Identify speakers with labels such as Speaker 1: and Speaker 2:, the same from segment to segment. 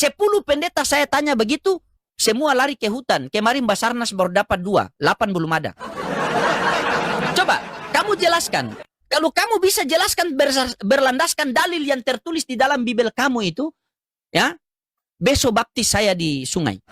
Speaker 1: 10 pendeta saya tanya begitu, semua lari ke hutan. Kemarin Basarnas baru dapat 2, 8 belum ada. Coba, kamu jelaskan. Kalau kamu bisa jelaskan berlandaskan dalil yang tertulis di dalam Bibel kamu itu, ya, besok baptis saya di sungai.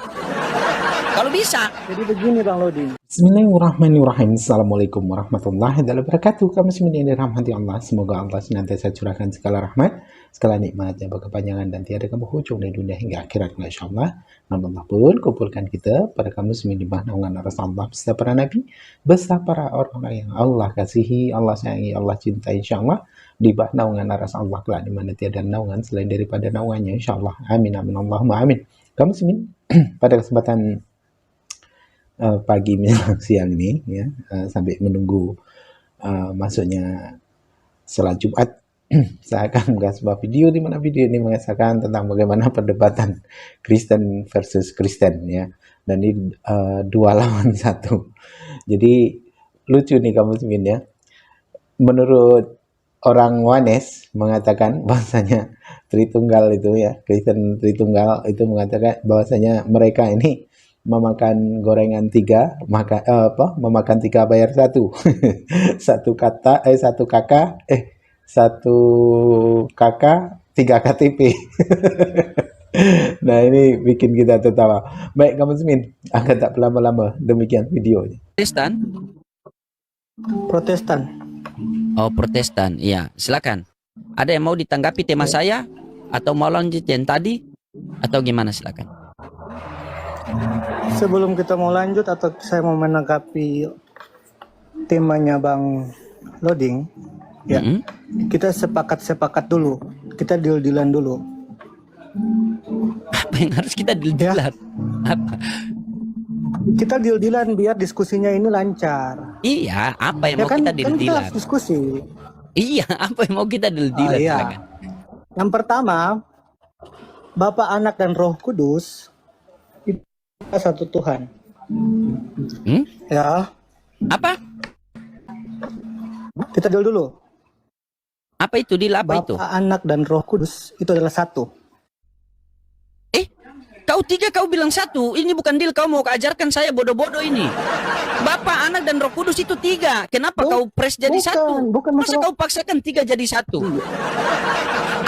Speaker 1: Kalau bisa.
Speaker 2: Jadi begini Bang Lodi.
Speaker 3: Bismillahirrahmanirrahim. Assalamualaikum warahmatullahi wabarakatuh. Kamu semua yang dirahmati Allah. Semoga Allah senantiasa curahkan segala rahmat, segala nikmat yang berkepanjangan dan tiada berhujung dari dunia hingga akhirat. Insyaallah. Namun Allah pun kumpulkan kita pada kamu semua di bawah naungan Rasulullah beserta para nabi, beserta para orang yang Allah kasihi, Allah sayangi, Allah cintai. Insyaallah di bawah naungan Rasulullah kelak di mana tiada naungan selain daripada naungannya. Insyaallah. Amin amin Allahumma amin. Kamu semua pada kesempatan pagi menjelang siang ini ya, sampai menunggu masuknya sholat Jumat, saya akan membahas sebuah video di mana video ini mengisahkan tentang bagaimana perdebatan Kristen versus Kristen ya, dan ini 2 lawan 1. Jadi lucu nih kamu semin ya. Menurut orang Wanes mengatakan bahwasanya Tritunggal itu ya, Kristen Tritunggal itu mengatakan bahwasanya mereka ini memakan gorengan 3, memakan 3 bayar 1. Satu kakak 3 KTP. Nah ini bikin kita tertawa. Baik kamu Semin, akan tak lama-lama demikian videonya.
Speaker 2: Protestan.
Speaker 1: Oh, Protestan. Iya, silakan. Ada yang mau ditanggapi tema saya atau mau lanjut yang tadi atau gimana, silakan.
Speaker 2: Sebelum kita mau lanjut atau saya mau menanggapi temanya Bang Loding, ya, kita sepakat dulu, kita deal-dealan dulu.
Speaker 1: Apa yang harus kita deal-dealan?
Speaker 2: Ya.
Speaker 1: Apa?
Speaker 2: Kita deal-dealan biar diskusinya ini lancar.
Speaker 1: Iya, apa yang mau
Speaker 2: kan,
Speaker 1: kita
Speaker 2: kan
Speaker 1: deal-dealan?
Speaker 2: kita harus diskusi.
Speaker 1: Iya, apa yang mau kita deal-dealan?
Speaker 2: Iya. Yang pertama, Bapa, Anak, dan Roh Kudus satu Tuhan. Ya.
Speaker 1: Apa?
Speaker 2: Kita deal dulu.
Speaker 1: Apa itu deal apa itu?
Speaker 2: Bapa, Anak, dan Roh Kudus itu adalah satu.
Speaker 1: Kau 3, kau bilang 1. Ini bukan deal, kau mau ajarkan saya bodoh-bodoh ini. Bapa, Anak, dan Roh Kudus itu 3. Kenapa kau press jadi 1?
Speaker 2: Bukan
Speaker 1: Masa
Speaker 2: masalah.
Speaker 1: kau paksakan 3 jadi 1?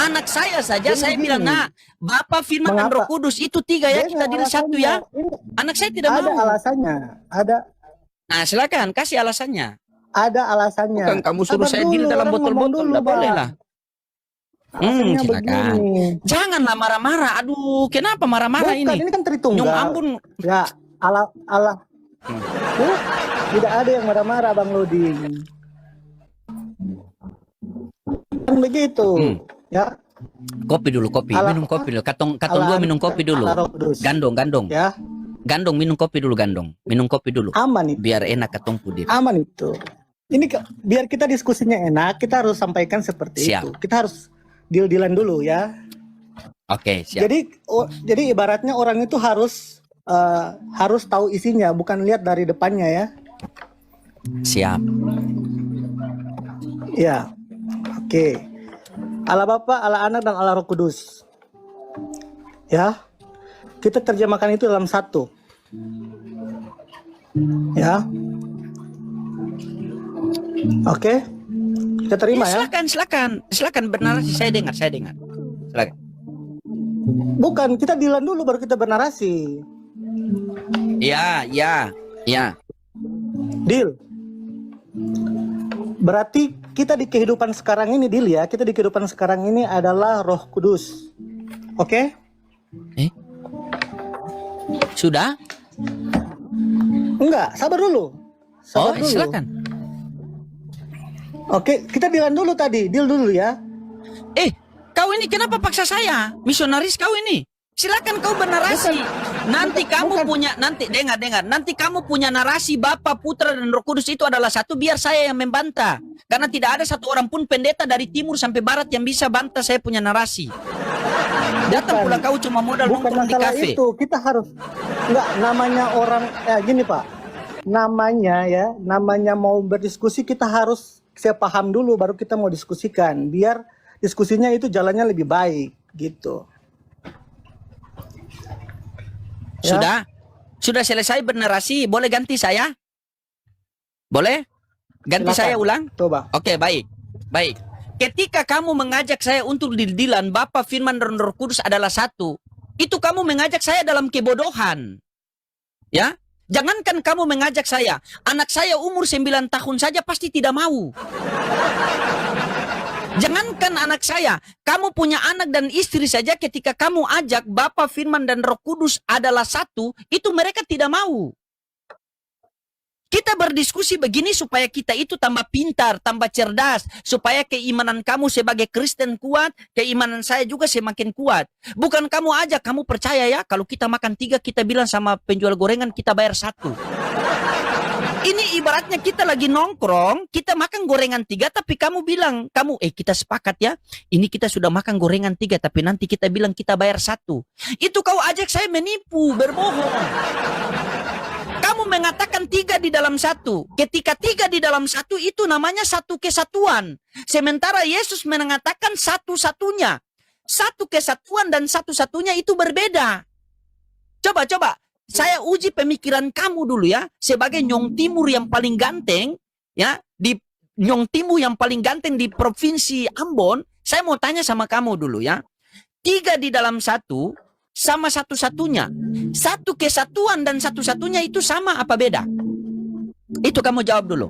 Speaker 1: Anak saya saja,
Speaker 2: Jadi
Speaker 1: saya
Speaker 2: begini.
Speaker 1: bilang, nah, Bapa, Firman, dan Roh Kudus itu 3 ya, kita deal 1 ya. Anak saya tidak
Speaker 2: Ada
Speaker 1: mau.
Speaker 2: alasannya.
Speaker 1: Nah, silakan kasih alasannya.
Speaker 2: Ada alasannya.
Speaker 1: Bukan kamu suruh saya deal dalam botol-botol, tidak boleh lah.
Speaker 2: Alasannya
Speaker 1: Silakan.
Speaker 2: begini.
Speaker 1: Janganlah marah-marah. Aduh, kenapa marah-marah
Speaker 2: Bukan,
Speaker 1: ini?
Speaker 2: ini kan Tritunggal.
Speaker 1: Nyong Ambon.
Speaker 2: Ya, tidak ada yang marah-marah Bang Loding. Kan begitu. Ya.
Speaker 1: Kopi dulu, kopi. Minum kopi dulu. Katong 2 minum kopi dulu. Gandong.
Speaker 2: Ya.
Speaker 1: Gandong, minum kopi dulu, gandong. Minum kopi dulu.
Speaker 2: Aman itu.
Speaker 1: Biar enak katong pudir.
Speaker 2: Aman itu. Ini biar kita diskusinya enak, kita harus sampaikan seperti
Speaker 1: Siap.
Speaker 2: itu. Kita harus deal-dealan dulu ya.
Speaker 1: Oke, siap.
Speaker 2: Jadi ibaratnya orang itu harus tahu isinya, bukan lihat dari depannya ya.
Speaker 1: Siap.
Speaker 2: Ya. Oke. Allah Bapa, Allah Anak, dan Allah Roh Kudus. Ya. Kita terjemahkan itu dalam 1. Ya. Oke. Kita terima ya.
Speaker 1: Silakan bernarasi. Saya dengar. Silakan.
Speaker 2: Bukan, kita dealan dulu baru kita bernarasi.
Speaker 1: Ya.
Speaker 2: Deal. Berarti kita di kehidupan sekarang ini, deal ya. Kita di kehidupan sekarang ini adalah Roh Kudus. Oke?
Speaker 1: Sudah?
Speaker 2: Enggak, sabar dulu. Dulu.
Speaker 1: Silakan.
Speaker 2: Oke, kita dealan dulu tadi. Deal dulu ya.
Speaker 1: Kau ini kenapa paksa saya? Misionaris kau ini. Silakan kau bernarasi. Nanti kamu punya narasi Bapa, Putra, dan Roh Kudus itu adalah 1, biar saya yang membantah. Karena tidak ada satu orang pun pendeta dari timur sampai barat yang bisa bantah saya punya narasi. Datang pula kau cuma modal nongkrong di kafe.
Speaker 2: Itu kita harus namanya orang gini Pak. Namanya mau berdiskusi kita harus paham dulu baru kita mau diskusikan biar diskusinya itu jalannya lebih baik gitu.
Speaker 1: Sudah? Sudah selesai bernarasi, boleh ganti saya? Boleh? Ganti
Speaker 2: Silakan.
Speaker 1: saya ulang?
Speaker 2: Coba.
Speaker 1: Oke, baik. Baik. Ketika kamu mengajak saya untuk deal-dealan Bapa, Firman, dan Roh Kudus adalah satu, itu kamu mengajak saya dalam kebodohan. Ya? Jangankan kamu mengajak saya, anak saya umur 9 tahun saja pasti tidak mau. Jangankan anak saya, kamu punya anak dan istri saja ketika kamu ajak Bapa, Firman, dan Roh Kudus adalah satu, itu mereka tidak mau. Kita berdiskusi begini supaya kita itu tambah pintar, tambah cerdas, supaya keimanan kamu sebagai Kristen kuat, keimanan saya juga semakin kuat. Bukan kamu ajak, kamu percaya ya, kalau kita makan 3, kita bilang sama penjual gorengan, kita bayar 1. Ini ibaratnya kita lagi nongkrong, kita makan gorengan 3, tapi kamu bilang, kita sepakat ya, ini kita sudah makan gorengan 3, tapi nanti kita bilang kita bayar 1. Itu kau ajak saya menipu, berbohong. Kamu mengatakan 3 di dalam 1. Ketika 3 di dalam 1 itu namanya satu kesatuan. Sementara Yesus mengatakan satu-satunya. Satu kesatuan dan satu-satunya itu berbeda. Coba. Saya uji pemikiran kamu dulu ya, sebagai Nyong Timur yang paling ganteng, ya, di Nyong Timur yang paling ganteng di provinsi Ambon. Saya mau tanya sama kamu dulu ya, 3 di dalam 1 sama satu-satunya, satu kesatuan dan satu-satunya itu sama apa beda? Itu kamu jawab dulu.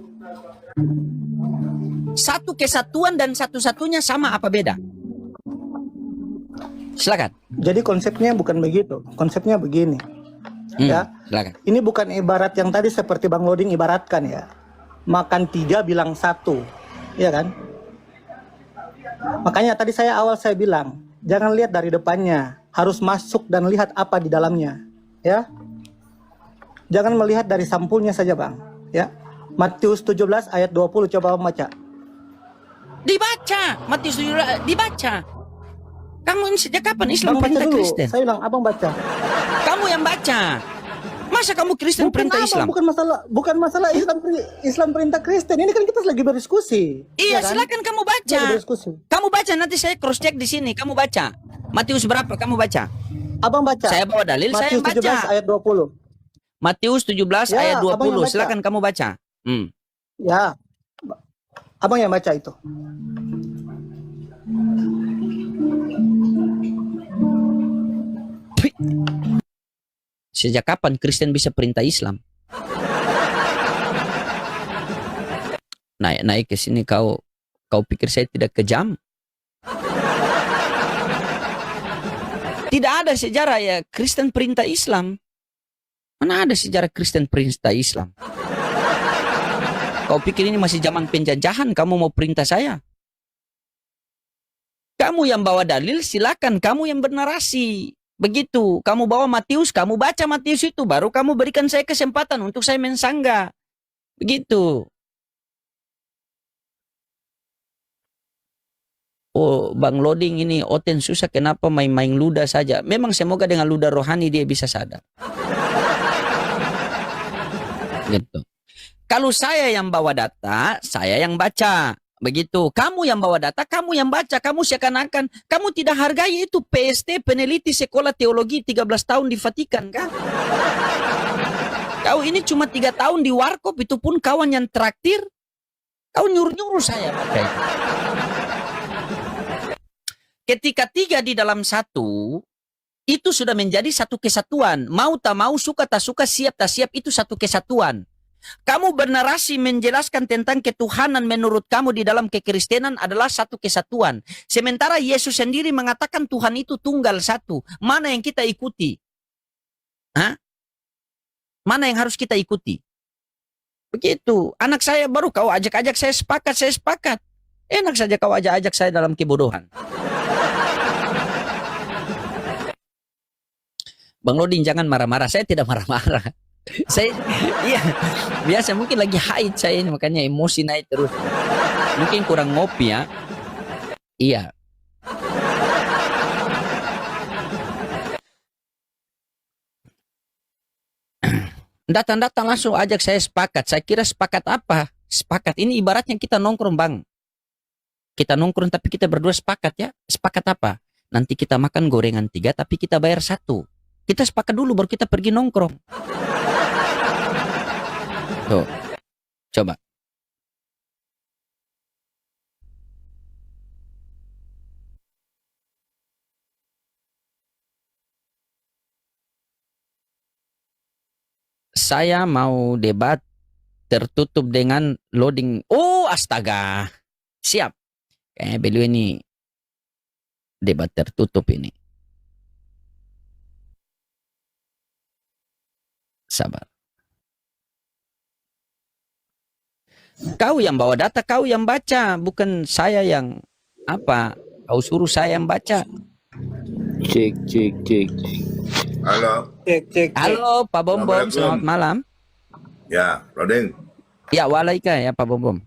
Speaker 1: Satu kesatuan dan satu-satunya sama apa beda? Silakan.
Speaker 2: Jadi konsepnya bukan begitu. Konsepnya begini. Ya,
Speaker 1: silakan.
Speaker 2: ini bukan ibarat yang tadi seperti Bang Loding ibaratkan ya. Makan 3 bilang 1, ya kan? Makanya tadi saya bilang, jangan lihat dari depannya, harus masuk dan lihat apa di dalamnya, ya. Jangan melihat dari sampulnya saja, Bang, ya. Matius 17 ayat 20, coba baca.
Speaker 1: Dibaca, Matius 17 dibaca. Kamu sejak kapan Islam
Speaker 2: Bang, baca
Speaker 1: perintah
Speaker 2: dulu.
Speaker 1: Kristen?
Speaker 2: Saya bilang, Abang baca.
Speaker 1: Kamu yang baca. Masa kamu Kristen perintah
Speaker 2: Abang,
Speaker 1: Islam?
Speaker 2: bukan masalah Islam perintah Kristen. Ini kan kita lagi berdiskusi.
Speaker 1: Iya,
Speaker 2: ya kan?
Speaker 1: silakan kamu baca.
Speaker 2: Lagi berdiskusi.
Speaker 1: Kamu baca, nanti saya cross check di sini. Kamu baca. Matius berapa? Kamu baca.
Speaker 2: Abang baca.
Speaker 1: Saya bawa dalil, saya
Speaker 2: Matius
Speaker 1: baca.
Speaker 2: 17 ayat 20.
Speaker 1: Matius 17
Speaker 2: Ya,
Speaker 1: ayat
Speaker 2: Abang yang
Speaker 1: 20.
Speaker 2: baca.
Speaker 1: Silakan kamu baca.
Speaker 2: Ya. Abang yang baca itu.
Speaker 1: Sejak kapan Kristen bisa perintah Islam? Naik ke sini kau pikir saya tidak kejam? Tidak ada sejarah ya Kristen perintah Islam. Mana ada sejarah Kristen perintah Islam? Kau pikir ini masih zaman penjajahan, kamu mau perintah saya? Kamu yang bawa dalil, silakan kamu yang bernarasi. Begitu, kamu bawa Matius, kamu baca Matius itu, baru kamu berikan saya kesempatan untuk saya mensanggah. Begitu. Oh, Bang Loding ini Oten susah, kenapa main-main ludah saja? Memang semoga dengan ludah rohani dia bisa sadar. Gitu. Kalau saya yang bawa data, saya yang baca. Begitu. Kamu yang bawa data, kamu yang baca. Kamu seakan-akan, kamu tidak hargai itu PST, peneliti sekolah teologi 13 tahun di Vatikan, kan? Kau ini cuma 3 tahun di Warkop, itu pun kawan yang traktir. Kau nyuruh-nyuruh saya pakai. Ketika 3 di dalam 1, itu sudah menjadi satu kesatuan. Mau tak mau, suka tak suka, siap tak siap, itu satu kesatuan. Kamu bernarasi menjelaskan tentang ketuhanan menurut kamu di dalam kekristenan adalah satu kesatuan. Sementara Yesus sendiri mengatakan Tuhan itu tunggal satu. Mana yang kita ikuti? Hah? Mana yang harus kita ikuti? Begitu. Anak saya baru kau ajak-ajak saya sepakat. Enak saja kau ajak-ajak saya dalam kebodohan. Bang Lodin jangan marah-marah. Saya tidak marah-marah. Saya iya biasa mungkin lagi haid saya ini makanya emosi naik terus. Mungkin kurang ngopi ya. Iya. Datang-datang langsung ajak saya sepakat. Saya kira sepakat apa? Sepakat ini ibaratnya kita nongkrong, Bang. Kita nongkrong tapi kita berdua sepakat ya. Sepakat apa? Nanti kita makan gorengan 3 tapi kita bayar 1. Kita sepakat dulu baru kita pergi nongkrong. Tuh, coba. Saya mau debat tertutup dengan loading. Oh, astaga. Siap. Kayaknya beliau ini debat tertutup ini. Sabar. Kau yang bawa data, kau yang baca, bukan saya yang apa. Kau suruh saya yang baca.
Speaker 4: Cek.
Speaker 5: Halo,
Speaker 2: Cek.
Speaker 1: Halo Pak Bom Bom,
Speaker 5: Assalamualaikum.
Speaker 1: selamat malam.
Speaker 5: ya, Roding.
Speaker 1: Ya, waalaikumsalam ya Pak Bom Bom.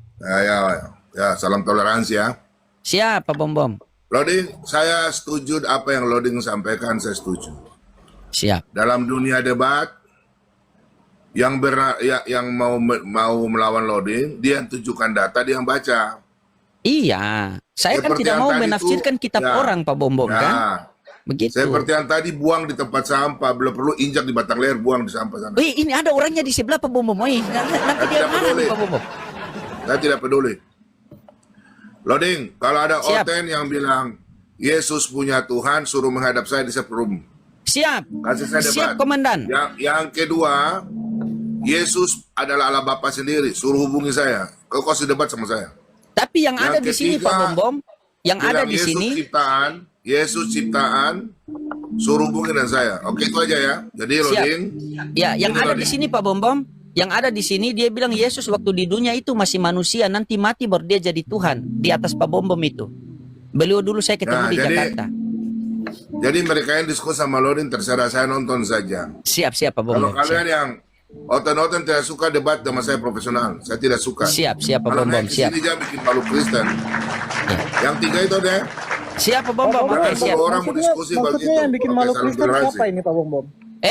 Speaker 5: Ya, salam toleransi ya.
Speaker 1: Siap Pak Bom Bom.
Speaker 5: Loading, saya setuju apa yang Loading sampaikan, saya setuju.
Speaker 1: Siap.
Speaker 5: Dalam dunia debat, yang mau melawan Loading, dia yang tunjukkan data, dia yang baca.
Speaker 1: Iya, saya kan
Speaker 5: Seperti
Speaker 1: tidak
Speaker 5: yang
Speaker 1: mau
Speaker 5: tadi
Speaker 1: menafsirkan
Speaker 5: tuh,
Speaker 1: kitab
Speaker 5: ya.
Speaker 1: orang Pak Bom Bom kan? Begitu.
Speaker 5: Seperti yang tadi buang di tempat sampah, belum perlu injak di batang leher, buang di sampah sana.
Speaker 1: Wih, ini ada orangnya di sebelah Pak Bom Bom. Wih, nanti dia
Speaker 5: Tidak
Speaker 1: marah
Speaker 5: peduli.
Speaker 1: nih Pak Bom Bom.
Speaker 5: Saya tidak peduli. Loading, kalau ada
Speaker 1: Siap.
Speaker 5: Oten yang bilang Yesus punya Tuhan, suruh menghadap saya di room.
Speaker 1: Siap.
Speaker 5: Kasih saya debat.
Speaker 1: Siap Komandan.
Speaker 5: Yang kedua, Yesus adalah Allah Bapa sendiri. Suruh hubungi saya. Kau kasih debat sama saya.
Speaker 1: Tapi yang ada
Speaker 5: Yang
Speaker 1: di sini
Speaker 5: ketiga,
Speaker 1: Pak Bom Bom, yang ada
Speaker 5: Bilang
Speaker 1: di
Speaker 5: Yesus
Speaker 1: sini,
Speaker 5: ciptaan, Yesus ciptaan, suruh hubungi dengan saya. Oke, itu aja ya. Jadi Loading,
Speaker 1: ya, yang
Speaker 5: Ini
Speaker 1: ada
Speaker 5: tadi.
Speaker 1: di sini Pak Bom Bom, yang ada di sini dia bilang Yesus waktu di dunia itu masih manusia, nanti mati baru dia jadi Tuhan di atas Pak Bom Bom itu. Beliau dulu saya ketemu
Speaker 5: Nah,
Speaker 1: di
Speaker 5: jadi-
Speaker 1: Jakarta.
Speaker 5: jadi mereka yang diskusi sama Loading terserah, saya nonton saja.
Speaker 1: Siap Pak Bom
Speaker 5: Kalau
Speaker 1: Bom.
Speaker 5: kalian
Speaker 1: Siap.
Speaker 5: yang Oten tidak suka debat sama saya profesional, saya tidak suka.
Speaker 1: Siap Pak
Speaker 5: Kalau
Speaker 1: Bom Bom.
Speaker 5: naik ke
Speaker 1: Siap.
Speaker 5: sini jangan bikin malu Kristen.
Speaker 1: Ya.
Speaker 5: Yang tiga itu deh.
Speaker 1: Siap Pak Bom Bom.
Speaker 2: Pak Bom
Speaker 1: Oke,
Speaker 2: Bom,
Speaker 1: siap.
Speaker 5: Orang mau diskusi
Speaker 2: maksudnya
Speaker 5: begitu.
Speaker 2: yang bikin
Speaker 5: Oke,
Speaker 2: malu
Speaker 5: salam
Speaker 2: Kristen
Speaker 5: toleransi.
Speaker 2: siapa ini Pak Bom Bom?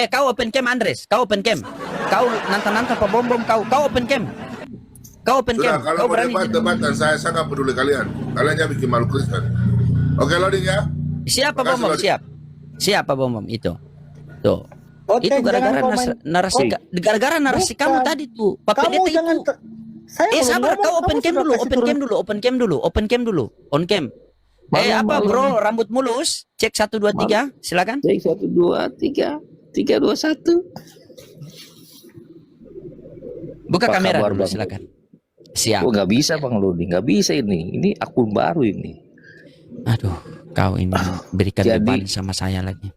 Speaker 1: Kau open cam Andres, kau open cam. Kau nanta Pak Bom Bom, kau open cam. Kau open
Speaker 5: Sudah,
Speaker 1: cam.
Speaker 5: kalau
Speaker 1: Kau
Speaker 5: mau
Speaker 1: berani.
Speaker 5: debat-debatan, saya nggak peduli kalian. Kalian jangan bikin malu Kristen. Oke, Loading ya.
Speaker 1: Siap Pak Bom
Speaker 5: Makasih,
Speaker 1: Bom,
Speaker 5: Loading.
Speaker 1: siap. Siap Pak Bom Bom itu. Tuh.
Speaker 2: Oke,
Speaker 1: Itu gara-gara
Speaker 2: jangan komen.
Speaker 1: narasi gara-gara narasi
Speaker 2: Bukan.
Speaker 1: kamu tadi tuh. Pak
Speaker 2: Kamu
Speaker 1: Pendeta
Speaker 2: jangan
Speaker 1: itu.
Speaker 2: saya belum
Speaker 1: Sabar,
Speaker 2: ngomong,
Speaker 1: kau open
Speaker 2: kamu
Speaker 1: cam
Speaker 2: sudah
Speaker 1: dulu,
Speaker 2: kasih
Speaker 1: open
Speaker 2: turun.
Speaker 1: cam dulu, open cam dulu, open cam dulu, on cam. Apa bro, rambut mulus? Cek 1 2 3, silakan.
Speaker 4: Cek 1 2 3 3 2 1.
Speaker 1: Buka
Speaker 4: Apa
Speaker 1: kamera
Speaker 4: kabar,
Speaker 1: dulu,
Speaker 4: Bang?
Speaker 1: silakan. Siap.
Speaker 4: Oh nggak bisa Bang Lodi, nggak bisa ini. Ini akun baru ini.
Speaker 1: Aduh, kau ini berikan
Speaker 4: Jadi-
Speaker 1: beban sama saya lagi.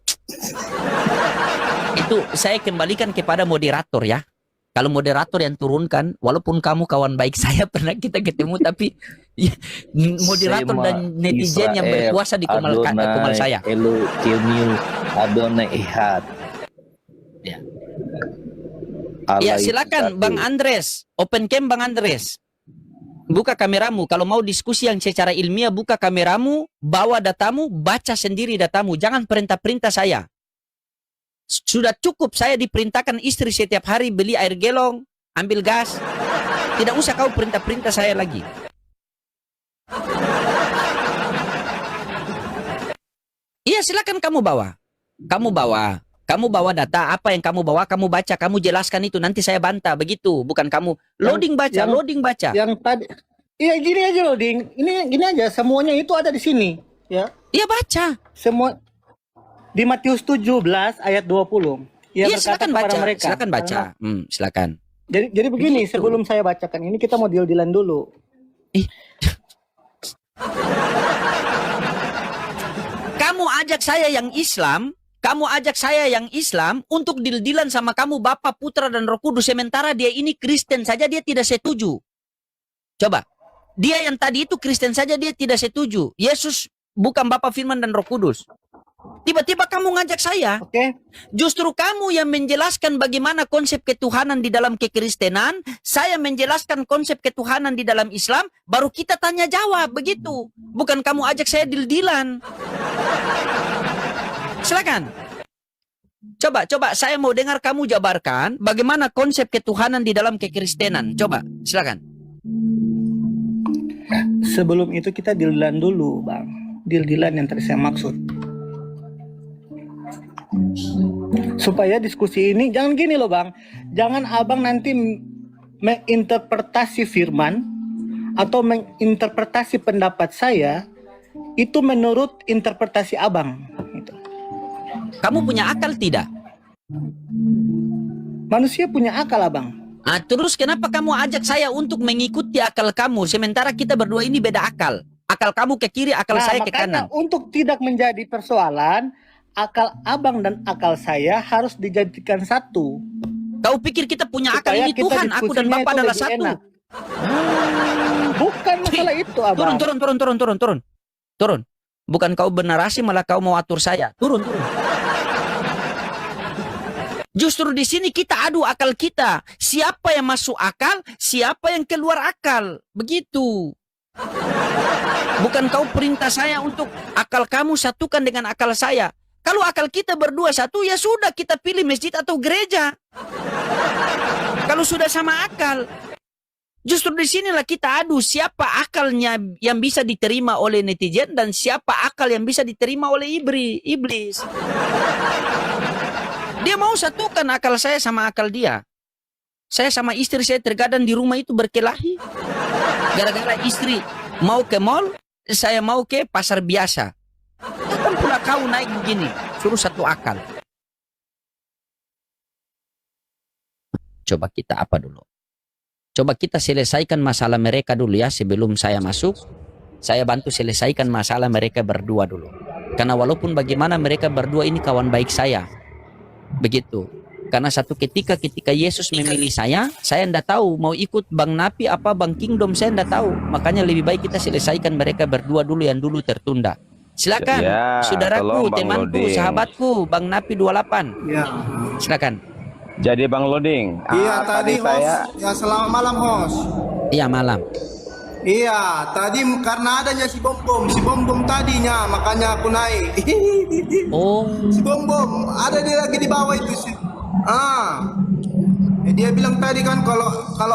Speaker 1: Itu saya kembalikan kepada moderator ya. Kalau moderator yang turunkan, walaupun kamu kawan baik saya pernah kita ketemu, tapi ya, moderator
Speaker 4: Sema
Speaker 1: dan netizen yang
Speaker 4: Israel,
Speaker 1: berkuasa di kumal
Speaker 4: Adonai,
Speaker 1: saya.
Speaker 4: Elo Kemiu Adonai Ehad.
Speaker 1: Ya.
Speaker 4: Allah
Speaker 1: Ya
Speaker 4: itu
Speaker 1: silakan
Speaker 4: satu.
Speaker 1: Bang Andres, open cam Bang Andres. Buka kameramu. Kalau mau diskusi yang secara ilmiah, buka kameramu, bawa datamu, baca sendiri datamu. Jangan perintah-perintah saya. Sudah cukup saya diperintahkan istri setiap hari beli air gelong, ambil gas. Tidak usah kau perintah-perintah saya lagi. Iya silakan kamu bawa. Kamu bawa data, apa yang kamu bawa, kamu baca, kamu jelaskan itu, nanti saya bantah, begitu. Bukan kamu loading baca,
Speaker 2: yang-
Speaker 1: loading baca.
Speaker 2: Yang tadi iya gini aja loh, Ding. Ini gini aja, semuanya itu ada di sini, ya.
Speaker 1: Iya baca.
Speaker 2: Semua di Matius 17 ayat 20. Ia
Speaker 1: Iya
Speaker 2: berkata
Speaker 1: silakan
Speaker 2: kepada
Speaker 1: baca,
Speaker 2: mereka.
Speaker 1: silakan baca. Silakan.
Speaker 2: Jadi begini,
Speaker 1: Begitu.
Speaker 2: sebelum saya bacakan ini kita mau deal-dealan dulu.
Speaker 1: Kamu ajak saya yang Islam untuk deal-dealan sama kamu Bapa, Putra dan Roh Kudus, sementara dia ini Kristen saja dia tidak setuju. Coba. Dia yang tadi itu Kristen saja dia tidak setuju. Yesus bukan Bapa, Firman dan Roh Kudus. Tiba-tiba kamu ngajak saya.
Speaker 2: Oke?
Speaker 1: Justru kamu yang menjelaskan bagaimana konsep ketuhanan di dalam kekristenan, saya menjelaskan konsep ketuhanan di dalam Islam, baru kita tanya jawab, begitu. Bukan kamu ajak saya deal-dealan. Silakan. Coba saya mau dengar kamu jabarkan bagaimana konsep ketuhanan di dalam kekristenan. Coba, silakan.
Speaker 2: Sebelum itu kita deal-dealan dulu, Bang. Deal-dealan yang tadi saya maksud. Supaya diskusi ini jangan gini loh Bang. Jangan abang nanti menginterpretasi firman atau menginterpretasi pendapat saya itu menurut interpretasi abang. Gitu.
Speaker 1: Kamu punya akal tidak?
Speaker 2: Manusia punya akal abang.
Speaker 1: Terus kenapa kamu ajak saya untuk mengikuti akal kamu sementara kita berdua ini beda akal? Akal kamu ke kiri, akal saya ke
Speaker 2: makanya
Speaker 1: kanan.
Speaker 2: untuk tidak menjadi persoalan, akal abang dan akal saya harus dijadikan satu.
Speaker 1: Kau pikir kita punya akal
Speaker 2: Supaya
Speaker 1: ini
Speaker 2: kita
Speaker 1: Tuhan, aku dan
Speaker 2: diskusinya
Speaker 1: Bapak
Speaker 2: itu
Speaker 1: adalah
Speaker 2: lebih
Speaker 1: satu.
Speaker 2: enak. Bukan masalah itu abang.
Speaker 1: Turun. Bukan kau bernarasi malah kau mau atur saya. Turun. Justru di sini kita adu akal kita. Siapa yang masuk akal, siapa yang keluar akal. Begitu. Bukan kau perintah saya untuk akal kamu satukan dengan akal saya. Kalau akal kita berdua satu, ya sudah kita pilih masjid atau gereja. Kalau sudah sama akal. Justru di sinilah kita adu siapa akalnya yang bisa diterima oleh netizen dan siapa akal yang bisa diterima oleh iblis. Dia mau satukan akal saya sama akal dia. Saya sama istri saya terkadang di rumah itu berkelahi. Gara-gara istri mau ke mall, saya mau ke pasar biasa. Kapan pula kau naik begini? Suruh satu akal. Coba kita apa dulu? Coba kita selesaikan masalah mereka dulu ya sebelum saya masuk. Saya bantu selesaikan masalah mereka berdua dulu. Karena walaupun bagaimana mereka berdua ini kawan baik saya. Begitu. Karena satu ketika Yesus memilih saya tidak tahu mau ikut Bang Napi apa Bang Kingdom, saya tidak tahu. Makanya lebih baik kita selesaikan mereka berdua dulu yang dulu tertunda. Silakan,
Speaker 6: ya,
Speaker 1: saudaraku,
Speaker 6: Bang
Speaker 1: temanku,
Speaker 6: Loding.
Speaker 1: Sahabatku, Bang Napi 28.
Speaker 7: Ya.
Speaker 1: Silakan.
Speaker 6: Jadi Bang Loding,
Speaker 7: Iya tadi host,
Speaker 6: saya
Speaker 7: ya selamat malam host.
Speaker 1: Iya malam.
Speaker 7: Iya tadi karena adanya si bom tadinya makanya aku naik.
Speaker 1: Oh,
Speaker 7: Si bom ada dia lagi di bawah itu si. Dia bilang tadi kan kalau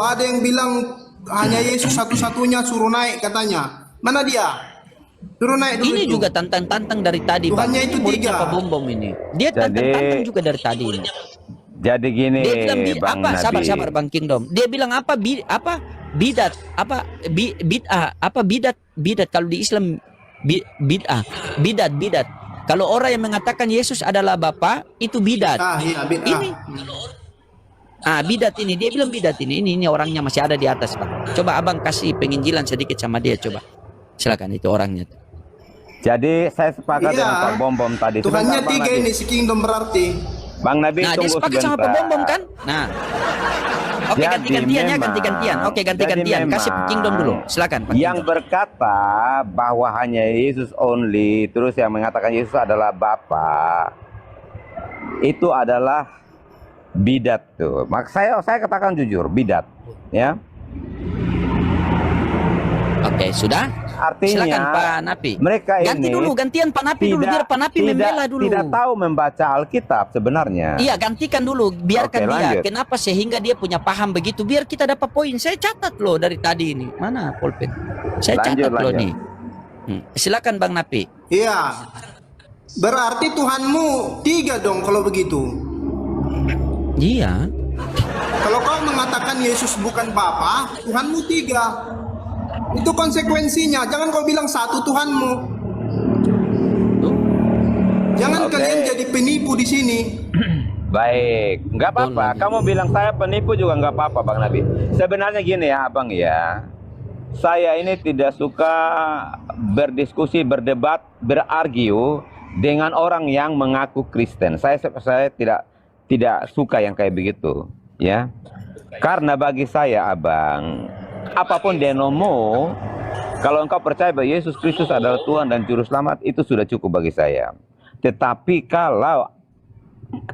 Speaker 7: ada yang bilang hanya Yesus satu-satunya suruh naik katanya. Mana dia? Suruh naik dulu.
Speaker 1: ini
Speaker 7: itu.
Speaker 1: juga tantang-tantang dari tadi, Bang.
Speaker 7: Tuhannya itu
Speaker 1: Muridnya
Speaker 7: 3.
Speaker 1: Pak Bom ini. Dia tantang-tantang juga dari tadi ini.
Speaker 6: jadi gini
Speaker 1: Dia bilang
Speaker 6: Bang
Speaker 1: apa?
Speaker 6: Nabi.
Speaker 1: Sabar Bang Kingdom. Dia bilang apa? Bidat, bid'ah, bidat kalau di Islam bid'ah, bidat. Kalau orang yang mengatakan Yesus adalah Bapa, itu bidat.
Speaker 7: Iya bid'ah.
Speaker 1: Ini bidat ini. Dia bilang bidat ini. Ini orangnya masih ada di atas, Pak. Coba Abang kasih penginjilan sedikit sama dia, coba. Silakan itu orangnya.
Speaker 6: Jadi saya sepakat
Speaker 7: Iya.
Speaker 6: dengan Pak Bom tadi.
Speaker 7: Tuhannya
Speaker 6: Sebentar, Bang
Speaker 7: 3
Speaker 6: Nabi.
Speaker 7: ini si Kingdom berarti.
Speaker 6: Bang Nabi
Speaker 1: Nah, dia
Speaker 6: tunggu
Speaker 1: sepakat sama Pak
Speaker 6: sebentar.
Speaker 1: Bom kan? Nah. Oke,
Speaker 6: Jadi
Speaker 1: ganti-gantian ya,
Speaker 6: memang-
Speaker 1: ganti-gantian. Oke, ganti-gantian.
Speaker 6: jadi
Speaker 1: Kasih
Speaker 6: memang
Speaker 1: Kingdom dulu. Silakan, Pak
Speaker 6: Yang
Speaker 1: Kingdom.
Speaker 6: berkata bahwa hanya Yesus only, terus yang mengatakan Yesus adalah Bapa, itu adalah bidat tuh. Saya katakan jujur, bidat, ya.
Speaker 1: Oke, sudah?
Speaker 6: Artinya
Speaker 1: Silakan Pak Napi.
Speaker 6: mereka
Speaker 1: Ganti
Speaker 6: ini
Speaker 1: dulu, gantian Pak Napi dulu biar Pak Napi membela dulu.
Speaker 6: Tidak tahu membaca Alkitab sebenarnya.
Speaker 1: Iya, gantikan dulu, biarkan
Speaker 6: Oke,
Speaker 1: dia.
Speaker 6: lanjut.
Speaker 1: Kenapa sehingga dia punya paham begitu? Biar kita dapat poin. Saya catat loh dari tadi ini. Mana pulpen? Saya catat loh
Speaker 6: Lanjut.
Speaker 1: nih. Silakan Bang Napi.
Speaker 7: Iya. Berarti Tuhanmu 3 dong kalau begitu.
Speaker 1: Iya.
Speaker 7: Kalau kau mengatakan Yesus bukan Bapa, Tuhanmu 3. Itu konsekuensinya. Jangan kau bilang satu Tuhanmu. Jangan
Speaker 6: Oke.
Speaker 7: kalian jadi penipu di sini.
Speaker 6: Baik, nggak apa-apa.
Speaker 1: Betul.
Speaker 6: Kamu bilang saya penipu juga nggak apa-apa, Bang Nabi. Sebenarnya gini ya, Abang ya. Saya ini tidak suka berdiskusi, berdebat, berargu dengan orang yang mengaku Kristen. Saya tidak suka yang kayak begitu, ya. Karena bagi saya, Abang, apapun denomo, kalau engkau percaya bahwa Yesus Kristus adalah Tuhan dan Juru Selamat, itu sudah cukup bagi saya. Tetapi kalau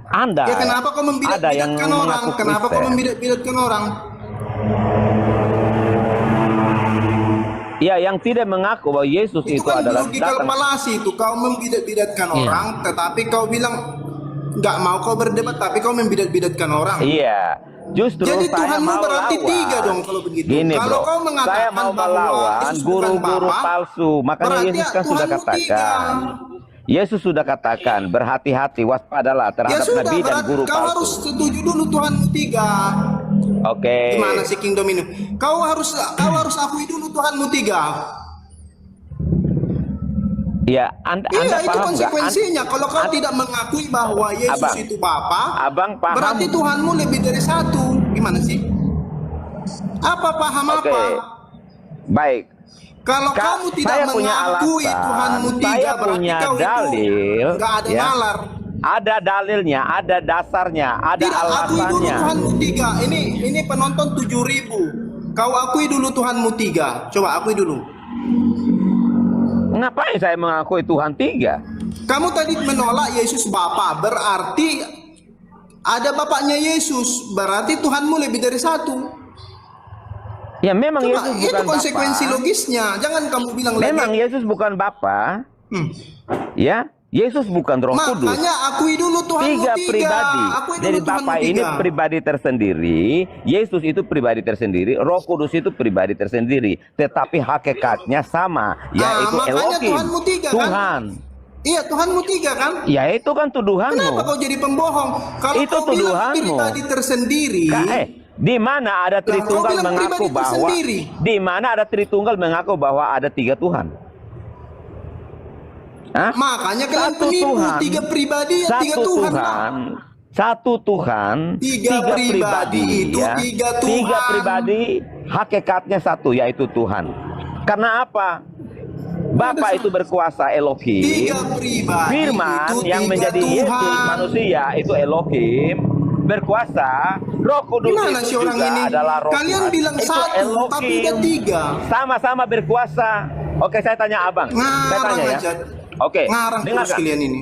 Speaker 6: Anda
Speaker 7: Ya kenapa kau
Speaker 6: ada yang
Speaker 7: membidat-bidatkan orang?
Speaker 6: mengaku
Speaker 7: Kenapa kau
Speaker 6: Kristen,
Speaker 7: membidat-bidatkan orang?
Speaker 6: ya yang tidak mengaku bahwa Yesus
Speaker 7: Itu
Speaker 6: itu
Speaker 7: kan
Speaker 6: adalah
Speaker 7: logikal
Speaker 6: datang.
Speaker 7: palasi itu. Kau membidat-bidatkan
Speaker 1: Iya.
Speaker 7: orang, tetapi kau bilang nggak mau kau berdebat, tapi kau membidat-bidatkan orang.
Speaker 6: Iya, justru
Speaker 7: Jadi
Speaker 6: saya
Speaker 7: Tuhanmu
Speaker 6: mau
Speaker 7: berarti
Speaker 6: lawan.
Speaker 7: 3 dong kalau begitu.
Speaker 6: Gini
Speaker 7: Kalau
Speaker 6: bro,
Speaker 7: kau mengatakan
Speaker 6: saya mau
Speaker 7: bahwa
Speaker 6: melawan
Speaker 7: Yesus bukan
Speaker 6: guru-guru
Speaker 7: Bapa,
Speaker 6: palsu. Makanya
Speaker 7: berarti
Speaker 6: Yesus kan sudah
Speaker 7: Tuhanmu
Speaker 6: katakan, Yesus sudah katakan, berhati-hati, waspadalah
Speaker 7: Ya
Speaker 6: terhadap
Speaker 7: sudah,
Speaker 6: nabi dan
Speaker 7: berarti
Speaker 6: guru
Speaker 7: kau harus
Speaker 6: palsu.
Speaker 7: setuju dulu Tuhanmu 3.
Speaker 6: Oke.
Speaker 7: Gimana sih kingdom ini? Kau harus akui dulu Tuhanmu 3.
Speaker 6: Ya, Anda
Speaker 7: Iya, itu
Speaker 6: paham nggak?
Speaker 7: konsekuensinya. Kalau kau tidak mengakui bahwa Yesus
Speaker 6: Abang,
Speaker 7: itu Bapa,
Speaker 6: Abang paham?
Speaker 7: berarti Tuhanmu lebih dari satu. Gimana sih? Apa paham
Speaker 6: Oke.
Speaker 7: apa?
Speaker 6: Baik.
Speaker 7: Kalau kamu tidak
Speaker 6: saya punya
Speaker 7: mengakui
Speaker 6: alasan,
Speaker 7: Tuhanmu 3,
Speaker 6: saya
Speaker 7: berarti
Speaker 6: punya
Speaker 7: kau
Speaker 6: dalil,
Speaker 7: itu nggak ada
Speaker 6: ya.
Speaker 7: nalar.
Speaker 6: Ada dalilnya, ada dasarnya, ada
Speaker 7: Tidak, akui dulu
Speaker 6: alasannya.
Speaker 7: Tuhanmu 3. Ini penonton 7.000. Kau akui dulu Tuhanmu 3. Coba akui dulu.
Speaker 6: Ngapain saya mengakui Tuhan 3?
Speaker 7: Kamu tadi menolak Yesus Bapa, berarti ada bapaknya Yesus, berarti Tuhanmu lebih dari satu.
Speaker 6: Ya memang
Speaker 7: Coba,
Speaker 6: Yesus
Speaker 7: itu
Speaker 6: bukan
Speaker 7: konsekuensi
Speaker 6: Bapa.
Speaker 7: logisnya. Jangan kamu bilang
Speaker 6: Memang
Speaker 7: lagi.
Speaker 6: Yesus bukan Bapa.
Speaker 7: Hmm.
Speaker 6: Ya, Yesus bukan Roh Kudus.
Speaker 7: Makanya akui dulu Tuhanmu 3.
Speaker 6: Tiga pribadi.
Speaker 7: Akui dulu
Speaker 6: Jadi
Speaker 7: Tuhanmu
Speaker 6: Bapa ini
Speaker 7: 3.
Speaker 6: pribadi tersendiri, Yesus itu pribadi tersendiri, Roh Kudus itu pribadi tersendiri, tetapi hakikatnya sama, yaitu
Speaker 7: makanya
Speaker 6: Elohim,
Speaker 7: Tuhanmu 3 kan?
Speaker 6: Tuhan.
Speaker 7: Iya, Tuhanmu 3 kan?
Speaker 6: Ya itu kan tuduhanmu.
Speaker 7: Kenapa kau jadi pembohong? Kalau
Speaker 6: Itu
Speaker 7: kau bilang
Speaker 6: tuduhanmu.
Speaker 7: pribadi tersendiri,
Speaker 6: Di mana ada Tritunggal
Speaker 7: kau bilang
Speaker 6: mengaku
Speaker 7: pribadi
Speaker 6: bahwa
Speaker 7: tersendiri.
Speaker 6: di mana ada Tritunggal mengaku bahwa ada 3 Tuhan? Hah?
Speaker 7: makanya kalian
Speaker 6: Satu
Speaker 7: penipu.
Speaker 6: Tuhan.
Speaker 7: 3 pribadi ya 3
Speaker 6: Satu
Speaker 7: Tuhan.
Speaker 6: Tuhan, satu Tuhan,
Speaker 7: Tiga pribadi itu
Speaker 6: ya.
Speaker 7: tiga Tuhan.
Speaker 6: 3 pribadi, hakikatnya satu, yaitu Tuhan. Karena apa? Bapa itu berkuasa Elohim,
Speaker 7: 3 pribadi
Speaker 6: Firman
Speaker 7: itu
Speaker 6: yang
Speaker 7: 3
Speaker 6: menjadi
Speaker 7: Tuhan.
Speaker 6: Yesus manusia itu Elohim, berkuasa. Roh Kudus
Speaker 7: Gimana
Speaker 6: itu
Speaker 7: sih orang
Speaker 6: juga
Speaker 7: ini?
Speaker 6: adalah Roh
Speaker 7: Kalian
Speaker 6: Tuhan.
Speaker 7: bilang
Speaker 6: Itu
Speaker 7: satu,
Speaker 6: Elohim.
Speaker 7: tapi udah 3.
Speaker 6: Sama-sama berkuasa. Oke, saya tanya Abang. Saya tanya ya.
Speaker 7: aja.
Speaker 6: Oke,
Speaker 7: Ngarang terus
Speaker 6: dengarkan.
Speaker 7: kalian ini.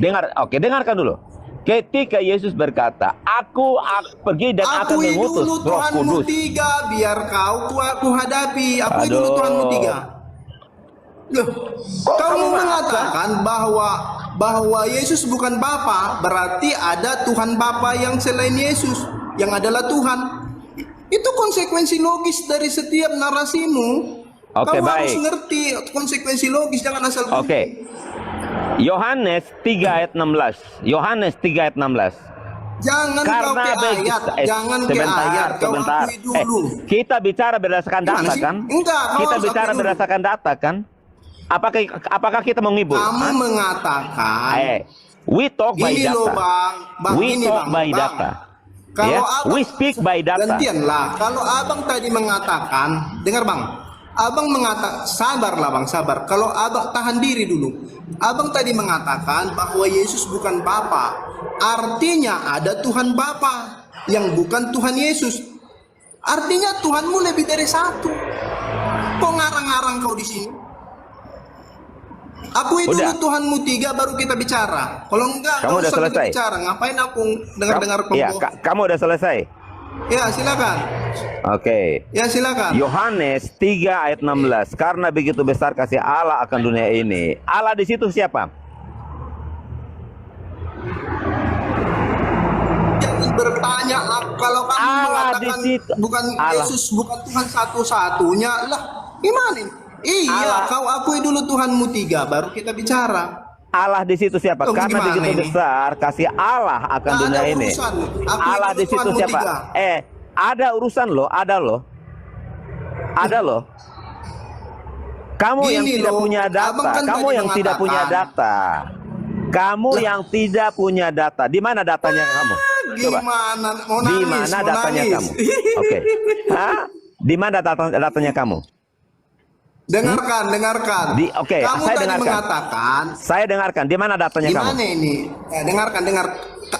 Speaker 6: Dengarkan dulu. Ketika Yesus berkata, aku pergi dan akan
Speaker 7: Akui
Speaker 6: mengutus
Speaker 7: dulu
Speaker 6: Roh
Speaker 7: Tuhanmu
Speaker 6: Kudus.
Speaker 7: 3, biar aku hadapi. Akui dulu
Speaker 6: Aduh.
Speaker 7: Tuhanmu 3. Loh, kamu
Speaker 6: kamu
Speaker 7: mengatakan bahwa Yesus bukan Bapa, berarti ada Tuhan Bapa yang selain Yesus, yang adalah Tuhan. Itu konsekuensi logis dari setiap narasimu.
Speaker 6: Oke,
Speaker 7: Kamu harus
Speaker 6: baik.
Speaker 7: ngerti konsekuensi logis, jangan asal
Speaker 6: Oke. Yohanes 3 ayat 16. Yohanes 3 ayat 16.
Speaker 7: Jangan kau ke ayat, jangan ke ayat, kau akui dulu.
Speaker 6: Kita bicara berdasarkan
Speaker 7: Gimana
Speaker 6: data
Speaker 7: sih?
Speaker 6: kan?
Speaker 7: Enggak, kau
Speaker 6: Kita
Speaker 7: harus
Speaker 6: bicara
Speaker 7: akui dulu.
Speaker 6: berdasarkan data kan? Apakah kita mau ngibul?
Speaker 7: Kamu
Speaker 6: Hah?
Speaker 7: mengatakan
Speaker 6: We talk by
Speaker 7: Gini
Speaker 6: data.
Speaker 7: loh bang,
Speaker 6: We
Speaker 7: ini
Speaker 6: talk
Speaker 7: bang,
Speaker 6: by
Speaker 7: bang.
Speaker 6: data.
Speaker 7: Kalau
Speaker 6: Ya,
Speaker 7: abang,
Speaker 6: we speak by data.
Speaker 7: gantianlah. Kalau abang tadi mengatakan, dengar bang, abang mengatakan, sabarlah bang, sabar. Kalau abang tahan diri dulu, abang tadi mengatakan bahwa Yesus bukan Bapa, artinya ada Tuhan Bapa yang bukan Tuhan Yesus. Artinya Tuhanmu lebih dari satu. Kok ngarang-ngarang kau di sini? Akui dulu
Speaker 6: Udah.
Speaker 7: Tuhanmu 3 baru kita bicara. Kalau enggak,
Speaker 6: Kamu
Speaker 7: nggak
Speaker 6: udah
Speaker 7: usah kita
Speaker 6: selesai?
Speaker 7: bicara. Ngapain aku dengar-dengar
Speaker 6: Ya,
Speaker 7: pembohong?
Speaker 6: kamu udah selesai?
Speaker 7: Ya silakan.
Speaker 6: Oke.
Speaker 7: Ya silakan.
Speaker 6: Yohanes 3 ayat 16. Karena begitu besar kasih Allah akan dunia ini. Allah di situ siapa?
Speaker 7: Jangan bertanya kalau kamu
Speaker 6: Allah di
Speaker 7: mengatakan
Speaker 6: situ.
Speaker 7: bukan
Speaker 6: Allah.
Speaker 7: Yesus bukan Tuhan satu-satunya lah. Gimana ini? Iya,
Speaker 6: Allah.
Speaker 7: kau akui dulu Tuhanmu 3 baru kita bicara.
Speaker 6: Allah di situ siapa?
Speaker 7: Oh,
Speaker 6: Karena
Speaker 7: gimana
Speaker 6: begitu
Speaker 7: ini?
Speaker 6: besar kasih Allah akan
Speaker 7: Nggak
Speaker 6: dunia
Speaker 7: ada
Speaker 6: ini.
Speaker 7: urusan. Akui
Speaker 6: Allah
Speaker 7: dulu
Speaker 6: di situ
Speaker 7: Tuhanmu
Speaker 6: siapa?
Speaker 7: 3.
Speaker 6: Ada urusan loh, ada loh. Ada loh. Kamu yang
Speaker 7: Gini
Speaker 6: tidak
Speaker 7: loh,
Speaker 6: punya
Speaker 7: abang
Speaker 6: data,
Speaker 7: kan
Speaker 6: kamu
Speaker 7: tadi
Speaker 6: yang tidak punya
Speaker 7: mengatakan.
Speaker 6: data. Kamu yang tidak punya data. Di mana datanya kamu? Coba.
Speaker 7: Gimana? Mau
Speaker 6: Di
Speaker 7: nangis,
Speaker 6: mana
Speaker 7: mau
Speaker 6: datanya
Speaker 7: nangis.
Speaker 6: kamu? Oke. Hah? Di mana datanya kamu?
Speaker 7: Dengarkan.
Speaker 6: Oke,
Speaker 7: Kamu
Speaker 6: saya
Speaker 7: tadi
Speaker 6: dengarkan.
Speaker 7: mengatakan
Speaker 6: Saya dengarkan. Di mana datanya kamu?
Speaker 7: gimana ini? Dengar.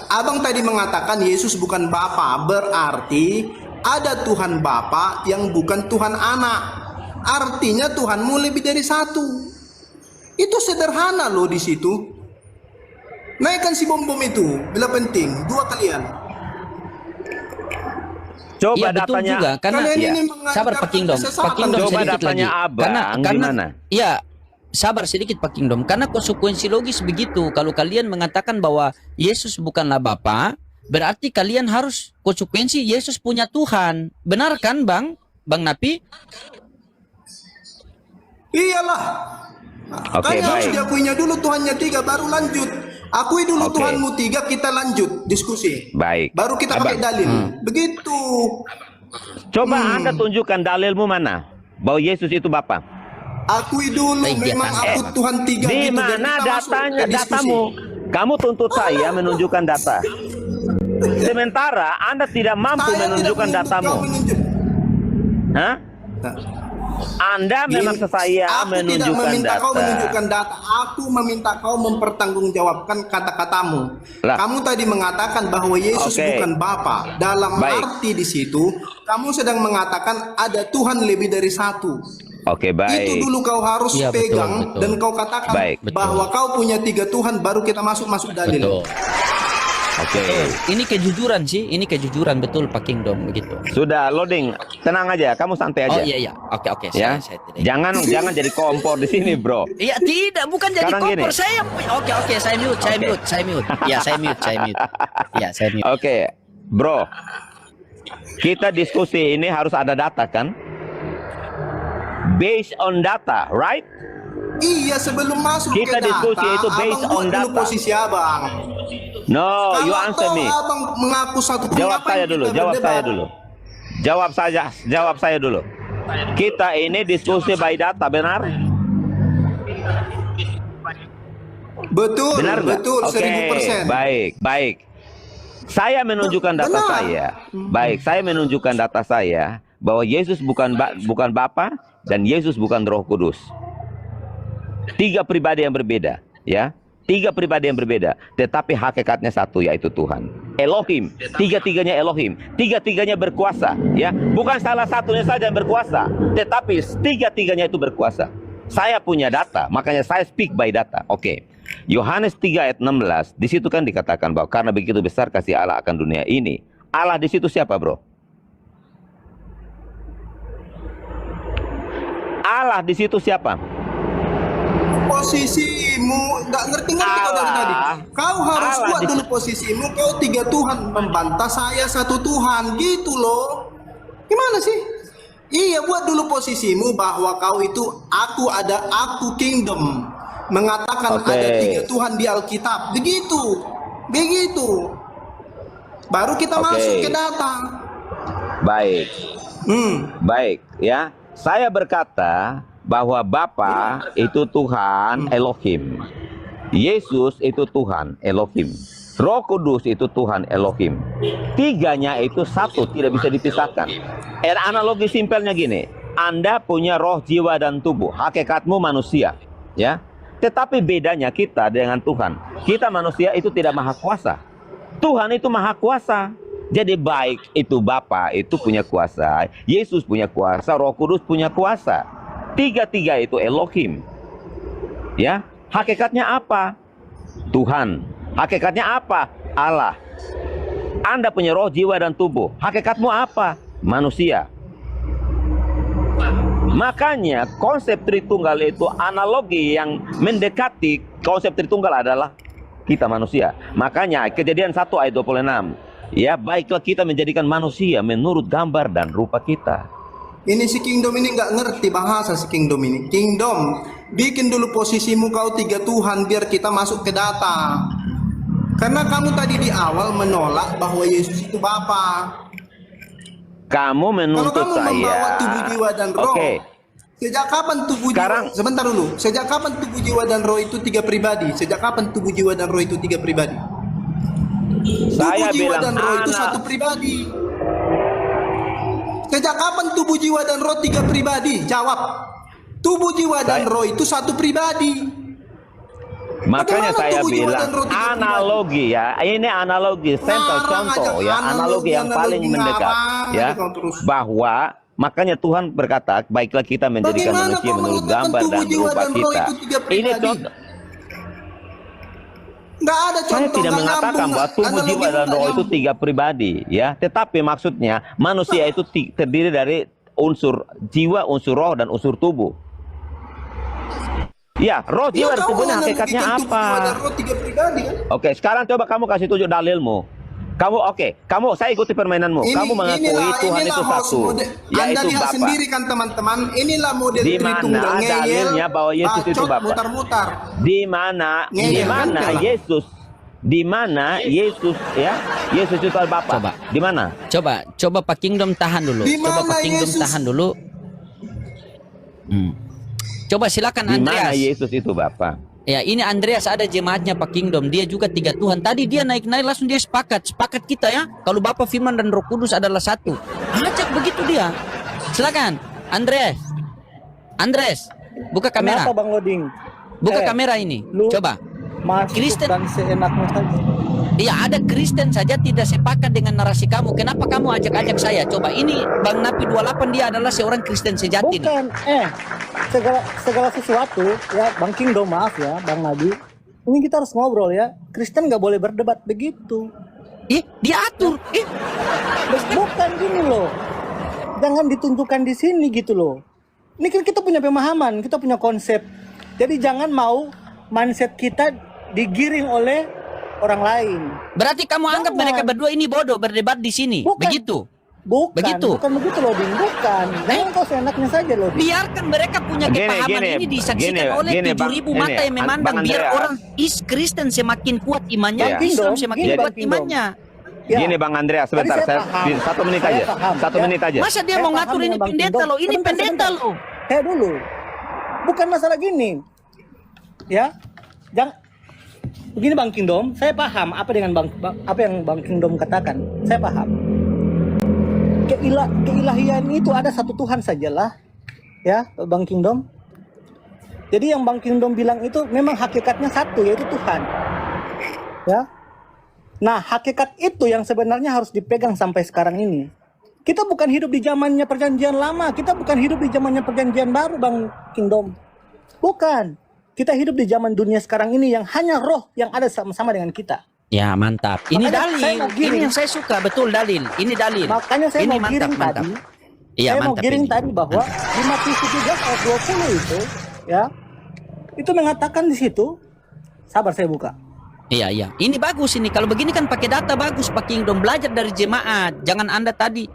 Speaker 7: Abang tadi mengatakan Yesus bukan Bapa, berarti ada Tuhan Bapa yang bukan Tuhan Anak. Artinya Tuhanmu lebih dari satu. Itu sederhana loh di situ. Naikkan si bom-bom itu, bila penting. 2 kalian.
Speaker 6: Coba
Speaker 1: Iya betul
Speaker 6: datanya.
Speaker 1: juga karena
Speaker 7: Kalian
Speaker 6: Iya.
Speaker 7: ini mengajarkan
Speaker 1: sabar Pak Kingdom.
Speaker 7: kesesatan.
Speaker 1: Pak Kingdom
Speaker 6: Coba
Speaker 1: sedikit
Speaker 6: datanya
Speaker 1: lagi.
Speaker 6: Abang, gimana?
Speaker 1: Iya, sabar sedikit Pak Kingdom. Karena konsekuensi logis begitu. Kalau kalian mengatakan bahwa Yesus bukanlah Bapa, berarti kalian harus konsekuensi Yesus punya Tuhan. Benar kan, Bang? Bang Napi?
Speaker 7: Iyalah.
Speaker 6: Oke,
Speaker 7: Kan harus
Speaker 6: baik.
Speaker 7: diakuinya dulu Tuhannya 3 baru lanjut. Akui dulu
Speaker 6: Oke.
Speaker 7: Tuhanmu 3, kita lanjut diskusi.
Speaker 6: Baik.
Speaker 7: Baru kita pakai
Speaker 6: Abang,
Speaker 7: dalil. Begitu.
Speaker 6: coba Anda tunjukkan dalilmu mana bahwa Yesus itu Bapa.
Speaker 7: Akui dulu memang aku Tuhan 3
Speaker 6: Di
Speaker 7: gitu. Dan
Speaker 6: mana
Speaker 7: kita masuk
Speaker 6: datanya,
Speaker 7: ke diskusi.
Speaker 6: datamu? Kamu tuntut saya menunjukkan data. Sementara Anda tidak mampu
Speaker 7: Saya tidak
Speaker 6: menunjukkan
Speaker 7: menuntut
Speaker 6: datamu.
Speaker 7: kau menunjuk.
Speaker 6: Hah?
Speaker 7: Nah,
Speaker 6: Anda memaksa saya
Speaker 7: aku tidak
Speaker 6: menunjukkan
Speaker 7: meminta kau
Speaker 6: data.
Speaker 7: menunjukkan data. Aku meminta kau mempertanggungjawabkan kata-katamu.
Speaker 6: Lah.
Speaker 7: Kamu tadi mengatakan bahwa Yesus
Speaker 6: Oke.
Speaker 7: bukan Bapa. Dalam
Speaker 6: Baik.
Speaker 7: arti di situ, kamu sedang mengatakan ada Tuhan lebih dari satu.
Speaker 6: Oke, baik.
Speaker 7: Itu dulu kau harus
Speaker 1: Iya, betul,
Speaker 7: pegang
Speaker 1: betul.
Speaker 7: dan kau katakan
Speaker 6: Baik.
Speaker 7: bahwa kau punya 3 Tuhan, baru kita masuk dalil.
Speaker 1: Betul.
Speaker 6: Oke.
Speaker 1: Ini kejujuran sih, ini kejujuran betul Pak Kingdom begitu.
Speaker 6: Sudah loading. Tenang aja, kamu santai
Speaker 1: Oh
Speaker 6: aja.
Speaker 1: iya iya, oke
Speaker 6: Ya.
Speaker 1: saya tidak.
Speaker 6: Jangan jadi kompor di sini, Bro.
Speaker 1: Iya tidak, bukan jadi
Speaker 6: Sekarang
Speaker 1: kompor.
Speaker 6: gini.
Speaker 1: Saya oke saya mute. Ya saya mute. Ya saya mute.
Speaker 6: Oke, Bro. Kita diskusi ini harus ada data kan? Based on data, right?
Speaker 7: Iya, sebelum masuk
Speaker 6: Kita
Speaker 7: ke data,
Speaker 6: diskusi itu based
Speaker 7: abang
Speaker 6: on
Speaker 7: buat dulu
Speaker 6: data.
Speaker 7: posisi abang.
Speaker 6: No, you
Speaker 7: Kalau
Speaker 6: answer
Speaker 7: toh
Speaker 6: me.
Speaker 7: abang mengaku satu Tuhan,
Speaker 6: Jawab
Speaker 7: ngapain
Speaker 6: saya dulu,
Speaker 7: kita
Speaker 6: jawab
Speaker 7: berdebat?
Speaker 6: saya dulu. Jawab saya dulu. Kita ini diskusi by data, benar?
Speaker 7: Betul,
Speaker 6: Benar nggak?
Speaker 7: betul,
Speaker 6: Oke,
Speaker 7: 1000%.
Speaker 6: baik. Saya menunjukkan data
Speaker 7: Benar.
Speaker 6: saya. Baik, saya menunjukkan data saya bahwa Yesus bukan Bapa dan Yesus bukan Roh Kudus. 3 pribadi yang berbeda, ya. 3 pribadi yang berbeda, tetapi hakikatnya satu, yaitu Tuhan. Elohim, tiga-tiganya Elohim, tiga-tiganya berkuasa, ya. Bukan salah satunya saja yang berkuasa, tetapi tiga-tiganya itu berkuasa. Saya punya data, makanya saya speak by data. Oke. Yohanes 3 ayat 16, di situ kan dikatakan bahwa karena begitu besar kasih Allah akan dunia ini. Allah di situ siapa, Bro? Allah di situ siapa?
Speaker 7: Posisimu nggak ngerti-ngerti kau dari tadi. Kau harus
Speaker 6: Allah
Speaker 7: buat
Speaker 6: di-
Speaker 7: dulu posisimu. Kau 3 Tuhan membantah saya 1 Tuhan, gitu loh. Gimana sih? Iya, buat dulu posisimu bahwa kau itu aku kingdom, mengatakan
Speaker 6: Oke.
Speaker 7: ada 3 Tuhan di Alkitab. Begitu. Baru kita
Speaker 6: Oke.
Speaker 7: masuk ke data.
Speaker 6: Baik.
Speaker 7: Hmm.
Speaker 6: Baik, ya. Saya berkata bahwa Bapa itu Tuhan Elohim. Yesus itu Tuhan Elohim. Roh Kudus itu Tuhan Elohim. Tiganya itu satu, tidak bisa dipisahkan. Analogi simpelnya gini. Anda punya roh, jiwa, dan tubuh. Hakikatmu manusia, ya. Tetapi bedanya kita dengan Tuhan. Kita manusia itu tidak maha kuasa. Tuhan itu maha kuasa. Jadi baik itu Bapa itu punya kuasa, Yesus punya kuasa, Roh Kudus punya kuasa. Tiga-tiga itu Elohim. Ya, hakikatnya apa? Tuhan. Hakikatnya apa? Allah. Anda punya roh, jiwa, dan tubuh. Hakikatmu apa? Manusia. Makanya konsep Tritunggal itu analogi yang mendekati konsep Tritunggal adalah kita manusia. Makanya Kejadian 1 ayat 26. Ya, baiklah kita menjadikan manusia menurut gambar dan rupa kita.
Speaker 7: Ini si Kingdom ini nggak ngerti bahasa si Kingdom ini. Kingdom, bikin dulu posisimu kau 3 Tuhan biar kita masuk ke data. Karena kamu tadi di awal menolak bahwa Yesus itu Bapa.
Speaker 6: Kamu
Speaker 7: Kalau
Speaker 6: menuntut
Speaker 7: kamu
Speaker 6: saya.
Speaker 7: membawa tubuh, jiwa, dan roh.
Speaker 6: Oke.
Speaker 7: Sejak kapan tubuh
Speaker 6: Sekarang-
Speaker 7: jiwa? Sebentar dulu. Sejak kapan tubuh, jiwa, dan roh itu 3 pribadi? Sejak kapan tubuh, jiwa, dan roh itu 3 pribadi?
Speaker 6: Saya
Speaker 7: Tubuh, jiwa,
Speaker 6: bilang
Speaker 7: dan roh itu
Speaker 6: anak.
Speaker 7: satu pribadi. Sejak kapan tubuh, jiwa, dan roh 3 pribadi? Jawab. Tubuh, jiwa, dan roh itu satu pribadi.
Speaker 6: Makanya
Speaker 7: Bagaimana
Speaker 6: saya
Speaker 7: tubuh, jiwa,
Speaker 6: bilang
Speaker 7: dan roh tiga
Speaker 6: analogi ya. Ini analogi, sampel
Speaker 7: Ngarang
Speaker 6: contoh
Speaker 7: aja,
Speaker 6: ya, analogi yang paling
Speaker 7: analogi
Speaker 6: mendekat
Speaker 7: ngarang
Speaker 6: ya.
Speaker 7: aja kau terus.
Speaker 6: Bahwa makanya Tuhan berkata, baiklah kita menjadikan
Speaker 7: Bagaimana
Speaker 6: manusia
Speaker 7: kau
Speaker 6: menurut
Speaker 7: mengatakan
Speaker 6: gambar
Speaker 7: tubuh,
Speaker 6: dan
Speaker 7: jiwa,
Speaker 6: rupa
Speaker 7: dan roh
Speaker 6: kita.
Speaker 7: itu 3 pribadi?
Speaker 6: Ini contoh.
Speaker 7: Nggak ada contoh.
Speaker 6: Saya tidak
Speaker 7: nggak
Speaker 6: mengatakan
Speaker 7: nyambung,
Speaker 6: bahwa tubuh,
Speaker 7: analogi
Speaker 6: jiwa, dan
Speaker 7: nggak
Speaker 6: roh itu
Speaker 7: nyambung.
Speaker 6: 3 pribadi ya. Tetapi maksudnya manusia itu terdiri dari unsur jiwa, unsur roh, dan unsur tubuh. Ya, roh, jiwa, dan
Speaker 7: Iya,
Speaker 6: tubuhnya
Speaker 7: kamu
Speaker 6: hakikatnya
Speaker 7: bikin tubuh, jiwa, dan
Speaker 6: apa?
Speaker 7: roh 3 pribadi kan?
Speaker 6: Oke, sekarang coba kamu kasih tunjuk dalilmu. Kamu saya ikuti permainanmu. Kamu mengakui Tuhan itu satu,
Speaker 7: Anda
Speaker 6: yaitu
Speaker 7: lihat
Speaker 6: Bapa.
Speaker 7: sendiri kan teman-teman, inilah model
Speaker 6: Di mana
Speaker 7: Tritunggal, ngeyel,
Speaker 6: dalilnya bahwa Yesus itu
Speaker 7: bacot,
Speaker 6: Bapa?
Speaker 7: mutar-mutar.
Speaker 6: Di mana
Speaker 7: Ngeyel kan, Bella?
Speaker 6: Yesus ya? Yesus itu Bapa.
Speaker 1: Coba.
Speaker 6: Di mana?
Speaker 1: Coba Pak Kingdom tahan dulu.
Speaker 7: Di
Speaker 1: Coba
Speaker 7: mana
Speaker 1: Pak Kingdom
Speaker 7: Yesus?
Speaker 1: tahan dulu. Coba silakan
Speaker 6: Di mana
Speaker 1: Andreas.
Speaker 6: Yesus itu Bapa?
Speaker 1: Ya, ini Andreas ada jemaatnya Pak Kingdom. Dia juga 3 Tuhan. Tadi dia naik-naik langsung dia sepakat kita ya. Kalau Bapa, Firman dan Roh Kudus adalah satu. Ajak begitu dia. Silakan, Andres, buka kamera.
Speaker 2: Kenapa Bang Loding?
Speaker 1: Buka kamera ini.
Speaker 2: lu-
Speaker 1: Coba.
Speaker 2: Masuk
Speaker 1: Kristen.
Speaker 2: dan seenaknya saja.
Speaker 1: Iya, ada Kristen saja tidak sepakat dengan narasi kamu. Kenapa kamu ajak-ajak saya? Coba, ini Bang Napi 28 dia adalah seorang Kristen sejati. nih.
Speaker 2: Bukan, segala sesuatu ya, Bang Kingdom, maaf ya, Bang Nabi. Ini kita harus ngobrol ya. Kristen nggak boleh berdebat begitu.
Speaker 1: Diatur.
Speaker 2: Bukan gini loh. Jangan ditunjukkan di sini gitu loh. Ini kan kita punya pemahaman, kita punya konsep. Jadi jangan mau mindset kita digiring oleh orang lain.
Speaker 1: Berarti kamu anggap
Speaker 2: Jangan.
Speaker 1: mereka berdua ini bodoh berdebat di sini.
Speaker 2: Bukan.
Speaker 1: Begitu.
Speaker 2: Bukan
Speaker 1: Begitu.
Speaker 2: begitu loh, Din. Bukan. Jangan kau seenaknya saja loh, Din.
Speaker 1: Biarkan mereka punya kepahaman ini disaksikan oleh 7.000 mata yang memandang.
Speaker 6: Bang
Speaker 1: Biar
Speaker 6: Andreas.
Speaker 1: orang Kristen semakin kuat imannya,
Speaker 6: Bang
Speaker 1: Islam
Speaker 2: Kingdom,
Speaker 1: semakin
Speaker 2: gini,
Speaker 1: kuat
Speaker 2: Bang Kingdom.
Speaker 1: imannya.
Speaker 2: Ya.
Speaker 6: Gini Bang Andreas, sebentar.
Speaker 2: Tadi saya paham.
Speaker 6: 1 menit
Speaker 2: Saya
Speaker 6: aja.
Speaker 2: paham,
Speaker 6: 1
Speaker 2: ya.
Speaker 6: menit aja.
Speaker 1: Masa dia
Speaker 2: Saya
Speaker 1: mau
Speaker 2: paham
Speaker 1: ngatur ini
Speaker 2: dengan Bang
Speaker 1: pendeta
Speaker 2: Kingdom.
Speaker 1: loh, ini
Speaker 2: Sebentar,
Speaker 1: pendeta
Speaker 2: sebentar.
Speaker 1: loh.
Speaker 2: Kayak dulu. Bukan masalah gini. Ya. Jangan begini Bang Kingdom, saya paham apa yang Bang Kingdom katakan. Saya paham. Keilahian itu ada satu Tuhan sajalah. Ya, Bang Kingdom. Jadi yang Bang Kingdom bilang itu memang hakikatnya satu, yaitu Tuhan. Ya. Nah, hakikat itu yang sebenarnya harus dipegang sampai sekarang ini. Kita bukan hidup di zamannya perjanjian lama, kita bukan hidup di zamannya perjanjian baru, Bang Kingdom. Bukan. Kita hidup di zaman dunia sekarang ini yang hanya roh yang ada sama-sama dengan kita.
Speaker 1: Ya mantap. Ini
Speaker 2: Makanya saya
Speaker 1: dalil.
Speaker 2: mau giring.
Speaker 1: Ini yang saya suka, betul dalil. Ini dalil.
Speaker 2: Makanya saya
Speaker 1: ini
Speaker 2: mau giring tadi.
Speaker 1: Iya,
Speaker 2: Saya mau
Speaker 1: mantap
Speaker 2: giring
Speaker 1: ini.
Speaker 2: tadi bahwa di Matius 17 ayat 20 itu, ya, itu mengatakan di situ, sabar saya buka.
Speaker 1: Iya. Ini bagus ini. Kalau begini kan pakai data bagus Pak Kingdom. Belajar dari jemaat. Jangan Anda tadi.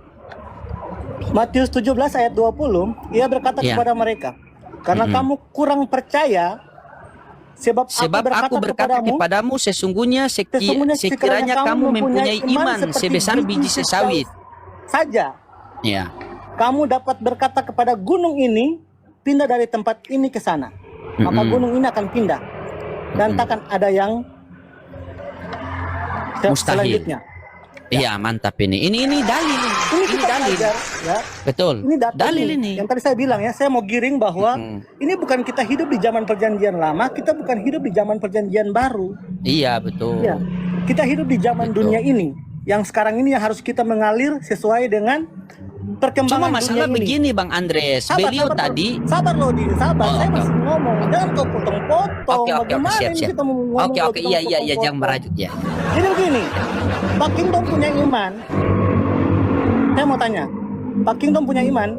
Speaker 2: Matius 17 ayat 20, ia berkata
Speaker 1: Iya.
Speaker 2: kepada mereka, karena kamu kurang percaya, sebab
Speaker 1: Aku berkata kepadamu sesungguhnya sekiranya kamu mempunyai iman sebesar biji sesawit.
Speaker 2: saja,
Speaker 1: Ya.
Speaker 2: kamu dapat berkata kepada gunung ini, pindah dari tempat ini ke sana. Maka gunung ini akan pindah. Dan takkan ada yang
Speaker 1: Mustahil.
Speaker 2: selanjutnya.
Speaker 1: Iya, mantap ini. Ini dalil.
Speaker 2: Ini
Speaker 1: Ini
Speaker 2: kita
Speaker 1: dalil.
Speaker 2: belajar, ya.
Speaker 1: Betul.
Speaker 2: Ini data
Speaker 1: Dalil
Speaker 2: nih.
Speaker 1: ini.
Speaker 2: Yang tadi saya bilang ya, saya mau giring bahwa ini bukan kita hidup di zaman perjanjian lama, kita bukan hidup di zaman perjanjian baru.
Speaker 1: Iya, betul.
Speaker 2: Ya. Kita hidup di zaman
Speaker 1: Betul.
Speaker 2: dunia ini. Yang sekarang ini yang harus kita mengalir sesuai dengan perkembangan
Speaker 1: Cuma masalah
Speaker 2: dunia ini.
Speaker 1: begini Bang Andres. Beliau tadi
Speaker 2: sabar loh, Din, sabar.
Speaker 1: Oh,
Speaker 2: Saya
Speaker 1: oke.
Speaker 2: masih ngomong. Jangan kau potong-potong.
Speaker 1: Oke,
Speaker 2: Bagaimana
Speaker 1: siap.
Speaker 2: ini kita mau ngomong kalau
Speaker 1: Oke,
Speaker 2: kita
Speaker 1: iya,
Speaker 2: potong-potong?
Speaker 1: jangan merajuk ya.
Speaker 2: Jadi begini, Pak Kingdom punya iman. Saya mau tanya, Pak Kingdom punya iman?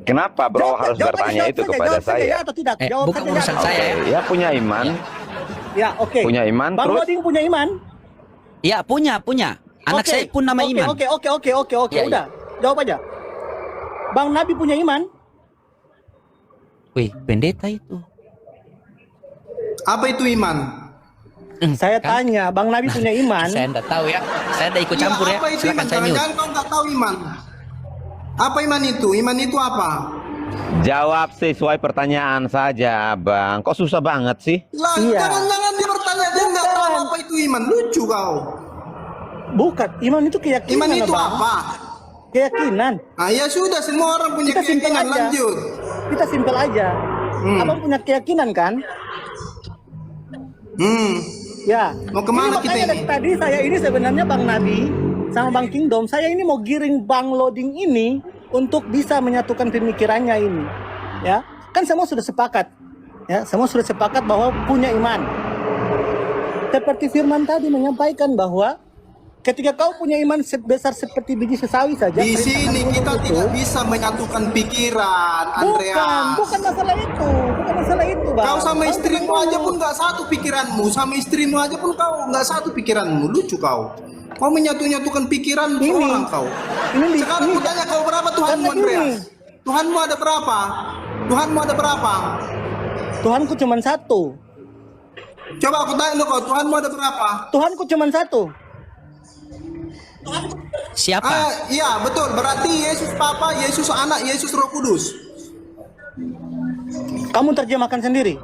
Speaker 6: Kenapa bro harus
Speaker 2: Jawab
Speaker 6: bertanya
Speaker 2: saja,
Speaker 6: itu
Speaker 2: jawab
Speaker 6: kepada
Speaker 2: saja,
Speaker 6: saya?
Speaker 2: ya atau tidak? Jawab
Speaker 1: bukan
Speaker 2: saja,
Speaker 1: urusan
Speaker 2: ya.
Speaker 1: saya.
Speaker 6: Oke, ya punya iman.
Speaker 2: Ya, oke.
Speaker 6: Punya iman,
Speaker 2: Bang
Speaker 6: terus?
Speaker 2: Loding punya iman?
Speaker 1: Iya, punya. Anak
Speaker 2: Oke,
Speaker 1: saya pun nama
Speaker 2: oke,
Speaker 1: Iman.
Speaker 2: Oke.
Speaker 1: Ya,
Speaker 2: Udah, jawab aja. Bang Nabi punya iman?
Speaker 1: Wih, pendeta itu.
Speaker 7: Apa itu iman?
Speaker 2: Saya
Speaker 1: Kan?
Speaker 2: tanya, Bang Nabi punya iman?
Speaker 1: Saya enggak tahu ya. Saya enggak ikut campur ya.
Speaker 7: Apa itu
Speaker 1: Silakan
Speaker 7: iman?
Speaker 1: saya mute.
Speaker 7: Jangan kau nggak tahu iman. Apa iman itu? Iman itu apa?
Speaker 6: Jawab sesuai pertanyaan saja, Bang. Kok susah banget sih?
Speaker 7: Lah,
Speaker 2: Iya.
Speaker 7: jangan dia bertanya dia nggak tahu apa itu iman. Lucu kau.
Speaker 2: Bukan, iman itu keyakinan.
Speaker 7: Iman itu
Speaker 2: Bang.
Speaker 7: apa?
Speaker 2: Keyakinan.
Speaker 7: Ah ya sudah, semua orang punya
Speaker 2: Kita simpel
Speaker 7: keyakinan.
Speaker 2: aja.
Speaker 7: Lanjut.
Speaker 2: Kita simpel aja. Abang punya keyakinan kan? Ya.
Speaker 7: Mau kemana
Speaker 2: Ini
Speaker 7: kita
Speaker 2: makanya
Speaker 7: ini?
Speaker 2: dari tadi saya ini sebenarnya Bang Nabi sama Bang Kingdom, saya ini mau giring Bang Loding ini untuk bisa menyatukan pemikirannya ini. Ya, kan semua sudah sepakat. Ya, semua sudah sepakat bahwa punya iman. Seperti firman tadi menyampaikan bahwa Ketika kau punya iman sebesar seperti biji sesawi saja,
Speaker 7: Di
Speaker 2: perintahkan
Speaker 7: sini
Speaker 2: gunung
Speaker 7: kita
Speaker 2: itu-
Speaker 7: tidak bisa menyatukan pikiran, Andreas.
Speaker 2: bukan masalah itu, Bang.
Speaker 7: Kau sama
Speaker 2: Bang,
Speaker 7: istrimu
Speaker 2: tenang
Speaker 7: aja
Speaker 2: dulu.
Speaker 7: pun nggak satu pikiranmu, sama istrimu aja pun kau nggak satu pikiranmu, lucu kau. Kau menyatukan pikiran
Speaker 2: Ini.
Speaker 7: seorang kau.
Speaker 2: Ini
Speaker 7: Sekarang aku tanya kau berapa Tuhanmu,
Speaker 2: Karena
Speaker 7: Andreas? Tuhanmu ada berapa? Tuhanmu ada berapa?
Speaker 2: Tuhanku cuma satu.
Speaker 7: Coba aku tanya lu kau, Tuhanmu ada berapa?
Speaker 2: Tuhanku cuma satu.
Speaker 1: Siapa?
Speaker 7: Iya betul, berarti Yesus Papa, Yesus Anak, Yesus Roh Kudus.
Speaker 2: Kamu terjemahkan sendiri.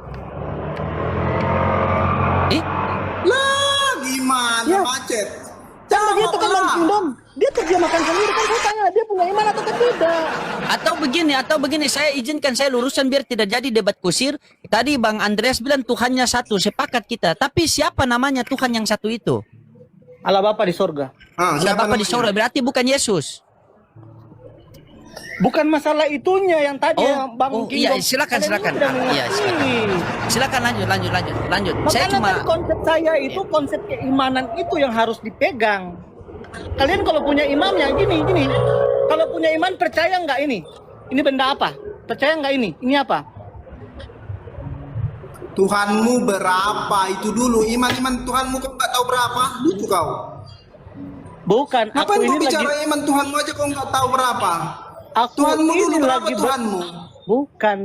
Speaker 7: Lah gimana
Speaker 2: Ya.
Speaker 7: macet?
Speaker 2: Jangan begitu kan Bang
Speaker 7: Jawablah.
Speaker 2: Kingdom. Dia terjemahkan sendiri kan saya tanya dia punya iman atau tidak.
Speaker 1: Atau begini, saya izinkan saya luruskan biar tidak jadi debat kusir. Tadi Bang Andreas bilang Tuhannya satu, sepakat kita. Tapi siapa namanya Tuhan yang satu itu?
Speaker 2: Allah Bapa di sorga.
Speaker 1: Allah
Speaker 7: Siapa
Speaker 1: Bapa di
Speaker 7: namanya?
Speaker 1: sorga, berarti bukan Yesus.
Speaker 2: Bukan masalah itunya yang tadi yang Bang
Speaker 1: Iya,
Speaker 2: Kingdom.
Speaker 1: silakan.
Speaker 2: Kalian ini tidak
Speaker 1: Iya,
Speaker 2: mengerti.
Speaker 1: Silakan lanjut. Saya
Speaker 2: Makanya
Speaker 1: cuma
Speaker 2: kan konsep saya itu konsep keimanan itu yang harus dipegang. Kalian kalau punya imamnya gini. Kalau punya iman percaya nggak ini? Ini benda apa? Percaya nggak ini? Ini apa?
Speaker 7: Tuhanmu berapa itu dulu? Iman Tuhanmu kau nggak tahu berapa? Lucu kau.
Speaker 2: Bukan. Aku
Speaker 7: Ngapain kau
Speaker 2: ini
Speaker 7: bicara
Speaker 2: lagi.
Speaker 7: iman Tuhanmu aja kau nggak tahu berapa?
Speaker 2: Aku
Speaker 7: Tuhanmu
Speaker 2: ini
Speaker 7: dulu berapa
Speaker 2: lagi
Speaker 7: Tuhanmu?
Speaker 2: Bukan.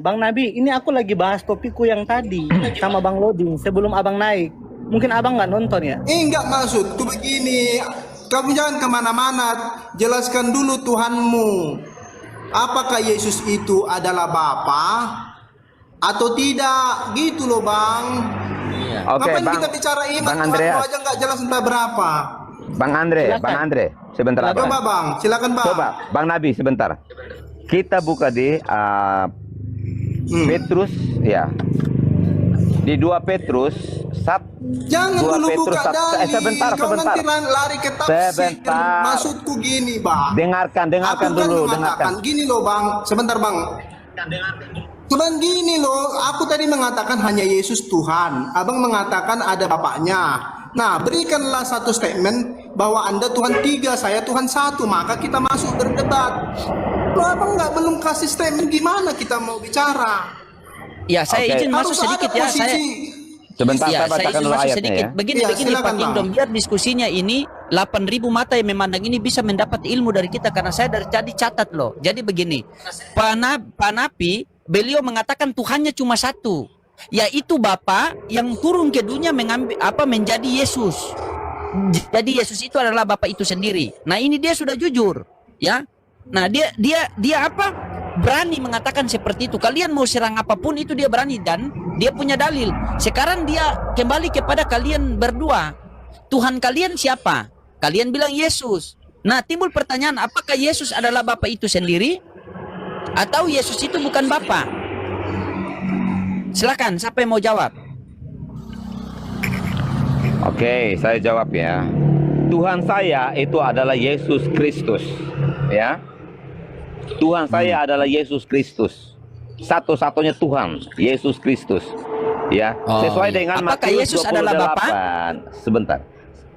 Speaker 2: Bang Nabi, ini aku lagi bahas topikku yang tadi sama Bang Loding sebelum Abang naik. Mungkin Abang nggak nonton ya?
Speaker 7: Enggak maksud tuh begini. Kamu jangan kemana-mana. Jelaskan dulu Tuhanmu. Apakah Yesus itu adalah Bapa atau tidak? Gitu loh Bang.
Speaker 6: Oke,
Speaker 7: Ngapain
Speaker 6: Bang.
Speaker 7: kita bicara iman?
Speaker 6: Bang
Speaker 7: Tuhanmu
Speaker 6: Andreas.
Speaker 7: aja nggak jelas entah berapa.
Speaker 6: Bang Andre, sebentar
Speaker 7: Coba
Speaker 6: Abang.
Speaker 7: Bang, silakan Bang.
Speaker 6: Coba, Bang Nabi sebentar. Kita buka di Petrus, ya. Di 2 Petrus,
Speaker 7: Jangan
Speaker 6: 2
Speaker 7: dulu
Speaker 6: Petrus
Speaker 7: buka dari.
Speaker 6: sebentar.
Speaker 7: Kau nanti lari ke tafsir.
Speaker 6: Sebentar.
Speaker 7: Maksudku gini Bang.
Speaker 6: Dengarkan
Speaker 7: Aku kan
Speaker 6: dulu,
Speaker 7: mengatakan gini loh Bang. Sebentar Bang. Cuman gini loh, aku tadi mengatakan hanya Yesus Tuhan. Abang mengatakan ada Bapaknya. Nah, berikanlah satu statement bahwa Anda Tuhan 3, saya Tuhan 1, maka kita masuk berdebat. Loh, abang belum kasih statement, gimana kita mau bicara?
Speaker 1: ya saya
Speaker 6: Oke.
Speaker 1: izin masuk
Speaker 7: Harus
Speaker 1: sedikit
Speaker 7: ada
Speaker 1: ya.
Speaker 7: posisi.
Speaker 6: Sebentar,
Speaker 1: Ya,
Speaker 6: saya
Speaker 1: saya
Speaker 6: bacakan
Speaker 1: izin
Speaker 6: dulu
Speaker 1: masuk
Speaker 6: ayatnya
Speaker 1: sedikit.
Speaker 6: ya.
Speaker 1: Begini,
Speaker 7: Iya,
Speaker 1: Pak
Speaker 7: silakan,
Speaker 1: Kingdom.
Speaker 7: Bang.
Speaker 1: Biar diskusinya ini 8.000 mata yang memandang ini bisa mendapat ilmu dari kita karena saya dari tadi catat loh. Jadi begini, Pak Napi, beliau mengatakan Tuhannya cuma satu, yaitu Bapa yang turun ke dunia menjadi Yesus. Jadi Yesus itu adalah Bapa itu sendiri. Nah, ini dia sudah jujur, ya. Nah, dia apa? Berani mengatakan seperti itu. Kalian mau serang apapun itu dia berani dan dia punya dalil. Sekarang dia kembali kepada kalian berdua. Tuhan kalian siapa? Kalian bilang Yesus. Nah, timbul pertanyaan, apakah Yesus adalah Bapa itu sendiri atau Yesus itu bukan Bapa? Silakan, siapa yang mau jawab?
Speaker 6: Oke, saya jawab ya. Tuhan saya itu adalah Yesus Kristus, ya. Tuhan saya adalah Yesus Kristus. Satu-satunya Tuhan, Yesus Kristus. Ya,
Speaker 1: Oh,
Speaker 6: sesuai
Speaker 1: iya.
Speaker 6: dengan
Speaker 1: Apakah
Speaker 6: Matius
Speaker 1: Yesus
Speaker 6: 28.
Speaker 1: adalah Bapa?
Speaker 6: Sebentar.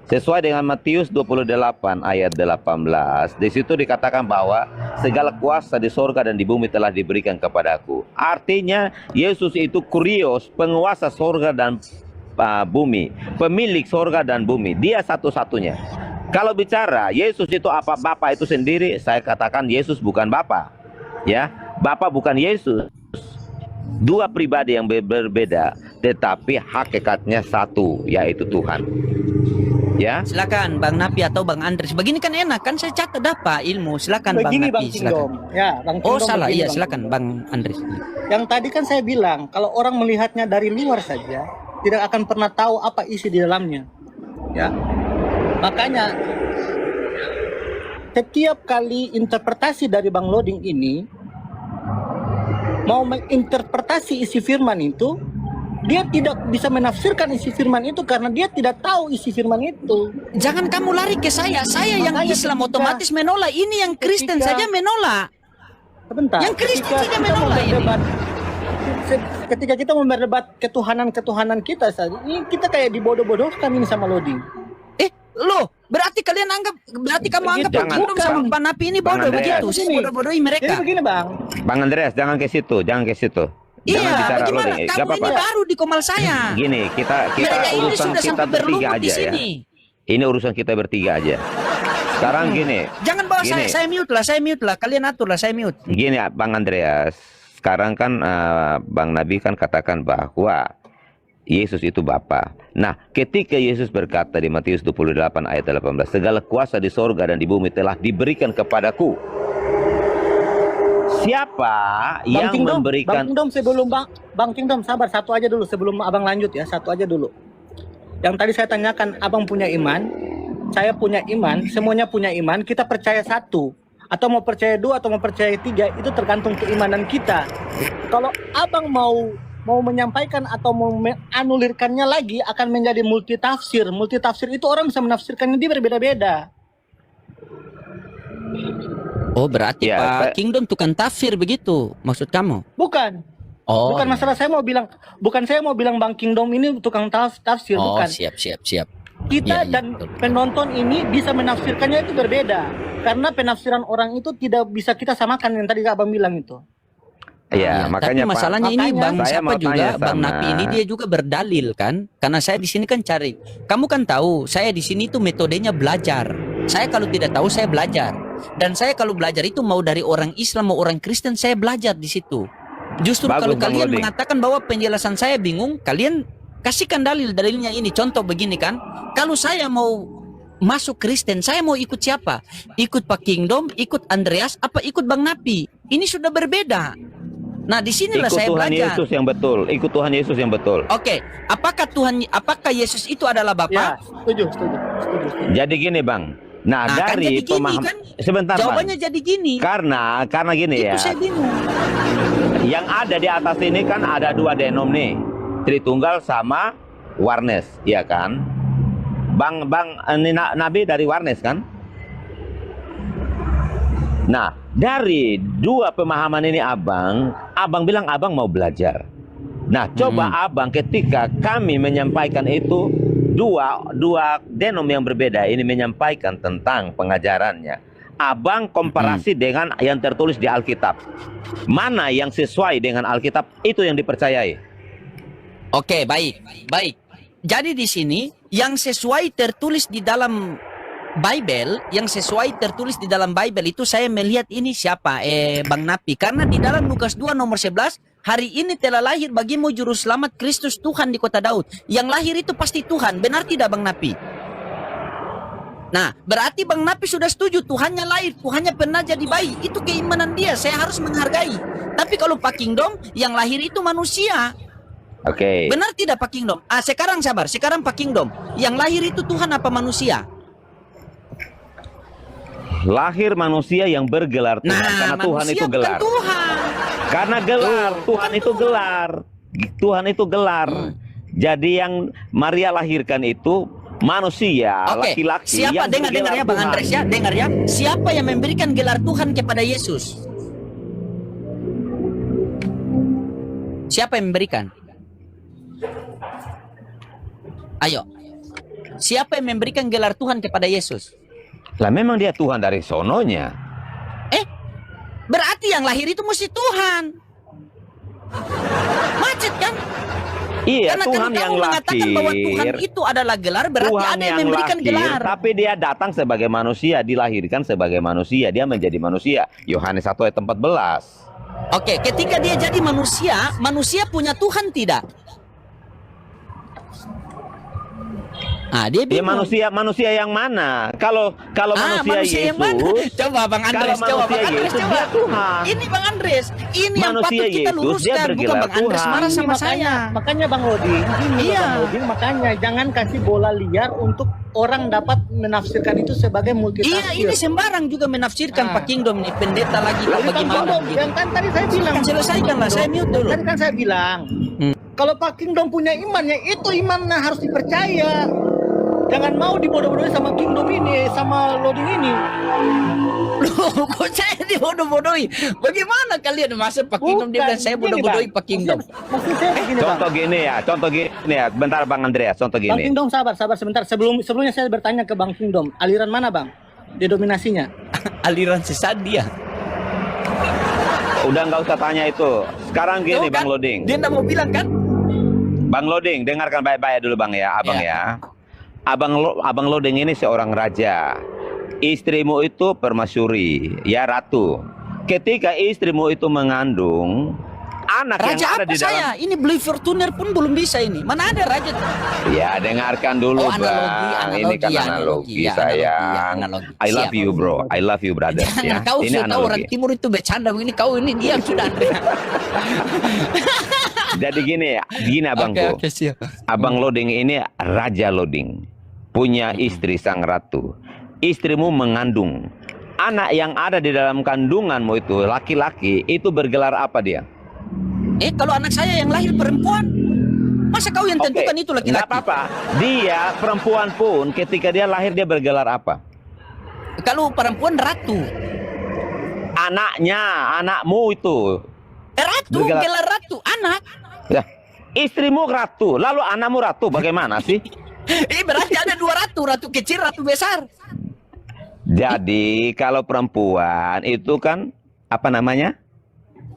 Speaker 6: Sesuai dengan Matius 28 ayat 18. Di situ dikatakan bahwa segala kuasa di sorga dan di bumi telah diberikan kepadaku. Artinya Yesus itu Kurios, penguasa sorga dan bumi, pemilik sorga dan bumi. Dia satu-satunya. Kalau bicara Yesus itu apa Bapa itu sendiri, saya katakan Yesus bukan Bapa. Ya, Bapa bukan Yesus. Dua pribadi yang berbeda, tetapi hakikatnya satu, yaitu Tuhan. Ya.
Speaker 1: Silakan Bang Napi atau Bang Andres. Begini kan enak kan saya catat apa ilmu. Silakan
Speaker 2: Begini
Speaker 1: Bang
Speaker 2: Bang
Speaker 1: Napi, silakan.
Speaker 2: Kingdom. Ya, Bang
Speaker 1: Oh,
Speaker 2: Kingdom
Speaker 1: salah.
Speaker 2: begini,
Speaker 1: Iya,
Speaker 2: Bang
Speaker 1: silakan
Speaker 2: Kingdom.
Speaker 1: Bang Andres.
Speaker 2: Yang tadi kan saya bilang, kalau orang melihatnya dari luar saja, tidak akan pernah tahu apa isi di dalamnya. Ya. Makanya setiap kali interpretasi dari Bang Loding ini mau menginterpretasi isi firman itu, dia tidak bisa menafsirkan isi firman itu karena dia tidak tahu isi firman itu.
Speaker 1: Jangan kamu lari ke saya. Saya yang
Speaker 2: Makanya
Speaker 1: Islam
Speaker 2: ketika-
Speaker 1: otomatis menolak. Ini yang Kristen
Speaker 2: ketika-
Speaker 1: saja menolak.
Speaker 2: Sebentar.
Speaker 1: Yang Kristen
Speaker 2: ketika
Speaker 1: tidak
Speaker 2: kita
Speaker 1: menolak ini.
Speaker 2: ketika kita memberdebat ketuhanan kita saja, ini kita kayak dibodoh-bodohkan ini sama Loding.
Speaker 1: Loh, Berarti kalian anggap, berarti kamu anggap Pak
Speaker 6: Jangan.
Speaker 1: Kingdom sama Bang Napi ini
Speaker 6: Bang
Speaker 1: bodoh
Speaker 6: Andreas.
Speaker 1: begitu. Saya bodoh-bodohi
Speaker 2: Jadi
Speaker 1: mereka.
Speaker 2: begini Bang,
Speaker 6: Bang Andreas, jangan ke situ, jangan ke situ. Jangan
Speaker 1: Iya,
Speaker 6: bicara
Speaker 1: bagaimana?
Speaker 6: loading. Gak
Speaker 1: Kamu
Speaker 6: apa-apa.
Speaker 1: ini baru di komal saya.
Speaker 6: Gini, kita
Speaker 1: Mereka ini
Speaker 6: urusan
Speaker 1: sudah
Speaker 6: kita
Speaker 1: sampai
Speaker 6: bertiga
Speaker 1: berlumut di
Speaker 6: aja ya.
Speaker 1: sini.
Speaker 6: Ini urusan kita bertiga aja. Sekarang gini,
Speaker 1: Jangan bawa
Speaker 6: Gini.
Speaker 1: saya mute lah. Kalian atur lah, saya mute.
Speaker 6: gini ya, Bang Andreas. Sekarang kan Bang Nabi kan katakan bahwa Yesus itu Bapa. Nah, ketika Yesus berkata di Matius 28 ayat 18, segala kuasa di sorga dan di bumi telah diberikan kepadaku. Siapa yang memberikan?
Speaker 2: Bang Kingdom sebelum Bang Kingdom sabar satu aja dulu sebelum Abang lanjut ya, satu aja dulu. Yang tadi saya tanyakan, Abang punya iman, saya punya iman, semuanya punya iman, kita percaya satu atau mau percaya dua atau mau percaya tiga itu tergantung keimanan kita. Kalau Abang mau menyampaikan atau mau menganulirkannya lagi akan menjadi multitafsir. Multitafsir itu orang bisa menafsirkannya dia berbeda-beda.
Speaker 1: Oh, berarti
Speaker 6: Ya,
Speaker 1: Pak Kingdom tukang tafsir begitu maksud kamu?
Speaker 2: Bukan.
Speaker 1: Oh.
Speaker 2: Bukan masalah saya mau bilang, bukan saya mau bilang Bang Kingdom ini tukang tafsir,
Speaker 1: Oh,
Speaker 2: bukan.
Speaker 1: siap.
Speaker 2: Kita
Speaker 1: Iya,
Speaker 2: dan
Speaker 1: betul.
Speaker 2: penonton ini bisa menafsirkannya itu berbeda. Karena penafsiran orang itu tidak bisa kita samakan yang tadi Abang bilang itu.
Speaker 6: Ya,
Speaker 1: Iya,
Speaker 6: makanya
Speaker 1: tapi masalahnya
Speaker 6: Pak,
Speaker 1: ini
Speaker 2: Makanya
Speaker 1: Bang
Speaker 6: saya
Speaker 1: siapa
Speaker 6: mau
Speaker 1: juga
Speaker 6: tanya
Speaker 1: Bang
Speaker 6: sama-
Speaker 1: Napi ini dia juga berdalil kan? Karena saya di sini kan cari. Kamu kan tahu, saya di sini tuh metodenya belajar. Saya kalau tidak tahu saya belajar. Dan saya kalau belajar itu mau dari orang Islam mau orang Kristen saya belajar di situ. Justru
Speaker 6: Bagus,
Speaker 1: kalau
Speaker 6: Bang
Speaker 1: kalian
Speaker 6: Loding.
Speaker 1: mengatakan bahwa penjelasan saya bingung, kalian kasihkan dalilnya ini. Contoh begini kan? Kalau saya mau masuk Kristen, saya mau ikut siapa? Ikut Pak Kingdom, ikut Andreas, apa ikut Bang Napi? Ini sudah berbeda. Nah, disinilah
Speaker 6: ikut
Speaker 1: saya
Speaker 6: Tuhan
Speaker 1: belajar.
Speaker 6: Yesus yang betul. Ikut Tuhan Yesus yang betul.
Speaker 1: Oke, apakah Yesus itu adalah Bapa?
Speaker 2: Ya, setuju.
Speaker 6: Jadi gini, Bang. Nah,
Speaker 1: Nah, kan
Speaker 6: dari
Speaker 1: jadi gini,
Speaker 6: pemahaman
Speaker 1: kan?
Speaker 6: sebentar,
Speaker 1: Jawabannya
Speaker 6: Bang.
Speaker 1: jadi gini.
Speaker 6: Karena gini
Speaker 1: Itu
Speaker 6: ya.
Speaker 1: saya bingung.
Speaker 6: Yang ada di atas ini kan ada dua denom nih. Tritunggal sama Warnes, ya kan? Bang ini Nabi dari Warnes kan? Nah, dari dua pemahaman ini abang bilang abang mau belajar. Nah, coba abang ketika kami menyampaikan itu dua denom yang berbeda ini menyampaikan tentang pengajarannya. Abang komparasi dengan yang tertulis di Alkitab. Mana yang sesuai dengan Alkitab itu yang dipercayai.
Speaker 1: Oke, baik. Jadi di sini yang sesuai tertulis di dalam Bible, itu saya melihat ini siapa? Bang Napi. Karena di dalam Lukas 2 nomor 11, hari ini telah lahir bagimu juru selamat Kristus Tuhan di kota Daud. Yang lahir itu pasti Tuhan. Benar tidak Bang Napi? Nah, berarti Bang Napi sudah setuju Tuhannya lahir, Tuhannya pernah jadi bayi. Itu keimanan dia, saya harus menghargai. Tapi kalau Pak Kingdom, yang lahir itu manusia.
Speaker 6: Oke.
Speaker 1: Benar tidak Pak Kingdom? Sekarang sabar, sekarang Pak Kingdom. Yang lahir itu Tuhan apa manusia?
Speaker 6: Lahir manusia yang bergelar Tuhan, karena Tuhan
Speaker 1: manusia
Speaker 6: itu
Speaker 1: bukan
Speaker 6: gelar.
Speaker 1: Tuhan.
Speaker 6: Karena gelar, Tuhan itu gelar. Tuhan itu gelar. Jadi yang Maria lahirkan itu manusia,
Speaker 1: Oke,
Speaker 6: laki-laki
Speaker 1: siapa
Speaker 6: yang
Speaker 1: dengar ya Bang
Speaker 6: Tuhan.
Speaker 1: Andres ya, dengar ya. Siapa yang memberikan gelar Tuhan kepada Yesus? Siapa yang memberikan? Ayo. Siapa yang memberikan gelar Tuhan kepada Yesus?
Speaker 6: Lah memang dia Tuhan dari sononya.
Speaker 1: Berarti yang lahir itu mesti Tuhan. Macet kan?
Speaker 6: Iya,
Speaker 1: Karena
Speaker 6: Tuhan
Speaker 1: kamu
Speaker 6: yang
Speaker 1: mengatakan bahwa Tuhan
Speaker 6: lahir.
Speaker 1: itu adalah gelar, berarti
Speaker 6: Tuhan
Speaker 1: ada yang memberikan
Speaker 6: lahir,
Speaker 1: gelar.
Speaker 6: tapi dia datang sebagai manusia, dilahirkan sebagai manusia, dia menjadi manusia. Yohanes 1 ayat 14.
Speaker 1: Oke, ketika dia jadi manusia, manusia punya Tuhan tidak? Dia
Speaker 6: Dia
Speaker 1: bingung.
Speaker 6: manusia yang mana? Kalau manusia
Speaker 1: yang mana?
Speaker 6: Yesus,
Speaker 1: Coba Bang Andres,
Speaker 6: kalau
Speaker 1: coba Bang
Speaker 6: manusia
Speaker 1: Andres,
Speaker 6: Yesus,
Speaker 1: coba.
Speaker 6: dia Tuhan.
Speaker 1: Ini Bang Andres, ini yang
Speaker 6: Manusia
Speaker 1: patut kita
Speaker 6: Yesus, dia
Speaker 1: luruskan, bukan
Speaker 6: bergelar
Speaker 1: Bang Andres
Speaker 6: Tuhan.
Speaker 1: marah sama saya.
Speaker 2: Makanya Bang Loding,
Speaker 1: Iya.
Speaker 2: Bang Loding, makanya jangan kasih bola liar untuk orang dapat menafsirkan itu sebagai multitafsir.
Speaker 1: Iya, ini sembarang juga menafsirkan Pak Kingdom nih, pendeta lagi
Speaker 2: Tadi
Speaker 1: bagaimana
Speaker 2: Kingdom,
Speaker 1: begitu.
Speaker 2: yang kan tadi saya bilang.
Speaker 1: Selesaikan lah, saya mute dulu.
Speaker 2: Tadi kan saya bilang, kalau Pak Kingdom punya imannya, itu imannya harus dipercaya. Jangan mau dibodoh-bodohin sama Kingdom ini, sama loading ini.
Speaker 1: Loh, kok saya dibodoh-bodohi? Bagaimana kalian masa Pak Kingdom dia bilang saya
Speaker 2: Bukan,
Speaker 1: bodoh-bodohi
Speaker 2: gini,
Speaker 1: Pak Kingdom?
Speaker 2: Maksud saya begini, Bang.
Speaker 6: Contoh gini ya. Bentar Bang Andreas, contoh
Speaker 2: Bang
Speaker 6: gini.
Speaker 2: Kingdom sabar sebentar. Sebelumnya saya bertanya ke Bang Kingdom, aliran mana Bang? Didominasinya.
Speaker 1: Aliran sesat dia.
Speaker 6: Udah nggak usah tanya itu. Sekarang gini
Speaker 1: Tuh kan,
Speaker 6: Bang Loading.
Speaker 1: Dia nggak mau bilang kan?
Speaker 6: Bang Loading, dengarkan baik-baik dulu Bang ya, Abang ya. Abang Loading ini seorang raja. Istrimu itu permasyuri, ya ratu. Ketika istrimu itu mengandung anak
Speaker 1: Raja
Speaker 6: yang ada
Speaker 1: apa
Speaker 6: di dalam,
Speaker 1: saya? Ini beli Fortuner pun belum bisa ini. Mana ada raja?
Speaker 6: ya dengarkan dulu
Speaker 1: Oh, analogi,
Speaker 6: Bang.
Speaker 1: analogi,
Speaker 6: Ini kan
Speaker 1: analogi,
Speaker 6: analogi
Speaker 1: ya,
Speaker 6: sayang.
Speaker 1: analogi.
Speaker 6: I love
Speaker 1: Siap.
Speaker 6: you bro, I love you brother.
Speaker 1: Jangan,
Speaker 6: Ya.
Speaker 1: kau
Speaker 6: Ini
Speaker 1: sudah tahu orang
Speaker 6: analogi.
Speaker 1: timur itu bercanda begini. Kau ini diam sudah, Andrea.
Speaker 6: Jadi gini abangku.
Speaker 1: Oke, siap.
Speaker 6: Abang Loading ini raja Loading, punya istri sang ratu. Istrimu mengandung. Anak yang ada di dalam kandunganmu itu laki-laki, itu bergelar apa dia?
Speaker 1: Kalau anak saya yang lahir perempuan, masa kau yang
Speaker 6: Oke,
Speaker 1: tentukan itu
Speaker 6: nggak
Speaker 1: laki-laki?
Speaker 6: apa-apa. Dia perempuan pun ketika dia lahir dia bergelar apa?
Speaker 1: Kalau perempuan ratu.
Speaker 6: Anakmu itu.
Speaker 1: Ratu,
Speaker 6: Bergelar-
Speaker 1: gelar ratu, anak.
Speaker 6: Ya, istrimu ratu, lalu anakmu ratu, bagaimana sih?
Speaker 1: Berarti ada dua ratu, ratu kecil, ratu besar.
Speaker 6: Jadi kalau perempuan itu kan apa namanya?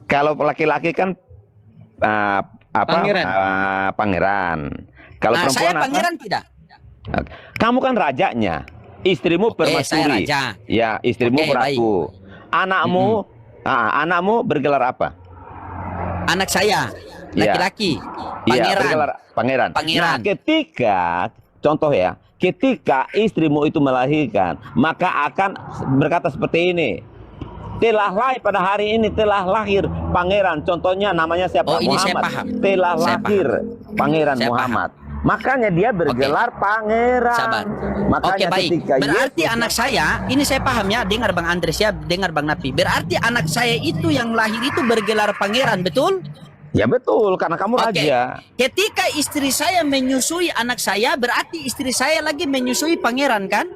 Speaker 6: Kalau laki-laki kan
Speaker 2: Pangeran.
Speaker 6: pangeran. Kalau
Speaker 1: Nah, saya
Speaker 6: perempuan apa?
Speaker 1: pangeran tidak.
Speaker 6: Kamu kan rajanya. Istrimu
Speaker 1: Oke, saya
Speaker 6: permasyuri.
Speaker 1: raja.
Speaker 6: Ya, istrimu
Speaker 1: Oke,
Speaker 6: ratu. Anakmu bergelar apa?
Speaker 1: Anak saya,
Speaker 6: Iya.
Speaker 1: laki-laki,
Speaker 6: Iya,
Speaker 1: pangeran.
Speaker 6: bergelar pangeran.
Speaker 1: Pangeran.
Speaker 6: Nah, ketika istrimu itu melahirkan, maka akan berkata seperti ini. Telah lahir pada hari ini, telah lahir pangeran. Contohnya namanya siapa?
Speaker 1: Oh, ini
Speaker 6: Muhammad.
Speaker 1: saya paham.
Speaker 6: Telah
Speaker 1: Saya
Speaker 6: lahir pangeran
Speaker 1: Saya
Speaker 6: Muhammad. Makanya dia bergelar pangeran.
Speaker 1: Sabar.
Speaker 6: Makanya
Speaker 1: Oke, baik.
Speaker 6: ketika
Speaker 1: Berarti
Speaker 6: Yesus-
Speaker 1: anak saya, ini saya paham ya, dengar Bang Andres ya, dengar Bang Napi. Berarti anak saya itu yang lahir itu bergelar pangeran, betul?
Speaker 6: Ya betul, karena kamu
Speaker 1: Oke.
Speaker 6: raja.
Speaker 1: Ketika istri saya menyusui anak saya, berarti istri saya lagi menyusui pangeran kan?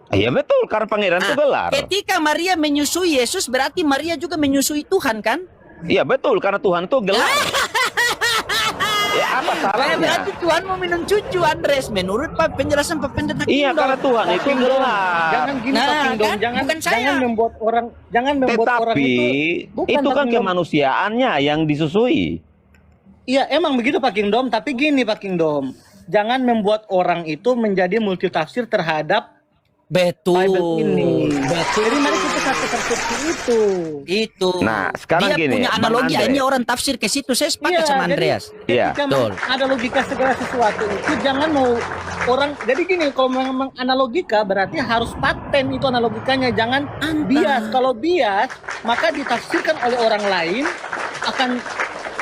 Speaker 6: Ya betul, karena pangeran itu
Speaker 1: Nah,
Speaker 6: gelar.
Speaker 1: ketika Maria menyusui Yesus, berarti Maria juga menyusui Tuhan kan?
Speaker 6: Ya betul, karena Tuhan itu gelar. Ya apa salahnya?
Speaker 1: Berarti Tuhan mau minum cucu, Andres. Menurut penjelasan Pak Pendeta
Speaker 6: Iya,
Speaker 1: Kingdom.
Speaker 6: karena Tuhan itu gelar.
Speaker 2: Jangan gini
Speaker 1: Nah,
Speaker 2: Pak Kingdom,
Speaker 1: kan? Bukan saya.
Speaker 2: jangan membuat orang
Speaker 6: Tetapi
Speaker 2: Bukan,
Speaker 6: itu
Speaker 2: Pak
Speaker 6: kan
Speaker 2: Kingdom.
Speaker 6: kemanusiaannya yang disusui.
Speaker 2: Iya, emang begitu Pak Kingdom, tapi gini Pak Kingdom. Jangan membuat orang itu menjadi multitafsir terhadap
Speaker 1: Betul.
Speaker 2: Bible ini.
Speaker 1: Betul.
Speaker 2: Jadi mari kita kasih persepsi itu.
Speaker 1: Itu.
Speaker 6: Nah, sekarang
Speaker 1: dia
Speaker 6: gini,
Speaker 1: punya
Speaker 6: Bang
Speaker 1: analogi,
Speaker 6: Andre.
Speaker 1: ini orang tafsir ke situ. Saya sepakat sama Andreas.
Speaker 6: Iya,
Speaker 2: Ketika
Speaker 1: betul.
Speaker 2: ada logika segala sesuatu itu jangan mau orang. Jadi gini, kalau memang analogika berarti harus paten itu analogikanya. Jangan bias. Kalau bias, maka ditafsirkan oleh orang lain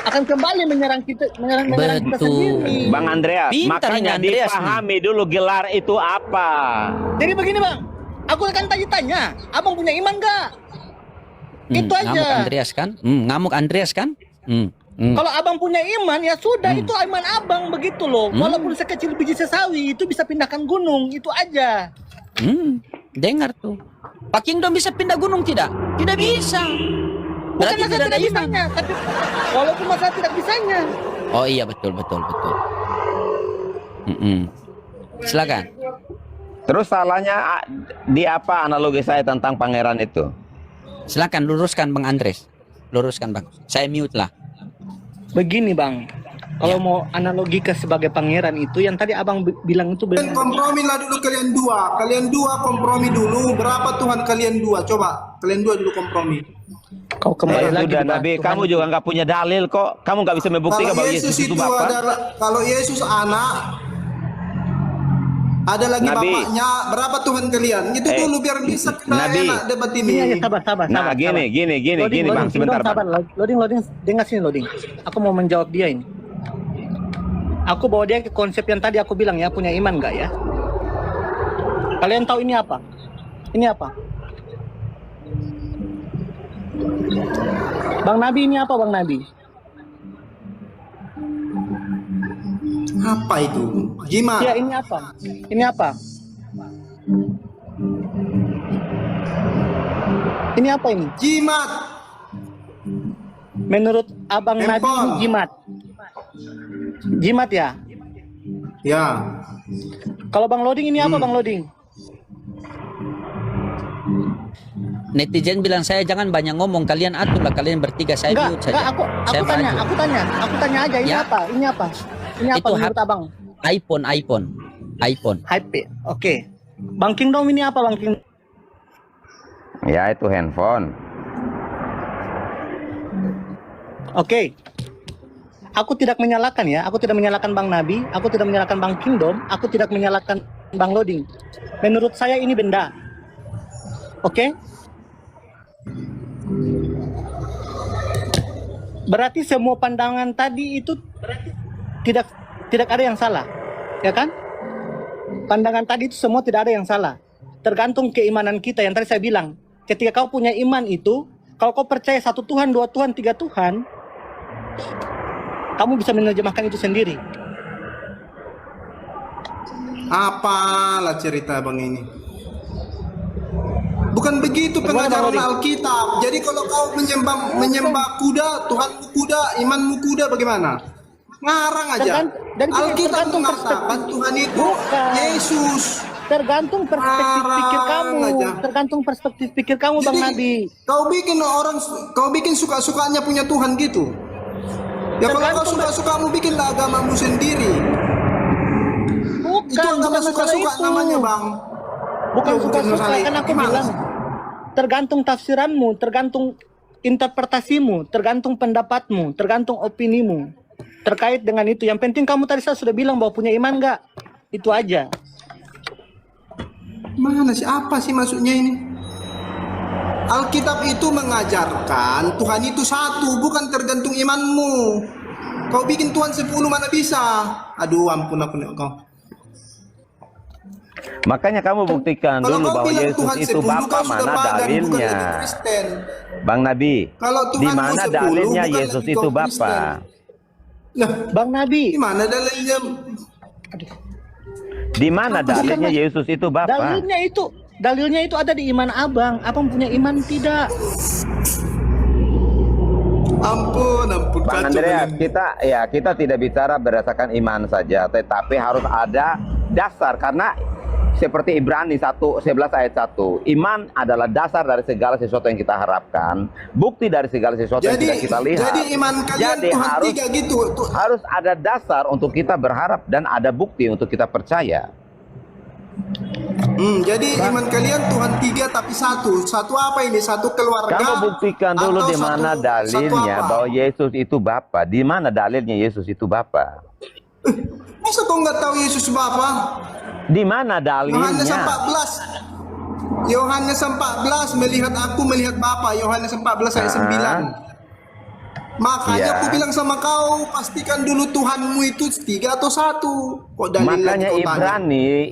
Speaker 2: akan kembali menyerang kita
Speaker 1: Betul.
Speaker 2: sendiri.
Speaker 6: Bang Andreas,
Speaker 1: Pintar ini
Speaker 6: makanya
Speaker 1: Andreas
Speaker 6: dipahami dulu gelar itu apa.
Speaker 2: Jadi begini Bang, aku akan tanya-tanya, abang punya iman nggak? Itu aja.
Speaker 1: Ngamuk Andreas kan? Ngamuk Andreas kan?
Speaker 2: Kalau abang punya iman ya sudah, itu iman abang begitu loh. Walaupun sekecil biji sesawi itu bisa pindahkan gunung, itu aja.
Speaker 1: Dengar tuh. Pak Kingdom bisa pindah gunung tidak? Tidak bisa.
Speaker 2: Bukan
Speaker 1: Berarti
Speaker 2: masalah
Speaker 1: tidak ada
Speaker 2: tidak
Speaker 1: iman.
Speaker 2: bisanya, tapi walaupun masalah tidak bisanya.
Speaker 1: Oh iya, betul. Silakan.
Speaker 6: Terus salahnya di apa analogi saya tentang pangeran itu?
Speaker 1: Silakan luruskan Bang Andres. Luruskan Bang. Saya mute lah.
Speaker 2: Begini Bang, kalau mau analogika sebagai pangeran itu yang tadi abang bilang itu
Speaker 7: Dan
Speaker 2: benar.
Speaker 7: kompromi lah dulu kalian dua kompromi dulu. Berapa Tuhan kalian dua? Coba kalian dua dulu kompromi.
Speaker 2: Kau kembali lagi
Speaker 6: Sudah
Speaker 2: di bahas
Speaker 6: Nabi,
Speaker 2: Tuhan.
Speaker 6: kamu juga nggak punya dalil kok. Kamu nggak bisa membuktikan
Speaker 7: Kalau
Speaker 6: bahwa
Speaker 7: Yesus itu
Speaker 6: Bapa.
Speaker 7: adalah, kalau Yesus anak, ada lagi
Speaker 6: Nabi.
Speaker 7: bapaknya. Berapa Tuhan kalian? Itu dulu biar bisa kita
Speaker 6: Nabi.
Speaker 7: enak debat ini.
Speaker 2: Iya, sabar.
Speaker 6: Nah, gini Bang, sebentar Bang.
Speaker 2: Sabar. Loading, dengar sini loading. Aku mau menjawab dia ini. Aku bawa dia ke konsep yang tadi aku bilang ya, punya iman nggak ya? Kalian tahu ini apa? Ini apa? Bang Nabi ini apa Bang Nabi?
Speaker 7: Apa itu? Jimat.
Speaker 2: Ya ini apa? Ini apa? Ini apa ini?
Speaker 7: Jimat.
Speaker 2: Menurut Abang Nabi ini
Speaker 7: Handphone.
Speaker 2: jimat. Jimat ya?
Speaker 7: Ya.
Speaker 2: Kalau Bang Loading ini apa Bang Loading?
Speaker 1: Netizen bilang saya jangan banyak ngomong, kalian aturlah, kalian bertiga saya mute
Speaker 2: Enggak,
Speaker 1: saja.
Speaker 2: aku
Speaker 1: Saya
Speaker 2: tanya,
Speaker 1: maju.
Speaker 2: aku tanya aja ini
Speaker 1: Ya.
Speaker 2: apa? Ini apa? Ini apa
Speaker 1: Itu
Speaker 2: menurut Abang?
Speaker 1: iPhone.
Speaker 2: HP. Oke. Bang Kingdom ini apa Bang Kingdom?
Speaker 6: Ya, itu handphone.
Speaker 2: Oke. Aku tidak menyalahkan ya. Aku tidak menyalahkan Bang Nabi. Aku tidak menyalahkan Bang Kingdom. Aku tidak menyalahkan Bang Loading. Menurut saya ini benda. Oke? Berarti semua pandangan tadi itu tidak ada yang salah. Ya kan? Pandangan tadi itu semua tidak ada yang salah. Tergantung keimanan kita yang tadi saya bilang. Ketika kau punya iman itu, kalau kau percaya 1 Tuhan, 2 Tuhan, 3 Tuhan, kamu bisa menerjemahkan itu sendiri.
Speaker 7: Apalah cerita Bang ini? Bukan begitu
Speaker 2: Bagaimana,
Speaker 7: pengajaran
Speaker 2: Bang Loading?
Speaker 7: Alkitab. Jadi kalau kau menyembah kuda, Tuhanmu kuda, imanmu kuda, bagaimana? Ngarang aja.
Speaker 2: Dan
Speaker 7: Alkitab
Speaker 2: tergantung
Speaker 7: mengatakan
Speaker 2: perspektif.
Speaker 7: Tuhan itu
Speaker 2: Bukan.
Speaker 7: Yesus.
Speaker 2: Tergantung perspektif pikir kamu.
Speaker 7: aja.
Speaker 2: Tergantung perspektif pikir kamu Bang Nabi.
Speaker 7: Kau bikin suka-sukanya punya Tuhan gitu. Ya kalau kau
Speaker 2: Tergantung,
Speaker 7: suka-sukamu bikinlah agamamu sendiri. Itu
Speaker 2: Bukan
Speaker 7: agama
Speaker 2: masalah
Speaker 7: suka-suka
Speaker 2: itu.
Speaker 7: namanya Bang.
Speaker 2: Bukan
Speaker 7: Ya, bukan
Speaker 2: suka-suka,
Speaker 7: masalah
Speaker 2: kan
Speaker 7: itu.
Speaker 2: aku
Speaker 7: Gimana
Speaker 2: bilang.
Speaker 7: sih?
Speaker 2: Tergantung tafsiranmu, tergantung interpretasimu, tergantung pendapatmu, tergantung opinimu. Terkait dengan itu, yang penting kamu tadi saya sudah bilang bahwa punya iman nggak? Itu aja.
Speaker 7: Mana sih, apa sih maksudnya ini? Alkitab itu mengajarkan Tuhan itu satu, bukan tergantung imanmu. Kau bikin Tuhan 10 mana bisa? Aduh, ampun aku nih kau.
Speaker 6: Makanya kamu buktikan
Speaker 7: Kalau
Speaker 6: dulu
Speaker 7: kau
Speaker 6: bahwa
Speaker 7: bilang
Speaker 6: Yesus
Speaker 7: Tuhan
Speaker 6: itu
Speaker 7: 10,
Speaker 6: Bapa,
Speaker 7: kau sudah
Speaker 6: mana
Speaker 7: pagan, bukan
Speaker 6: dalilnya?
Speaker 7: lagi Kristen.
Speaker 6: Bang Nabi,
Speaker 7: Kalau
Speaker 6: di
Speaker 7: Tuhanmu
Speaker 6: mana
Speaker 7: 10,
Speaker 6: dalilnya
Speaker 7: bukan
Speaker 6: Yesus
Speaker 7: lagi
Speaker 6: itu
Speaker 7: kau
Speaker 6: Bapa?
Speaker 7: Kristen. Nah,
Speaker 2: Bang Nabi,
Speaker 7: di mana dalilnya?
Speaker 6: Di mana
Speaker 7: Apa sih,
Speaker 6: dalilnya
Speaker 2: Mas?
Speaker 6: Yesus itu Bapa?
Speaker 2: dalilnya itu ada di iman abang. Abang punya iman tidak?
Speaker 7: Ampun,
Speaker 6: Bang
Speaker 7: kacau
Speaker 6: Andreas,
Speaker 7: ini.
Speaker 6: kita tidak bicara berdasarkan iman saja, tetapi harus ada dasar, karena seperti Ibrani 11 ayat 1, iman adalah dasar dari segala sesuatu yang kita harapkan, bukti dari segala sesuatu yang tidak kita lihat.
Speaker 7: Jadi iman kalian
Speaker 6: Jadi
Speaker 7: Tuhan tiga gitu.
Speaker 6: harus ada dasar untuk kita berharap dan ada bukti untuk kita percaya.
Speaker 7: Jadi iman kalian Tuhan tiga tapi satu. Satu apa ini? Satu keluarga.
Speaker 6: Kamu buktikan dulu
Speaker 7: atau
Speaker 6: di mana
Speaker 7: satu
Speaker 6: dalilnya
Speaker 7: apa?
Speaker 6: bahwa Yesus itu Bapa. Di mana dalilnya Yesus itu Bapa?
Speaker 7: Masa kau nggak tahu Yesus Bapa?
Speaker 6: Di mana
Speaker 7: Yohanes
Speaker 6: dalilnya?
Speaker 7: 14. Yohanes 14 melihat aku melihat Bapa. Yohanes 14 ayat 9. Makanya
Speaker 6: Ya.
Speaker 7: aku bilang sama kau, pastikan dulu Tuhanmu itu tiga atau satu. Kok dalilnya
Speaker 6: Makanya
Speaker 7: kau tanya?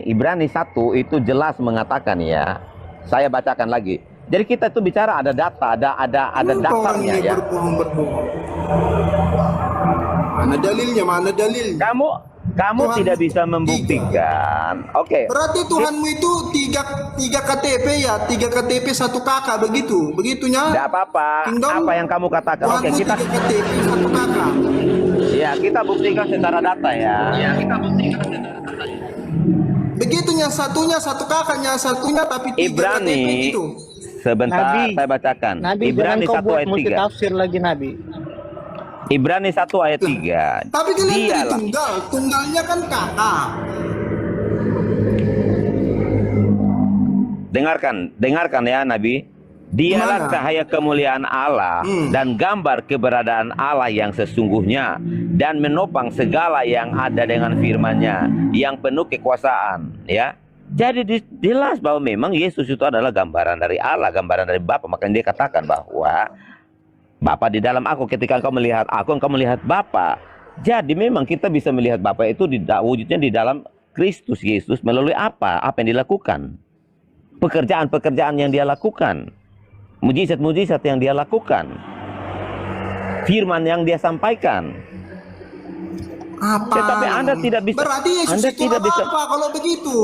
Speaker 6: Ibrani 1 itu jelas mengatakan ya. Saya bacakan lagi. Jadi kita itu bicara ada data, ada
Speaker 7: Kenapa orang
Speaker 6: dasarnya
Speaker 7: ini
Speaker 6: ya.
Speaker 7: berbohong. Mana dalilnya? Mana dalilnya?
Speaker 6: Kamu
Speaker 7: Tuhan
Speaker 6: tidak bisa
Speaker 7: tiga.
Speaker 6: membuktikan. Oke.
Speaker 7: Berarti Tuhanmu itu tiga KTP ya, 3 KTP 1 kakak begitu, begitunya.
Speaker 6: Tidak apa-apa.
Speaker 7: Kingdom,
Speaker 6: Apa yang kamu katakan? Oke,
Speaker 7: Tuhanmu
Speaker 6: kita
Speaker 7: 3 KTP 1 kakak.
Speaker 6: ya kita buktikan secara data ya.
Speaker 7: Begitunya satunya 1 kakaknya, satunya tapi 3 KTP
Speaker 6: Ibrani.
Speaker 7: gitu.
Speaker 6: Sebentar
Speaker 2: Nabi.
Speaker 6: saya bacakan.
Speaker 2: Nabi,
Speaker 6: Ibrani
Speaker 2: jangan kau
Speaker 6: 1
Speaker 2: buat
Speaker 6: ayat 3.
Speaker 2: multitafsir lagi Nabi.
Speaker 6: Ibrani 1 ayat 3.
Speaker 7: Tapi kalian beri
Speaker 6: Dialah.
Speaker 7: tunggal, tunggalnya kan kakak.
Speaker 6: Dengarkan ya Nabi. Dialah
Speaker 7: Gimana?
Speaker 6: cahaya kemuliaan Allah dan gambar keberadaan Allah yang sesungguhnya dan menopang segala yang ada dengan firman-Nya yang penuh kekuasaan ya. Jadi jelas bahwa memang Yesus itu adalah gambaran dari Allah, gambaran dari Bapa. Makanya dia katakan bahwa Bapa di dalam aku, ketika engkau melihat aku, engkau melihat Bapa. Jadi memang kita bisa melihat Bapa itu wujudnya di dalam Kristus Yesus melalui apa? Apa yang dilakukan? Pekerjaan-pekerjaan yang dia lakukan. Mujizat-mujizat yang dia lakukan. Firman yang dia sampaikan.
Speaker 7: Apa?
Speaker 6: Tetapi Anda tidak bisa.
Speaker 7: Berarti Yesus
Speaker 6: Anda
Speaker 7: itu
Speaker 6: tidak bisa.
Speaker 7: apa kalau begitu?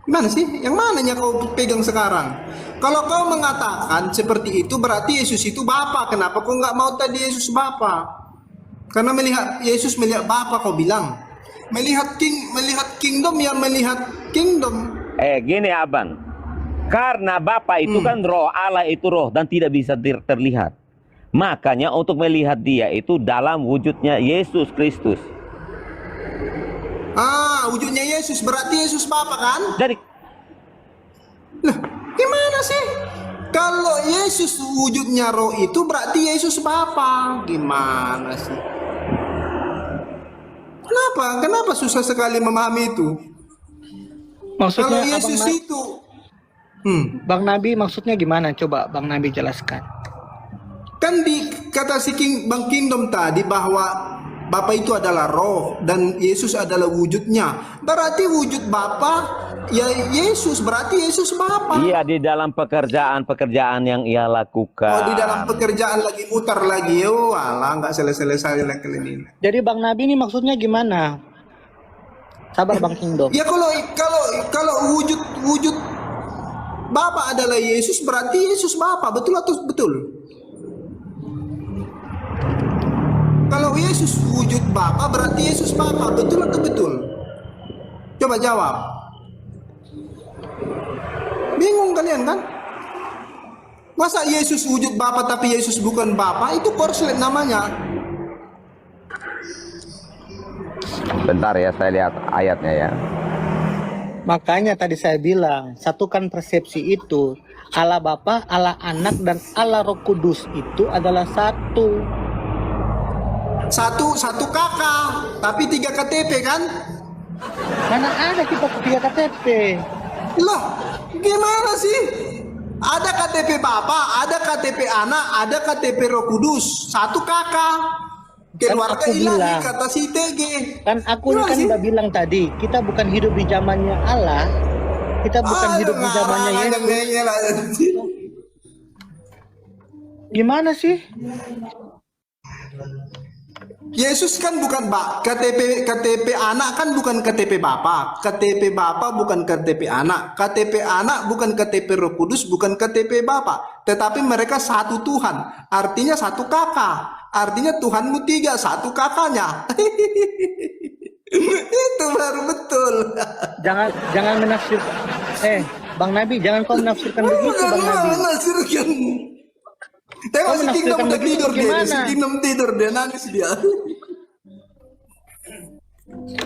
Speaker 7: Gimana sih? Yang mananya kau pegang sekarang? Kalau kau mengatakan seperti itu, berarti Yesus itu Bapa. Kenapa kau nggak mau tadi Yesus Bapa? Karena Yesus melihat Bapa, kau bilang. Melihat kingdom, ya melihat kingdom.
Speaker 6: Gini abang, karena Bapa itu kan roh, Allah itu roh dan tidak bisa terlihat. Makanya untuk melihat dia itu dalam wujudnya Yesus Kristus.
Speaker 7: Wujudnya Yesus, berarti Yesus Bapa kan?
Speaker 6: Jadi
Speaker 7: Lah, gimana sih? Kalau Yesus wujudnya roh itu berarti Yesus Bapa. Gimana sih? Kenapa susah sekali memahami itu?
Speaker 2: Maksudnya
Speaker 7: Kalau Yesus
Speaker 2: Abang
Speaker 7: itu
Speaker 2: Bang Nabi maksudnya gimana? Coba Bang Nabi jelaskan.
Speaker 7: kan di kata si Bang Kingdom tadi bahwa Bapa itu adalah roh dan Yesus adalah wujudnya. Berarti wujud Bapa ya Yesus, berarti Yesus Bapa.
Speaker 6: iya di dalam pekerjaan yang ia lakukan.
Speaker 7: Di dalam pekerjaan lagi mutar lagi. Alah, nggak selesai lagi ini.
Speaker 2: Jadi Bang Nabi ini maksudnya gimana? Sabar Bang Kingdom.
Speaker 7: Ya kalau wujud Bapa adalah Yesus, berarti Yesus Bapa, betul atau betul? Kalau Yesus wujud Bapa, berarti Yesus Bapa, betul atau betul? Coba jawab. Bingung kalian kan? Masa Yesus wujud Bapa tapi Yesus bukan Bapa? Itu korslet namanya.
Speaker 6: Bentar ya, saya lihat ayatnya ya.
Speaker 2: Makanya tadi saya bilang, satukan persepsi itu. Allah Bapa, Allah Anak, dan Allah Roh Kudus itu adalah satu.
Speaker 7: Satu kakak, tapi 3 KTP kan?
Speaker 2: Mana ada kita 3 KTP?
Speaker 7: Loh, gimana sih? Ada KTP Bapa, ada KTP Anak, ada KTP Roh Kudus. Satu kakak. Keluarga
Speaker 2: aku
Speaker 7: ilahi,
Speaker 2: bilang.
Speaker 7: kata si TG.
Speaker 2: Kan aku
Speaker 7: Gimana
Speaker 2: kan
Speaker 7: sih?
Speaker 2: udah bilang tadi, kita bukan hidup di zamannya Allah, kita bukan hidup di zamannya Yesus. Gimana sih?
Speaker 7: Yesus kan bukan KTP anak kan bukan KTP Bapa. KTP Bapa bukan KTP anak. KTP anak bukan KTP Roh Kudus, bukan KTP Bapa. Tetapi mereka satu Tuhan. Artinya satu kakak. Artinya Tuhanmu 3, satu kakaknya. Itu baru betul.
Speaker 2: Jangan menafsirkan. Bang Nabi, jangan kau menafsirkan begitu, Bang Nabi.
Speaker 7: Menafsirkan. Tengok si Kingdom udah tidur dia. Si Kingdom tidur dia, nangis dia.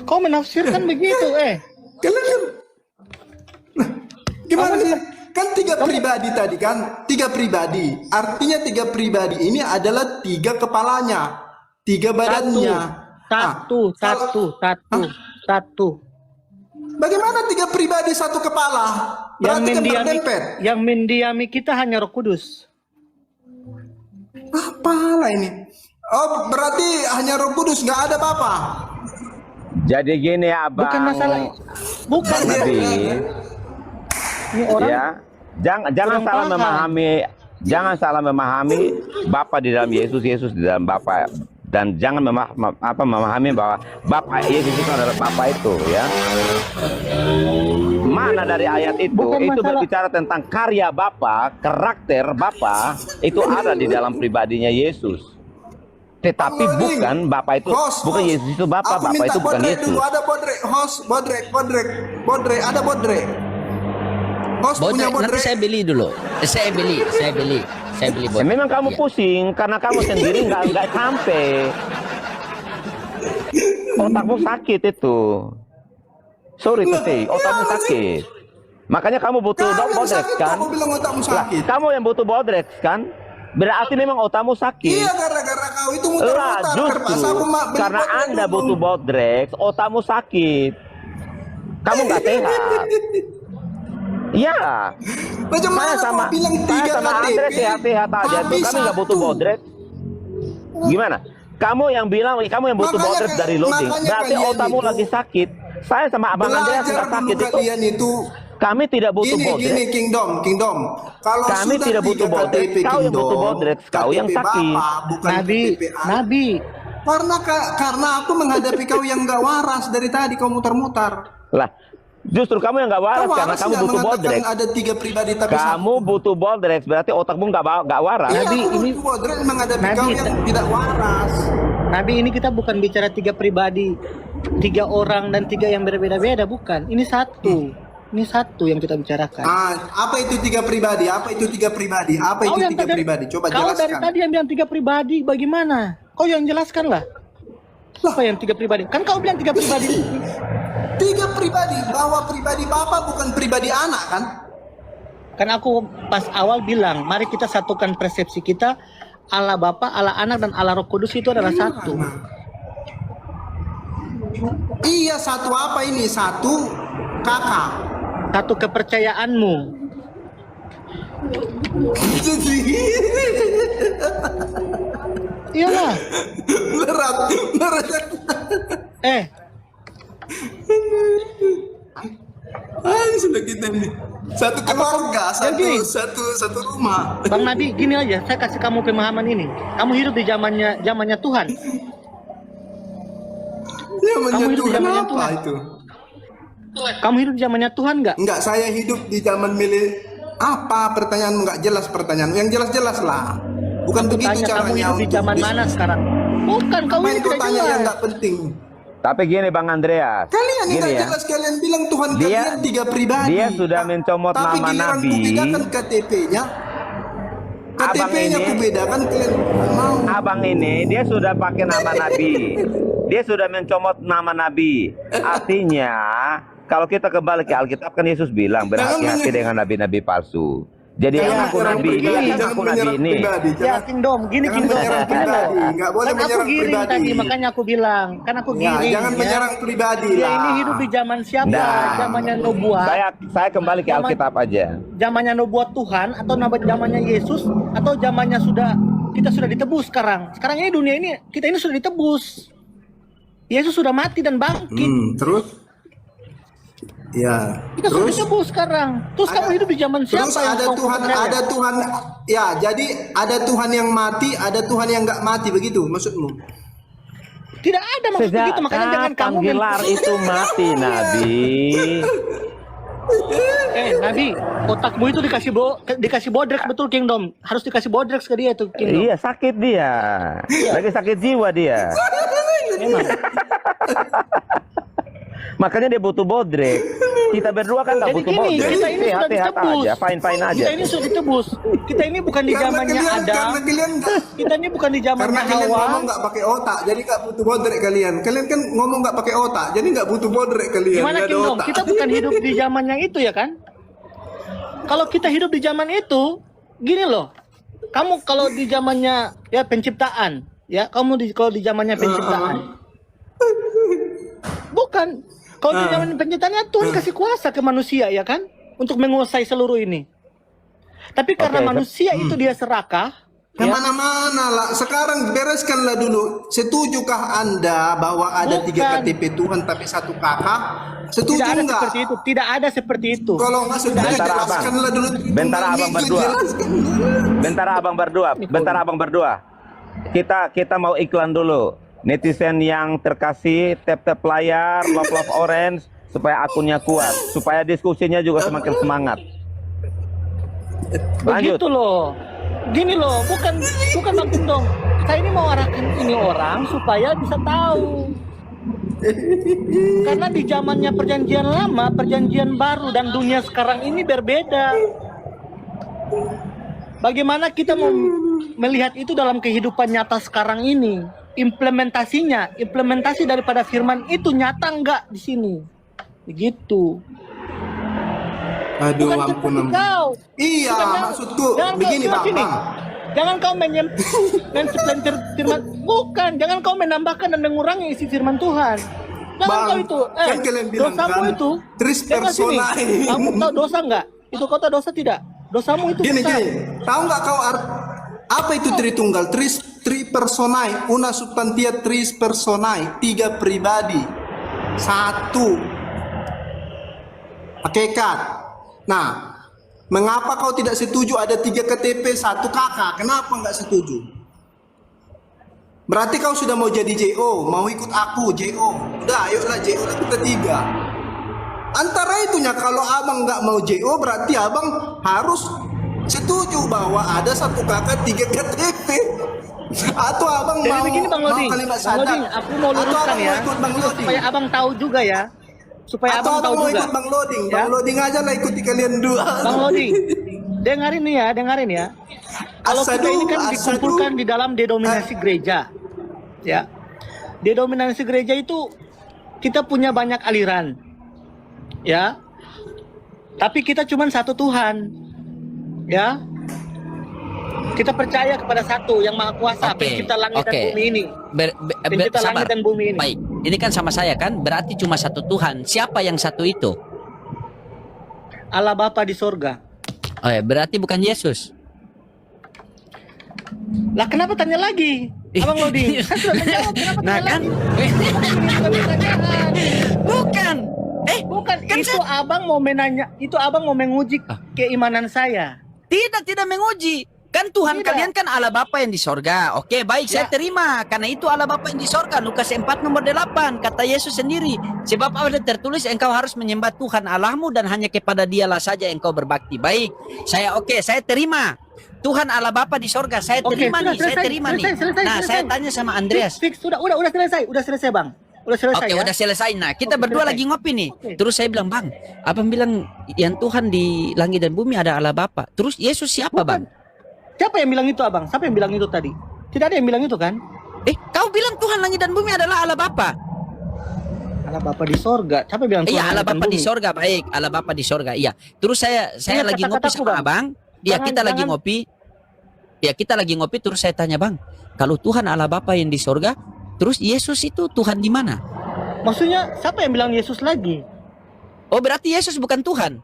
Speaker 2: Kau menafsirkan begitu,
Speaker 7: Kalian gimana sih? Kan 3 pribadi tadi kan? 3 pribadi. Artinya 3 pribadi ini adalah 3 kepalanya, 3 badannya.
Speaker 2: Satu.
Speaker 7: Bagaimana 3 pribadi 1 kepala? Berarti kan berdempet.
Speaker 2: Yang mendiami kita hanya Roh Kudus.
Speaker 7: Apalah ini? Oh, berarti hanya Roh Kudus, nggak ada Bapa.
Speaker 6: Jadi gini abang.
Speaker 2: Bukan masalah. Bukan
Speaker 6: Nabi.
Speaker 2: Ini orang.
Speaker 6: Ya, jangan salah
Speaker 2: paham.
Speaker 6: jangan salah memahami Bapa di dalam Yesus, Yesus di dalam Bapa, dan jangan memahami bahwa Bapa Yesus itu adalah Bapa itu ya. Mana dari ayat itu?
Speaker 2: Bukan
Speaker 6: itu
Speaker 2: masalah.
Speaker 6: berbicara tentang karya Bapa, karakter Bapa itu ada di dalam pribadinya Yesus. Tetapi bukan Bapa itu, bukan Yesus itu Bapa,
Speaker 7: Aku
Speaker 6: Bapa
Speaker 7: minta
Speaker 6: itu bukan
Speaker 7: Bodrek
Speaker 6: Yesus.
Speaker 7: dulu, ada Bodrek, host, Bodrek, ada Bodrek. Host punya
Speaker 1: Bodrek, nanti
Speaker 7: Bodrek.
Speaker 1: saya beli dulu. Saya beli
Speaker 6: Ya,
Speaker 1: bodrek.
Speaker 6: memang kamu
Speaker 1: Iya.
Speaker 6: pusing karena kamu sendiri nggak sampai. Otakmu sakit itu. Sorry to say, otakmu
Speaker 7: Iya,
Speaker 6: sakit. Makanya kamu butuh
Speaker 7: Kamu yang
Speaker 6: bodrek
Speaker 7: sakit,
Speaker 6: kan?
Speaker 7: kamu bilang otakmu
Speaker 6: Lah,
Speaker 7: sakit.
Speaker 6: kamu yang butuh bodrek kan? Berarti memang otakmu sakit.
Speaker 7: Iya, gara-gara kau itu
Speaker 6: Lah,
Speaker 7: muter-muter.
Speaker 6: justru
Speaker 7: Terpaksa aku beli
Speaker 6: karena
Speaker 7: Bodrek
Speaker 6: Anda
Speaker 7: dulu.
Speaker 6: butuh bodrek, otakmu sakit. Kamu nggak sehat. Iya.
Speaker 7: Macam mana
Speaker 6: sama
Speaker 7: kau bilang 3
Speaker 6: saya sama
Speaker 7: KTP?
Speaker 6: Andre sehat-sehat aja tuh.
Speaker 7: tapi
Speaker 6: Kami nggak butuh
Speaker 7: satu.
Speaker 6: bodrek. Gimana? Kamu yang bilang kamu yang butuh
Speaker 7: Makanya
Speaker 6: bodrek dari loading.
Speaker 7: makanya
Speaker 6: Berarti
Speaker 7: kalian
Speaker 6: otakmu
Speaker 7: itu
Speaker 6: lagi sakit. Saya sama Abang Andreas
Speaker 7: Belajar
Speaker 6: nggak
Speaker 7: dulu
Speaker 6: sakit itu.
Speaker 7: kalian itu.
Speaker 6: Kami tidak butuh
Speaker 7: Gini,
Speaker 6: bodrek.
Speaker 7: Kingdom. Kalau
Speaker 6: Kami
Speaker 7: sudah
Speaker 6: tidak butuh
Speaker 7: 3
Speaker 6: bodrek.
Speaker 7: KTP
Speaker 6: Kau yang butuh
Speaker 7: Kingdom,
Speaker 6: bodrek. Kau yang
Speaker 7: KTP
Speaker 6: sakit.
Speaker 7: Bapa, bukan
Speaker 2: Nabi,
Speaker 7: KTP anak.
Speaker 2: Nabi.
Speaker 7: Karena aku menghadapi kau yang gak waras dari tadi kau mutar-mutar.
Speaker 6: Lah, Justru kamu yang nggak waras
Speaker 7: Kau
Speaker 6: karena
Speaker 7: waras
Speaker 6: kamu
Speaker 7: nggak
Speaker 6: butuh
Speaker 7: mengatakan
Speaker 6: bodrek.
Speaker 7: ada 3 pribadi tapi
Speaker 6: Kamu
Speaker 7: satu?
Speaker 6: butuh bodrek, berarti otakmu nggak waras.
Speaker 7: Iya,
Speaker 2: Nabi,
Speaker 7: aku
Speaker 2: ini-
Speaker 7: butuh bodrek menghadapi
Speaker 2: Nabi,
Speaker 7: kau yang tidak waras.
Speaker 2: Nabi, ini kita bukan bicara 3 pribadi, 3 orang dan 3 yang berbeda-beda, bukan. Ini satu. Ini satu yang kita bicarakan.
Speaker 7: Apa itu 3 pribadi? Apa itu 3 pribadi? Apa itu 3 pribadi? Coba
Speaker 2: Kau dari
Speaker 7: jelaskan.
Speaker 2: tadi yang bilang 3 pribadi, bagaimana? Kau yang jelaskan lah. Apa yang 3 pribadi? Kan kau bilang 3 pribadi.
Speaker 7: 3 pribadi, bahwa pribadi Bapa bukan pribadi anak kan?
Speaker 2: Kan aku pas awal bilang, mari kita satukan persepsi kita, Allah Bapa, Allah Anak, dan Allah Roh Kudus itu adalah satu.
Speaker 7: Iya, satu apa ini? Satu kakak.
Speaker 2: Satu kepercayaanmu. Iyalah.
Speaker 7: Berat. Sudah kita nih. Satu keluarga,
Speaker 2: Jadi-
Speaker 7: satu rumah.
Speaker 2: Bang Nabi, gini aja, saya kasih kamu pemahaman ini. Kamu hidup di zamannya Tuhan.
Speaker 7: Zamannya
Speaker 2: Kamu hidup di
Speaker 7: Tuhan
Speaker 2: zamannya
Speaker 7: apa
Speaker 2: Tuhan.
Speaker 7: itu?
Speaker 2: Kamu hidup di zamannya Tuhan nggak?
Speaker 7: Enggak, saya hidup di zaman milik apa? Pertanyaanmu enggak jelas pertanyaan. Yang jelas-jelas lah. Bukan begitu
Speaker 2: Tanya kamu
Speaker 7: caranya
Speaker 2: hidup di
Speaker 7: untuk
Speaker 2: zaman mana sekarang? Bukan, kau
Speaker 7: Main
Speaker 2: ini
Speaker 7: kau
Speaker 2: tidak
Speaker 7: tanya yang
Speaker 2: jelas.
Speaker 7: enggak penting.
Speaker 6: Tapi gini Bang Andreas,
Speaker 7: Kalian
Speaker 6: gini
Speaker 7: enggak
Speaker 6: ya.
Speaker 7: jelas, kalian bilang Tuhan
Speaker 6: Dia-
Speaker 7: kalian 3 pribadi.
Speaker 6: dia sudah mencomot
Speaker 7: Tapi
Speaker 6: nama
Speaker 7: giliran
Speaker 6: Nabi.
Speaker 7: ku bedakan KTP-nya. KTP-nya
Speaker 6: ini-
Speaker 7: ku bedakan, kalian nggak mau.
Speaker 6: Abang ini dia sudah pakai nama Nabi. Dia sudah mencomot nama Nabi. Artinya kalau kita kembali ke Alkitab kan Yesus bilang berhati-hati dengan nabi-nabi palsu. Jadi yang
Speaker 7: Jangan
Speaker 6: aku
Speaker 7: menyerang
Speaker 6: nabi ini,
Speaker 7: pribadi,
Speaker 6: yang
Speaker 7: jangan
Speaker 6: aku nabi
Speaker 7: menyerang
Speaker 6: ini.
Speaker 7: pribadi.
Speaker 2: Ya, Kingdom, gini
Speaker 7: jangan
Speaker 2: Kingdom.
Speaker 7: menyerang
Speaker 2: Gini loh.
Speaker 7: pribadi. Nggak boleh
Speaker 2: Kan aku
Speaker 7: menyerang
Speaker 2: giring
Speaker 7: pribadi.
Speaker 2: tadi, makanya aku bilang. Kan aku
Speaker 7: Ya,
Speaker 2: giring.
Speaker 7: jangan menyerang pribadi
Speaker 2: Dia
Speaker 7: lah.
Speaker 2: ini hidup di zaman siapa?
Speaker 6: Nah,
Speaker 2: Zamannya nubuat.
Speaker 6: Saya kembali ke Alkitab aja.
Speaker 2: Zamannya nubuat Tuhan atau zamannya Yesus atau zamannya kita sudah ditebus sekarang. Sekarang ini dunia ini kita ini sudah ditebus. Yesus sudah mati dan bangkit.
Speaker 7: Terus? Ya.
Speaker 2: Kita sudah ditebus sekarang. Terus kamu hidup di zaman siapa?
Speaker 7: Terus
Speaker 2: yang
Speaker 7: ada
Speaker 2: kau
Speaker 7: Tuhan,
Speaker 2: percaya?
Speaker 7: ada Tuhan. Ya, jadi ada Tuhan yang mati, ada Tuhan yang nggak mati, begitu maksudmu?
Speaker 2: Tidak ada maksud
Speaker 6: Sejak
Speaker 2: begitu, makanya jangan
Speaker 6: kapan
Speaker 2: kamu
Speaker 6: gelar itu mati Nabi?
Speaker 2: Nabi, otakmu itu dikasih bodrex betul Kingdom. Harus dikasih bodrex ke dia tuh Kingdom.
Speaker 6: Iya sakit dia, lagi sakit jiwa dia.
Speaker 2: Memang.
Speaker 6: Makanya dia butuh bodrek. Kita berdua kan nggak
Speaker 2: Jadi
Speaker 6: butuh
Speaker 2: gini,
Speaker 6: bodrek.
Speaker 2: kita ini sudah
Speaker 6: Hati-hati
Speaker 2: ditebus.
Speaker 6: aja, fine aja.
Speaker 2: Kita ini sudah ditebus. Kita ini bukan di zamannya Adam.
Speaker 7: Karena kalian nggak,
Speaker 2: Kita ini bukan di zamannya
Speaker 7: karena kalian ngomong
Speaker 2: Hawa.
Speaker 7: nggak pakai otak, jadi nggak butuh bodrek kalian. Kalian kan ngomong nggak pakai otak, jadi nggak butuh bodrek kalian.
Speaker 2: Gimana
Speaker 7: nggak ada
Speaker 2: Kingdom?
Speaker 7: otak.
Speaker 2: Kita bukan hidup di zaman yang itu ya kan? Kalau kita hidup di zaman itu, gini loh. Kamu kalau di zamannya ya penciptaan, ya kalau di zamannya penciptaan. Bukan. Kalau di zaman penciptaannya Tuhan kasih kuasa ke manusia ya kan? Untuk menguasai seluruh ini. Tapi karena
Speaker 6: Oke,
Speaker 2: manusia itu dia serakah, ya,
Speaker 7: Kemana-mana lah. Sekarang bereskanlah dulu. Setujukah Anda bahwa ada 3
Speaker 2: Bukan.
Speaker 7: KTP Tuhan tapi 1 kakak? Setuju
Speaker 2: tidak ada
Speaker 7: nggak?
Speaker 2: seperti itu. Tidak ada seperti itu.
Speaker 7: Kalau nggak setuju,
Speaker 6: Bentar, Abang.
Speaker 7: jelaskanlah dulu.
Speaker 6: Bentar,
Speaker 7: Tunggal
Speaker 6: Abang
Speaker 7: Miki,
Speaker 6: berdua.
Speaker 7: jelaskan.
Speaker 6: Bentar abang berdua. Kita mau iklan dulu. Netizen yang terkasih, tap layar, love orange supaya akunnya kuat, supaya diskusinya juga semakin semangat. Lanjut.
Speaker 2: Begitu loh. Gini loh, bukan Bang Kingdom. Saya ini mau arahkan ini orang supaya bisa tahu. Karena di zamannya perjanjian lama, perjanjian baru dan dunia sekarang ini berbeda. Bagaimana kita mau melihat itu dalam kehidupan nyata sekarang ini? Implementasi daripada firman itu nyata enggak di sini? Begitu.
Speaker 7: Aduh,
Speaker 2: Bukan
Speaker 7: ampun,
Speaker 2: seperti
Speaker 7: ampun.
Speaker 2: kau.
Speaker 7: Iya,
Speaker 2: Bukan,
Speaker 7: maksudku
Speaker 2: jangan
Speaker 7: begini,
Speaker 2: kau,
Speaker 7: Bang.
Speaker 2: sini.
Speaker 7: Bang.
Speaker 2: Jangan kau mensupplantir firman. Bukan, jangan kau menambahkan dan mengurangi isi firman Tuhan. Jangan
Speaker 7: Bang,
Speaker 2: kau itu.
Speaker 7: kan kalian bilang
Speaker 2: dosamu
Speaker 7: kan,
Speaker 2: itu.
Speaker 7: tris
Speaker 2: Dengar sini.
Speaker 7: personae.
Speaker 2: Kamu tahu dosa enggak? Itu kau tahu dosa tidak? Dosamu itu
Speaker 7: Gini,
Speaker 2: besar.
Speaker 7: tahu nggak kau apa itu Tritunggal? Tri personae, una substantia tris personae, 3 pribadi, 1 hakikat. Nah, mengapa kau tidak setuju ada 3 KTP, 1 kakak? Kenapa nggak setuju? Berarti kau sudah mau jadi JO, mau ikut aku JO. Udah, ayolah JO lah kita 3. Antara itunya kalau abang nggak mau JO berarti abang harus setuju bahwa ada satu kakak 3 KTP. Atau abang
Speaker 2: Jadi
Speaker 7: mau
Speaker 2: begini Bang
Speaker 7: mau
Speaker 2: Loding,
Speaker 7: kalimat
Speaker 2: Bang Loding,
Speaker 7: syahadat.
Speaker 2: aku mau
Speaker 7: Atau
Speaker 2: luruskan
Speaker 7: abang
Speaker 2: ya,
Speaker 7: mau ikut Bang Loding.
Speaker 2: supaya abang tahu juga ya, supaya
Speaker 7: Atau
Speaker 2: abang tahu
Speaker 7: abang mau
Speaker 2: juga.
Speaker 7: ikut Bang Loding.
Speaker 2: Ya.
Speaker 7: Bang Loding aja lah ikuti kalian dua.
Speaker 2: Bang Loding, dengerin nih ya, dengerin ya. Kalau kita
Speaker 7: Asadu,
Speaker 2: ini kan
Speaker 7: asadu.
Speaker 2: dikumpulkan di dalam denominasi gereja, ya. Denominasi gereja itu kita punya banyak aliran, ya. Tapi kita cuma satu Tuhan, ya. Kita percaya kepada satu yang maha kuasa,
Speaker 1: Oke,
Speaker 2: pencipta langit dan
Speaker 1: oke.
Speaker 2: bumi ini. Pencipta
Speaker 1: Sabar.
Speaker 2: langit dan bumi ini.
Speaker 1: Baik, ini kan sama saya kan, berarti cuma satu Tuhan. Siapa yang satu itu?
Speaker 2: Allah Bapa di sorga.
Speaker 1: Oh ya, berarti bukan Yesus.
Speaker 2: Lah kenapa tanya lagi? Abang Loding, saya sudah menjawab, kenapa
Speaker 1: Nah
Speaker 2: tanya
Speaker 1: kan,
Speaker 2: lagi? Ini bukan pertanyaan.
Speaker 1: bukan.
Speaker 2: Bukan,
Speaker 1: kan
Speaker 2: itu abang mau menanya, itu abang mau menguji keimanan saya.
Speaker 1: Tidak menguji. Kan Tuhan
Speaker 2: Tidak.
Speaker 1: kalian kan Allah Bapa yang di sorga. Oke, baik, saya
Speaker 2: Ya.
Speaker 1: terima. Karena itu Allah Bapa yang di sorga. Lukas 4 nomor 8. Kata Yesus sendiri. Sebab ada tertulis engkau harus menyembah Tuhan Allahmu dan hanya kepada dialah saja engkau berbakti. Baik, saya terima. Tuhan Allah Bapa di sorga. Saya
Speaker 2: Oke,
Speaker 1: terima
Speaker 2: sudah,
Speaker 1: nih, saya
Speaker 2: selesai,
Speaker 1: terima nih.
Speaker 2: selesai,
Speaker 1: Nah,
Speaker 2: selesai.
Speaker 1: saya tanya sama Andreas.
Speaker 2: Fix, sudah selesai Bang. Udah selesai
Speaker 1: Oke,
Speaker 2: ya.
Speaker 1: udah selesai. Nah, kita
Speaker 2: Oke,
Speaker 1: berdua
Speaker 2: selesai.
Speaker 1: lagi ngopi nih.
Speaker 2: Oke.
Speaker 1: Terus saya bilang, Bang, abang bilang yang Tuhan di langit dan bumi ada Allah Bapa. Terus Yesus siapa,
Speaker 2: Bukan.
Speaker 1: Bang?
Speaker 2: Siapa yang bilang itu abang? Siapa yang bilang itu tadi? Tidak ada yang bilang itu kan?
Speaker 1: Kau bilang Tuhan langit dan bumi adalah Allah Bapa.
Speaker 2: Allah Bapa di sorga. Siapa yang bilang Tuhan
Speaker 1: Iya, Allah
Speaker 2: langit dan
Speaker 1: Bapa di
Speaker 2: bumi?
Speaker 1: sorga, baik. Allah Bapa di sorga, iya. Terus saya
Speaker 2: Ingat
Speaker 1: lagi ngopi
Speaker 2: kata-kataku,
Speaker 1: sama
Speaker 2: Bang.
Speaker 1: abang. Iya,
Speaker 2: Jangan-
Speaker 1: kita lagi
Speaker 2: jangan-
Speaker 1: ngopi. Ya, kita lagi ngopi terus saya tanya, Bang, kalau Tuhan Allah Bapa yang di sorga, terus Yesus itu Tuhan di mana?
Speaker 2: Maksudnya siapa yang bilang Yesus lagi?
Speaker 1: Oh, berarti Yesus bukan Tuhan.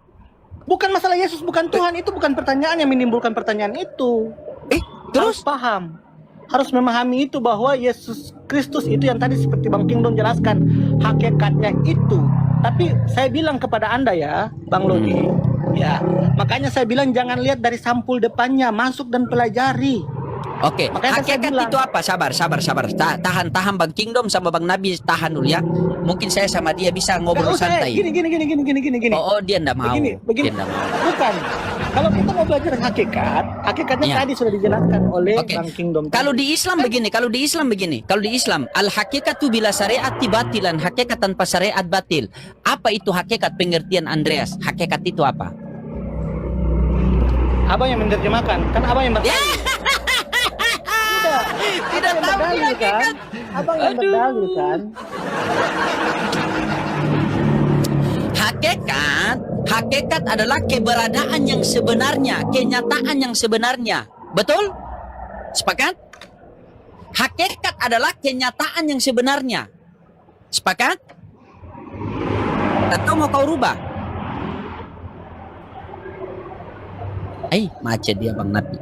Speaker 2: Bukan masalah Yesus bukan Tuhan, itu bukan pertanyaan yang menimbulkan pertanyaan itu. Harus
Speaker 1: Terus
Speaker 2: paham, harus memahami itu bahwa Yesus Kristus itu yang tadi seperti Bang Kingdom jelaskan hakikatnya itu. Tapi saya bilang kepada Anda ya, Bang Lodi, ya, makanya saya bilang jangan lihat dari sampul depannya, masuk dan pelajari.
Speaker 1: Oke,
Speaker 2: Makanya saya
Speaker 1: hakikat
Speaker 2: bilang.
Speaker 1: itu apa? Sabar. Tahan Bang Kingdom sama Bang Nabi, tahan dulu ya. Mungkin saya sama dia bisa ngobrol
Speaker 2: Nggak usah,
Speaker 1: santai.
Speaker 2: Gini.
Speaker 1: Oh, dia enggak mau.
Speaker 2: Begini.
Speaker 1: Dia enggak mau.
Speaker 2: Bukan. Kalau kita mau belajar hakikatnya
Speaker 1: Iya.
Speaker 2: tadi sudah dijelaskan oleh
Speaker 1: Oke.
Speaker 2: Bang Kingdom.
Speaker 1: Kalau
Speaker 2: tadi.
Speaker 1: di Islam begini, kalau di Islam, al hakikatu bila syariat batilan, hakikat tanpa syariat batil. Apa itu hakikat pengertian Andreas? Hakikat itu apa?
Speaker 2: Abang yang menerjemahkan, kan abang yang berdalil.
Speaker 1: Tidak
Speaker 2: Abang yang
Speaker 1: tahu
Speaker 2: berdalil
Speaker 1: dia
Speaker 2: kan? Abang yang berdalil kan?
Speaker 1: Hakikat adalah keberadaan yang sebenarnya, kenyataan yang sebenarnya. Betul? Sepakat? Hakikat adalah kenyataan yang sebenarnya. Sepakat? Atau mau kau rubah? Macet dia Bang Nabi.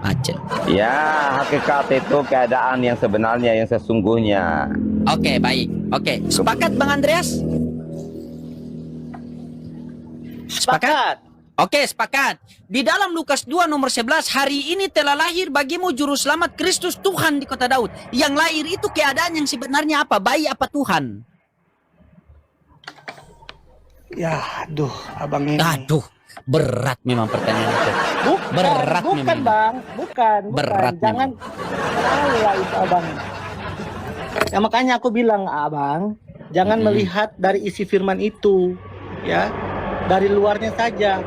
Speaker 1: Macet.
Speaker 6: Ya, hakikat itu keadaan yang sebenarnya, yang sesungguhnya.
Speaker 1: Oke, baik. Oke, sepakat Bang Andreas?
Speaker 2: Sepakat.
Speaker 1: Oke, sepakat. Di dalam Lukas 2 nomor 11, hari ini telah lahir bagimu juru selamat Kristus Tuhan di kota Daud. Yang lahir itu keadaan yang sebenarnya apa? Bayi apa Tuhan?
Speaker 2: Ya, aduh, abang ini.
Speaker 1: Aduh, berat memang pertanyaan itu. Berat
Speaker 2: bukan
Speaker 1: memang.
Speaker 2: Bang, bukan.
Speaker 1: Berat
Speaker 2: Jangan salah itu abang. Ya makanya aku bilang abang, jangan melihat dari isi firman itu, ya, dari luarnya saja.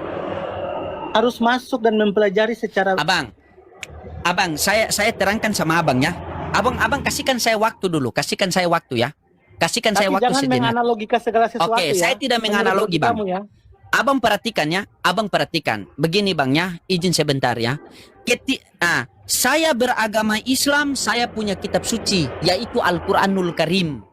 Speaker 2: Harus masuk dan mempelajari secara.
Speaker 1: Abang, saya terangkan sama abang ya. Abang kasihkan saya waktu dulu, kasihkan saya waktu ya. Kasihkan saya
Speaker 2: Tapi
Speaker 1: waktu
Speaker 2: jangan
Speaker 1: sejenak.
Speaker 2: menganalogika segala sesuatu.
Speaker 1: Oke,
Speaker 2: ya.
Speaker 1: saya tidak
Speaker 2: Menurut
Speaker 1: menganalogi, Bang.
Speaker 2: kamu, ya.
Speaker 1: Abang perhatikan ya, abang perhatikan. Begini Bang ya, izin sebentar ya. Saya beragama Islam, saya punya kitab suci, yaitu Al-Quranul Karim.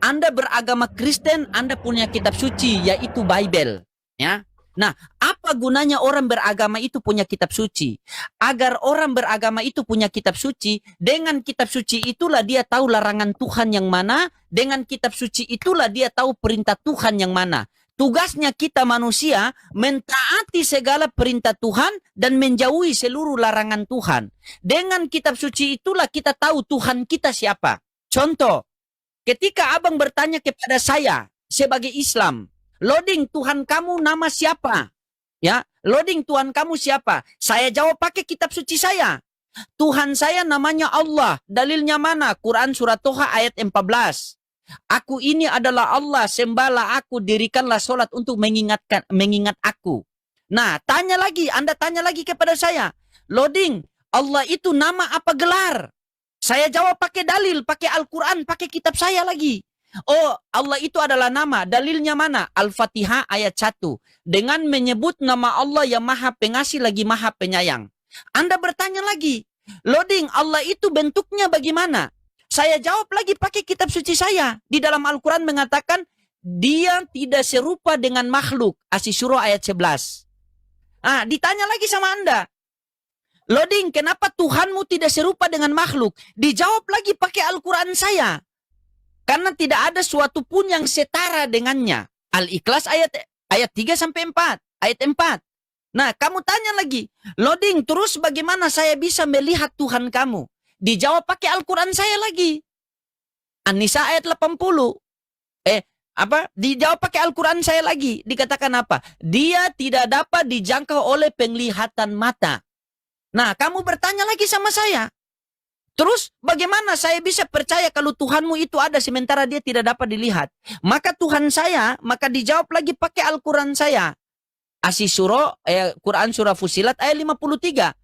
Speaker 1: Anda beragama Kristen, Anda punya kitab suci, yaitu Bible. Ya. Nah, apa gunanya orang beragama itu punya kitab suci? Agar orang beragama itu punya kitab suci, dengan kitab suci itulah dia tahu larangan Tuhan yang mana, dengan kitab suci itulah dia tahu perintah Tuhan yang mana. Tugasnya kita manusia mentaati segala perintah Tuhan dan menjauhi seluruh larangan Tuhan. Dengan kitab suci itulah kita tahu Tuhan kita siapa. Contoh, ketika abang bertanya kepada saya sebagai Islam, Loading, Tuhan kamu nama siapa? Ya, loading, Tuhan kamu siapa? Saya jawab pakai kitab suci saya. Tuhan saya namanya Allah. Dalilnya mana? Quran surat Toha ayat 14. Aku ini adalah Allah, sembahlah aku, dirikanlah sholat untuk mengingat aku. Nah, Anda tanya lagi kepada saya. Loading, Allah itu nama apa gelar? Saya jawab pakai dalil, pakai Al-Quran, pakai kitab saya lagi. Oh, Allah itu adalah nama. Dalilnya mana? Al-Fatihah ayat 1. Dengan menyebut nama Allah yang maha pengasih lagi maha penyayang. Anda bertanya lagi, loading, Allah itu bentuknya bagaimana? Saya jawab lagi pakai kitab suci saya. Di dalam Al-Quran mengatakan, dia tidak serupa dengan makhluk. Asy-Syura ayat 11. Nah, ditanya lagi sama Anda. Loading, kenapa Tuhanmu tidak serupa dengan makhluk? Dijawab lagi pakai Al-Quran saya. Karena tidak ada suatu pun yang setara dengannya. Al-Ikhlas ayat 3-4. Ayat 4. Nah, kamu tanya lagi. Loading, terus bagaimana saya bisa melihat Tuhan kamu? Dijawab pakai Al-Quran saya lagi. An-Nisa ayat 80. Dijawab pakai Al-Quran saya lagi. Dikatakan apa? Dia tidak dapat dijangkau oleh penglihatan mata. Nah, kamu bertanya lagi sama saya. Terus bagaimana saya bisa percaya kalau Tuhanmu itu ada sementara dia tidak dapat dilihat? Maka Tuhan saya, maka dijawab lagi pakai Al-Quran saya. Asy-Syura, Quran surah Fussilat ayat 53.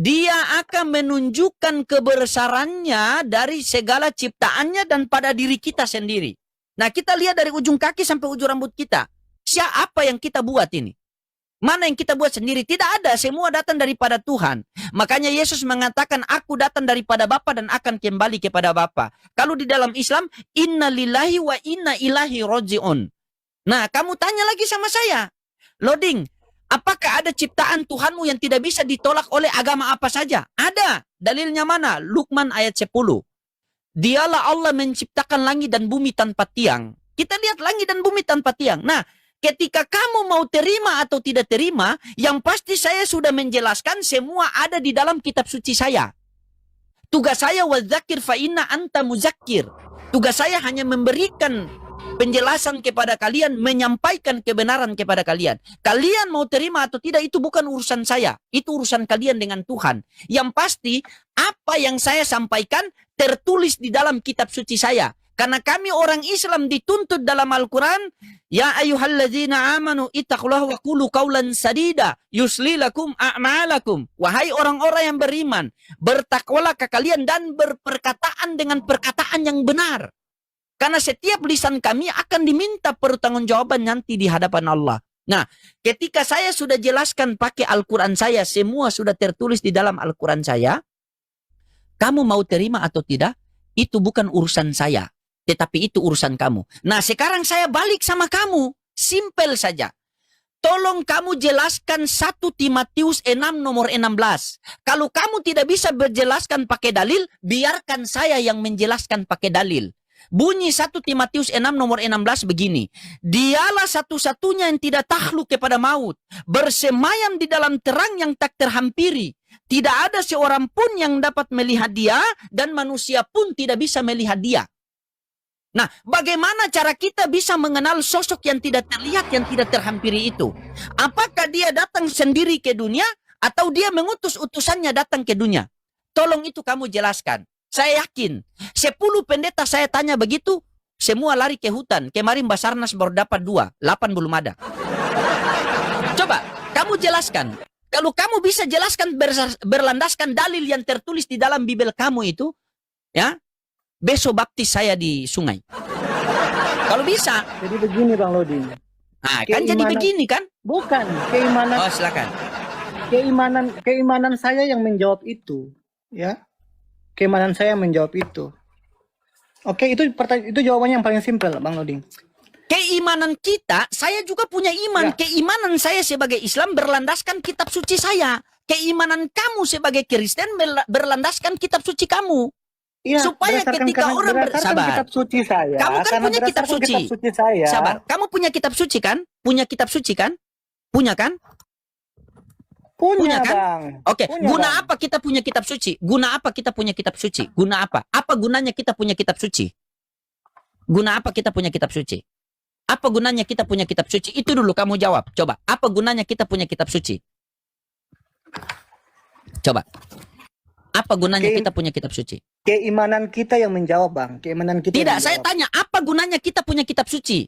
Speaker 1: Dia akan menunjukkan kebesarannya dari segala ciptaannya dan pada diri kita sendiri. Nah, kita lihat dari ujung kaki sampai ujung rambut kita. Siapa yang kita buat ini? Mana yang kita buat sendiri? Tidak ada, semua datang daripada Tuhan. Makanya Yesus mengatakan, aku datang daripada Bapa dan akan kembali kepada Bapa. Kalau di dalam Islam, inna lillahi wa inna ilahi roji'un. Nah, kamu tanya lagi sama saya. Loading, apakah ada ciptaan Tuhanmu yang tidak bisa ditolak oleh agama apa saja? Ada. Dalilnya mana? Luqman ayat 10. Dialah Allah menciptakan langit dan bumi tanpa tiang. Kita lihat langit dan bumi tanpa tiang. Nah, ketika kamu mau terima atau tidak terima, yang pasti saya sudah menjelaskan semua ada di dalam kitab suci saya. Tugas saya wadzakir fa inna anta muzakkir. Tugas saya hanya memberikan penjelasan kepada kalian, menyampaikan kebenaran kepada kalian. Kalian mau terima atau tidak itu bukan urusan saya. Itu urusan kalian dengan Tuhan. Yang pasti apa yang saya sampaikan tertulis di dalam kitab suci saya. Karena kami orang Islam dituntut dalam Al-Quran, ya ayyuhalladzina amanu ittaqullaha wa qulu qawlan sadida yusli lakum a'malakum. Wahai orang-orang yang beriman, bertakwalah ke kalian dan berperkataan dengan perkataan yang benar. Karena setiap lisan kami akan diminta pertanggungjawaban nanti di hadapan Allah. Nah, ketika saya sudah jelaskan pakai Al-Quran saya, semua sudah tertulis di dalam Al-Quran saya, kamu mau terima atau tidak, itu bukan urusan saya. Tetapi itu urusan kamu. Nah, sekarang saya balik sama kamu. Simpel saja. Tolong kamu jelaskan 1 Timotius 6 nomor 16. Kalau kamu tidak bisa berjelaskan pakai dalil, biarkan saya yang menjelaskan pakai dalil. Bunyi 1 Timotius 6 nomor 16 begini. Dialah satu-satunya yang tidak takluk kepada maut. Bersemayam di dalam terang yang tak terhampiri. Tidak ada seorang pun yang dapat melihat dia dan manusia pun tidak bisa melihat dia. Nah, bagaimana cara kita bisa mengenal sosok yang tidak terlihat, yang tidak terhampiri itu? Apakah dia datang sendiri ke dunia atau dia mengutus utusannya datang ke dunia? Tolong itu kamu jelaskan. Saya yakin 10 pendeta saya tanya begitu, semua lari ke hutan. Kemarin Basarnas baru dapat 2, 8 belum ada. Coba kamu jelaskan. Kalau kamu bisa jelaskan berlandaskan dalil yang tertulis di dalam Bibel kamu itu, ya, besok baptis saya di sungai. Kalau bisa.
Speaker 2: Jadi begini Bang Lodi.
Speaker 1: Nah, kan jadi begini kan?
Speaker 2: Bukan, keimanan.
Speaker 1: Oh, silakan.
Speaker 2: Keimanan saya yang menjawab itu, ya. Keimanan saya menjawab itu. Oke, itu jawabannya yang paling simpel, Bang Lodi.
Speaker 1: Keimanan kita, saya juga punya iman. Ya. Keimanan saya sebagai Islam berlandaskan kitab suci saya. Keimanan kamu sebagai Kristen berlandaskan kitab suci kamu. Ya, supaya ketika orang bersabar,
Speaker 2: kitab suci saya,
Speaker 1: kamu kan punya kitab suci.
Speaker 2: Saya.
Speaker 1: Sabar, kamu punya kitab suci kan? Punya kitab suci kan? Punya kan?
Speaker 2: Punya
Speaker 1: kan?
Speaker 2: Bang.
Speaker 1: Oke,
Speaker 2: punya,
Speaker 1: guna
Speaker 2: Bang.
Speaker 1: apa kita punya kitab suci? Guna apa kita punya kitab suci? Guna apa? Apa gunanya kita punya kitab suci? Guna apa kita punya kitab suci? Apa gunanya kita punya kitab suci? Itu dulu kamu jawab. Coba, apa gunanya kita punya kitab suci? Coba. Apa gunanya kita punya kitab suci?
Speaker 2: Keimanan kita yang menjawab, Bang. Keimanan kita.
Speaker 1: Tidak, saya tanya, apa gunanya kita punya kitab suci?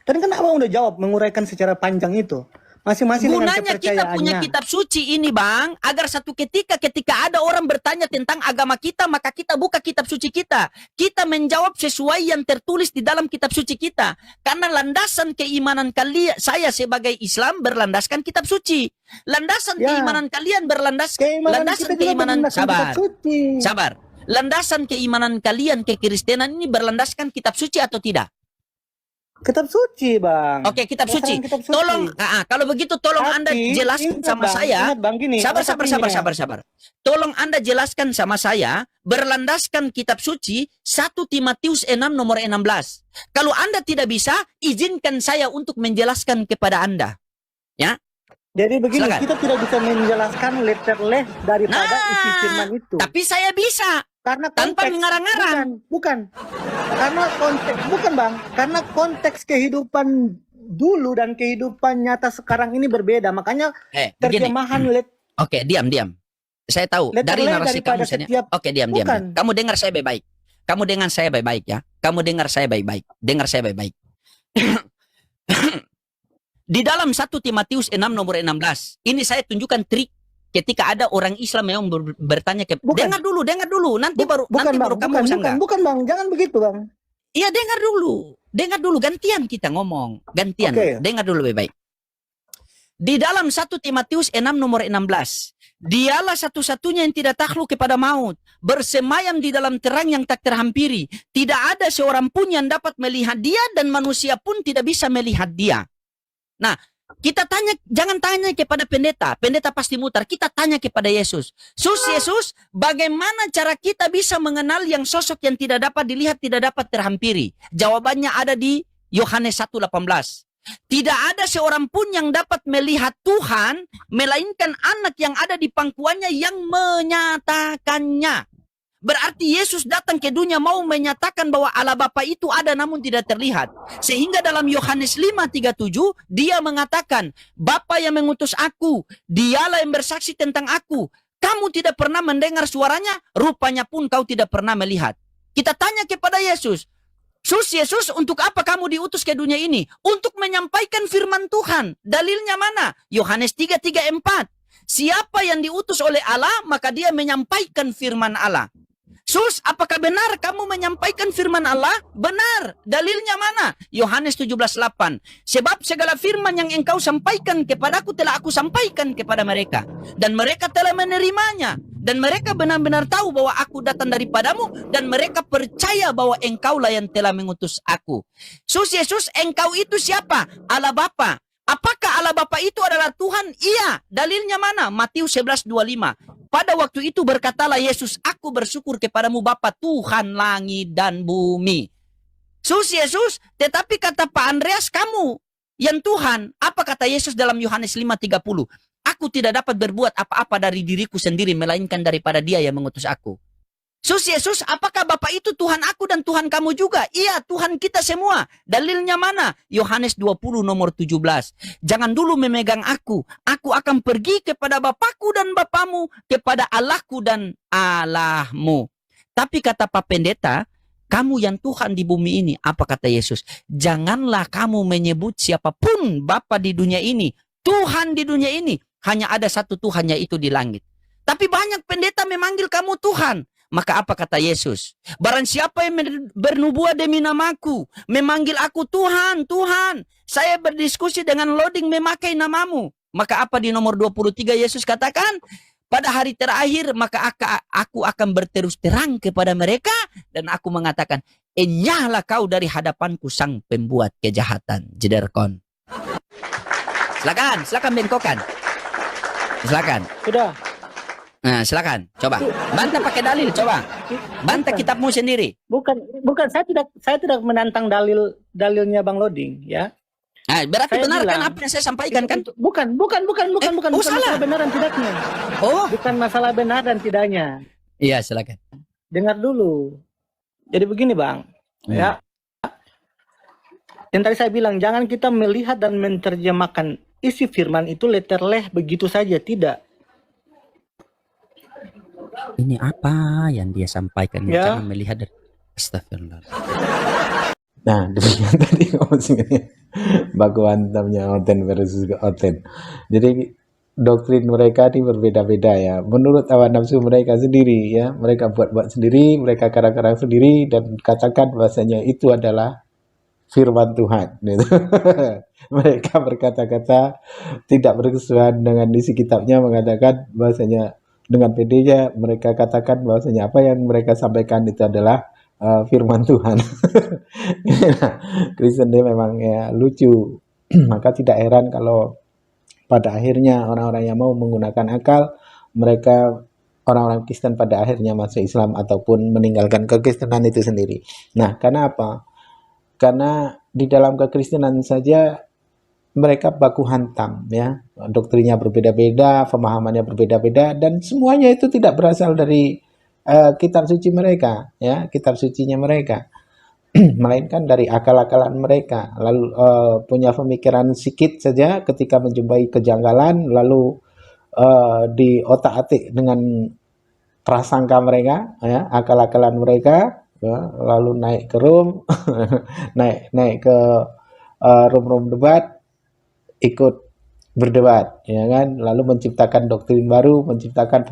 Speaker 2: Tadi kan Abang udah jawab, menguraikan secara panjang itu. Masing-masing dengan
Speaker 1: Gunanya kita punya
Speaker 2: kepercayaannya.
Speaker 1: kitab suci ini, Bang, agar satu ketika ada orang bertanya tentang agama kita, maka kita buka kitab suci kita. Kita menjawab sesuai yang tertulis di dalam kitab suci kita. Karena landasan keimanan kalian, saya sebagai Islam berlandaskan kitab suci. Landasan keimanan kalian landasan keimanan sabar. Landasan keimanan kalian ke Kristenan ini berlandaskan kitab suci atau tidak?
Speaker 2: Kitab suci, Bang.
Speaker 1: Oke, kitab suci. Tolong, kalau begitu tolong Anda jelaskan sama saya. Sabar. Tolong Anda jelaskan sama saya, berlandaskan kitab suci 1 Timotius 6 nomor 16. Kalau Anda tidak bisa, izinkan saya untuk menjelaskan kepada Anda. Ya.
Speaker 2: Jadi begini,
Speaker 1: Silakan.
Speaker 2: kita tidak bisa menjelaskan letter-leh daripada isi firman itu.
Speaker 1: Tapi saya bisa.
Speaker 2: Karena
Speaker 1: Tanpa
Speaker 2: konteks,
Speaker 1: mengarang-arang.
Speaker 2: bukan. Karena konteks, bukan, Bang. Karena konteks kehidupan dulu dan kehidupan nyata sekarang ini berbeda. Makanya terjemahan
Speaker 1: Oke, diam. Saya tahu dari narasi kamu sendiri. Oke, diam. Kamu dengar saya baik-baik. Kamu dengar saya baik-baik ya. Dengar saya baik-baik. Di dalam 1 Timotius 6 nomor 16, ini saya tunjukkan trik ketika ada orang Islam yang bertanya ke dengar dulu, nanti baru kamu sanggah.
Speaker 2: Bukan, Bang, jangan begitu, Bang.
Speaker 1: Iya, dengar dulu, gantian kita ngomong, dengar dulu baik-baik. Di dalam 1 Timotius 6 nomor 16, dialah satu-satunya yang tidak takluk kepada maut, bersemayam di dalam terang yang tak terhampiri. Tidak ada seorang pun yang dapat melihat dia dan manusia pun tidak bisa melihat dia. Nah, kita tanya, jangan tanya kepada pendeta pasti mutar. Kita tanya kepada Yesus. Yesus, bagaimana cara kita bisa mengenal yang sosok yang tidak dapat dilihat, tidak dapat terhampiri? Jawabannya ada di Yohanes 1:18. Tidak ada seorang pun yang dapat melihat Tuhan, melainkan anak yang ada di pangkuannya yang menyatakannya. Berarti Yesus datang ke dunia mau menyatakan bahwa Allah Bapa itu ada namun tidak terlihat. Sehingga dalam Yohanes 5:37 dia mengatakan, Bapa yang mengutus aku, dialah yang bersaksi tentang aku. Kamu tidak pernah mendengar suaranya, rupanya pun kau tidak pernah melihat. Kita tanya kepada Yesus, Yesus, untuk apa kamu diutus ke dunia ini? Untuk menyampaikan firman Tuhan. Dalilnya mana? Yohanes 3:4. Siapa yang diutus oleh Allah, maka dia menyampaikan firman Allah. Apakah benar kamu menyampaikan firman Allah? Benar. Dalilnya mana? Yohanes 17:8. Sebab segala firman yang engkau sampaikan kepadaku telah aku sampaikan kepada mereka. Dan mereka telah menerimanya. Dan mereka benar-benar tahu bahwa aku datang daripadamu. Dan mereka percaya bahwa engkaulah yang telah mengutus aku. Yesus, engkau itu siapa? Allah Bapa. Apakah Allah Bapa itu adalah Tuhan? Iya. Dalilnya mana? Matius 11:25. Pada waktu itu berkatalah Yesus, aku bersyukur kepadamu Bapa Tuhan langit dan bumi. Yesus, tetapi kata Pak Andreas, kamu yang Tuhan. Apa kata Yesus dalam Yohanes 5:30? Aku tidak dapat berbuat apa-apa dari diriku sendiri, melainkan daripada Dia yang mengutus aku. Yesus, apakah Bapa itu Tuhan aku dan Tuhan kamu juga? Iya, Tuhan kita semua. Dalilnya mana? Yohanes 20 nomor 17. Jangan dulu memegang aku. Aku akan pergi kepada Bapakku dan Bapamu, kepada Allahku dan Allahmu. Tapi kata Pak Pendeta, kamu yang Tuhan di bumi ini. Apa kata Yesus? Janganlah kamu menyebut siapapun Bapa di dunia ini, Tuhan di dunia ini. Hanya ada satu Tuhan, yaitu di langit. Tapi banyak pendeta memanggil kamu Tuhan. Maka apa kata Yesus? Barang siapa yang bernubuat demi namaku, memanggil aku Tuhan, Tuhan. Saya berdiskusi dengan loading memakai namamu. Maka apa di nomor 23 Yesus katakan? Pada hari terakhir maka aku akan berterus terang kepada mereka. Dan aku mengatakan, enyahlah kau dari hadapanku sang pembuat kejahatan. Jederkon. Silakan bengkokan. Silakan.
Speaker 2: Sudah.
Speaker 1: Nah, silakan. Coba. Bantah pakai dalil, coba. Bantah kitabmu sendiri.
Speaker 2: Bukan, saya tidak menantang dalilnya Bang Loding, ya.
Speaker 1: Nah, berarti
Speaker 2: Saya
Speaker 1: benar
Speaker 2: bilang,
Speaker 1: kan apa yang saya sampaikan kan?
Speaker 2: Bukan
Speaker 1: salah.
Speaker 2: masalah benar dan tidaknya. Bukan masalah benar dan tidaknya.
Speaker 1: Iya, silakan.
Speaker 2: Dengar dulu. Jadi begini, Bang. Ya. Yang tadi saya bilang, jangan kita melihat dan menerjemahkan isi firman itu letterleh begitu saja, tidak.
Speaker 1: Ini apa yang dia sampaikan?
Speaker 2: Ya.
Speaker 1: Jangan melihat dari astagfirullah.
Speaker 3: Nah, demikian tadi ngomongnya baku hantamnya Oten versus Oten. Jadi doktrin mereka ini berbeda-beda ya. Menurut hawa nafsu mereka sendiri ya, mereka buat-buat sendiri, mereka karang-karang sendiri dan katakan bahasanya itu adalah firman Tuhan. Gitu. Mereka berkata-kata tidak berkesuaian dengan isi kitabnya, mengatakan bahasanya dengan pedenya mereka katakan bahasanya apa yang mereka sampaikan itu adalah firman Tuhan. Nah, Kristen dia memang ya lucu. Maka tidak heran kalau pada akhirnya orang-orang yang mau menggunakan akal, mereka orang-orang Kristen pada akhirnya masuk Islam ataupun meninggalkan kekristenan itu sendiri. Nah, karena apa? Karena di dalam kekristenan saja mereka baku hantam ya, doktrinnya berbeda-beda, pemahamannya berbeda-beda, dan semuanya itu tidak berasal dari kitab suci mereka ya, kitab sucinya mereka. Melainkan dari akal-akalan mereka, lalu punya pemikiran sikit saja ketika menjumpai kejanggalan, lalu di otak-atik dengan prasangka mereka, ya, akal-akalan mereka, ya, lalu naik ke room, naik ke room debat, ikut berdebat, ya kan, lalu menciptakan doktrin baru, menciptakan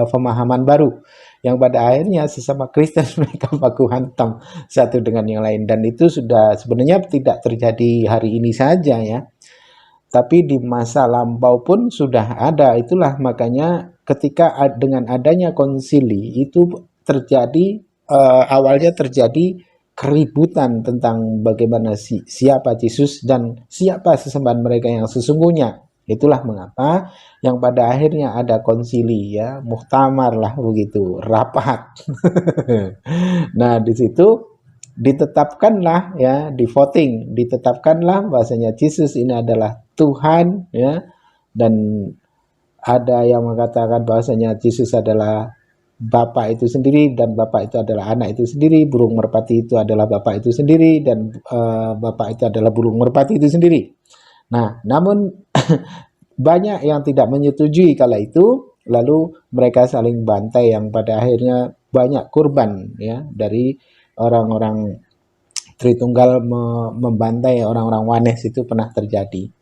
Speaker 3: pemahaman baru, yang pada akhirnya sesama Kristen mereka baku hantam satu dengan yang lain, dan itu sudah sebenarnya tidak terjadi hari ini saja ya, tapi di masa lampau pun sudah ada. Itulah makanya ketika dengan adanya konsili itu terjadi awalnya terjadi keributan tentang bagaimana siapa Yesus dan siapa sesembahan mereka yang sesungguhnya. Itulah mengapa yang pada akhirnya ada konsili ya, muktamar lah begitu, rapat. Nah, di situ ditetapkanlah ya, di voting ditetapkanlah bahasanya Yesus ini adalah Tuhan ya, dan ada yang mengatakan bahasanya Yesus adalah Bapa itu sendiri, dan Bapa itu adalah anak itu sendiri, burung merpati itu adalah Bapa itu sendiri, dan Bapa itu adalah burung merpati itu sendiri. Nah, namun banyak yang tidak menyetujui kala itu, lalu mereka saling bantai yang pada akhirnya banyak korban ya, dari orang-orang Tritunggal membantai orang-orang Wanes itu pernah terjadi.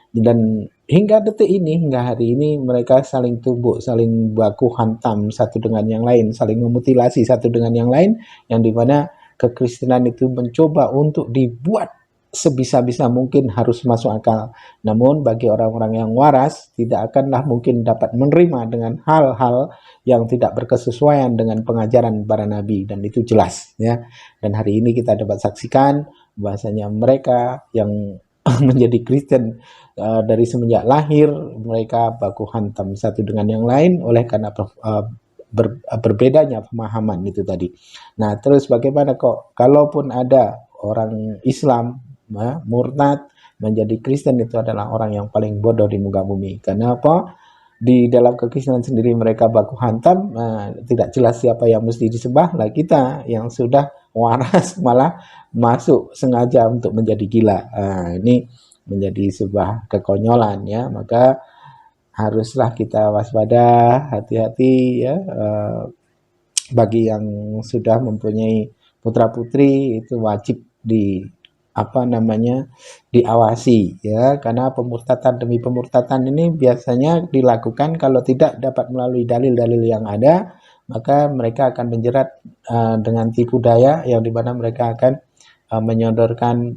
Speaker 3: Dan hingga detik ini, hingga hari ini mereka saling tumbuk, saling baku hantam satu dengan yang lain, saling memutilasi satu dengan yang lain, yang dimana kekristenan itu mencoba untuk dibuat sebisa-bisa mungkin harus masuk akal. Namun bagi orang-orang yang waras tidak akanlah mungkin dapat menerima dengan hal-hal yang tidak berkesesuaian dengan pengajaran para nabi, dan itu jelas ya. Dan hari ini kita dapat saksikan bahasanya mereka yang menjadi Kristen dari semenjak lahir, mereka baku hantam satu dengan yang lain oleh karena berbedanya pemahaman itu tadi. Nah, terus bagaimana kok kalaupun ada orang Islam murtad menjadi Kristen, itu adalah orang yang paling bodoh di muka bumi. Karena apa? Di dalam kekristenan sendiri mereka baku hantam, tidak jelas siapa yang mesti disembah. Lah kita yang sudah waras malah masuk sengaja untuk menjadi gila. Ini menjadi sebuah kekonyolan ya, maka haruslah kita waspada, hati-hati ya. Bagi yang sudah mempunyai putra-putri itu wajib diawasi ya, karena pemurtatan demi pemurtatan ini biasanya dilakukan kalau tidak dapat melalui dalil-dalil yang ada, maka mereka akan menjerat dengan tipu daya, yang dimana mereka akan menyodorkan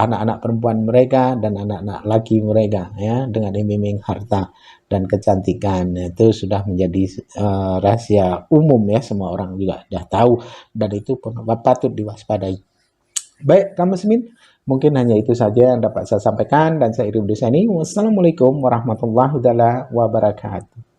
Speaker 3: anak-anak perempuan mereka dan anak-anak laki mereka ya, dengan iming-iming harta dan kecantikan. Itu sudah menjadi rahasia umum ya, semua orang juga sudah tahu, dan itu patut diwaspadai. Baik, kaum muslimin, mungkin hanya itu saja yang dapat saya sampaikan, dan saya Irul Dusani. Wassalamualaikum warahmatullahi wabarakatuh.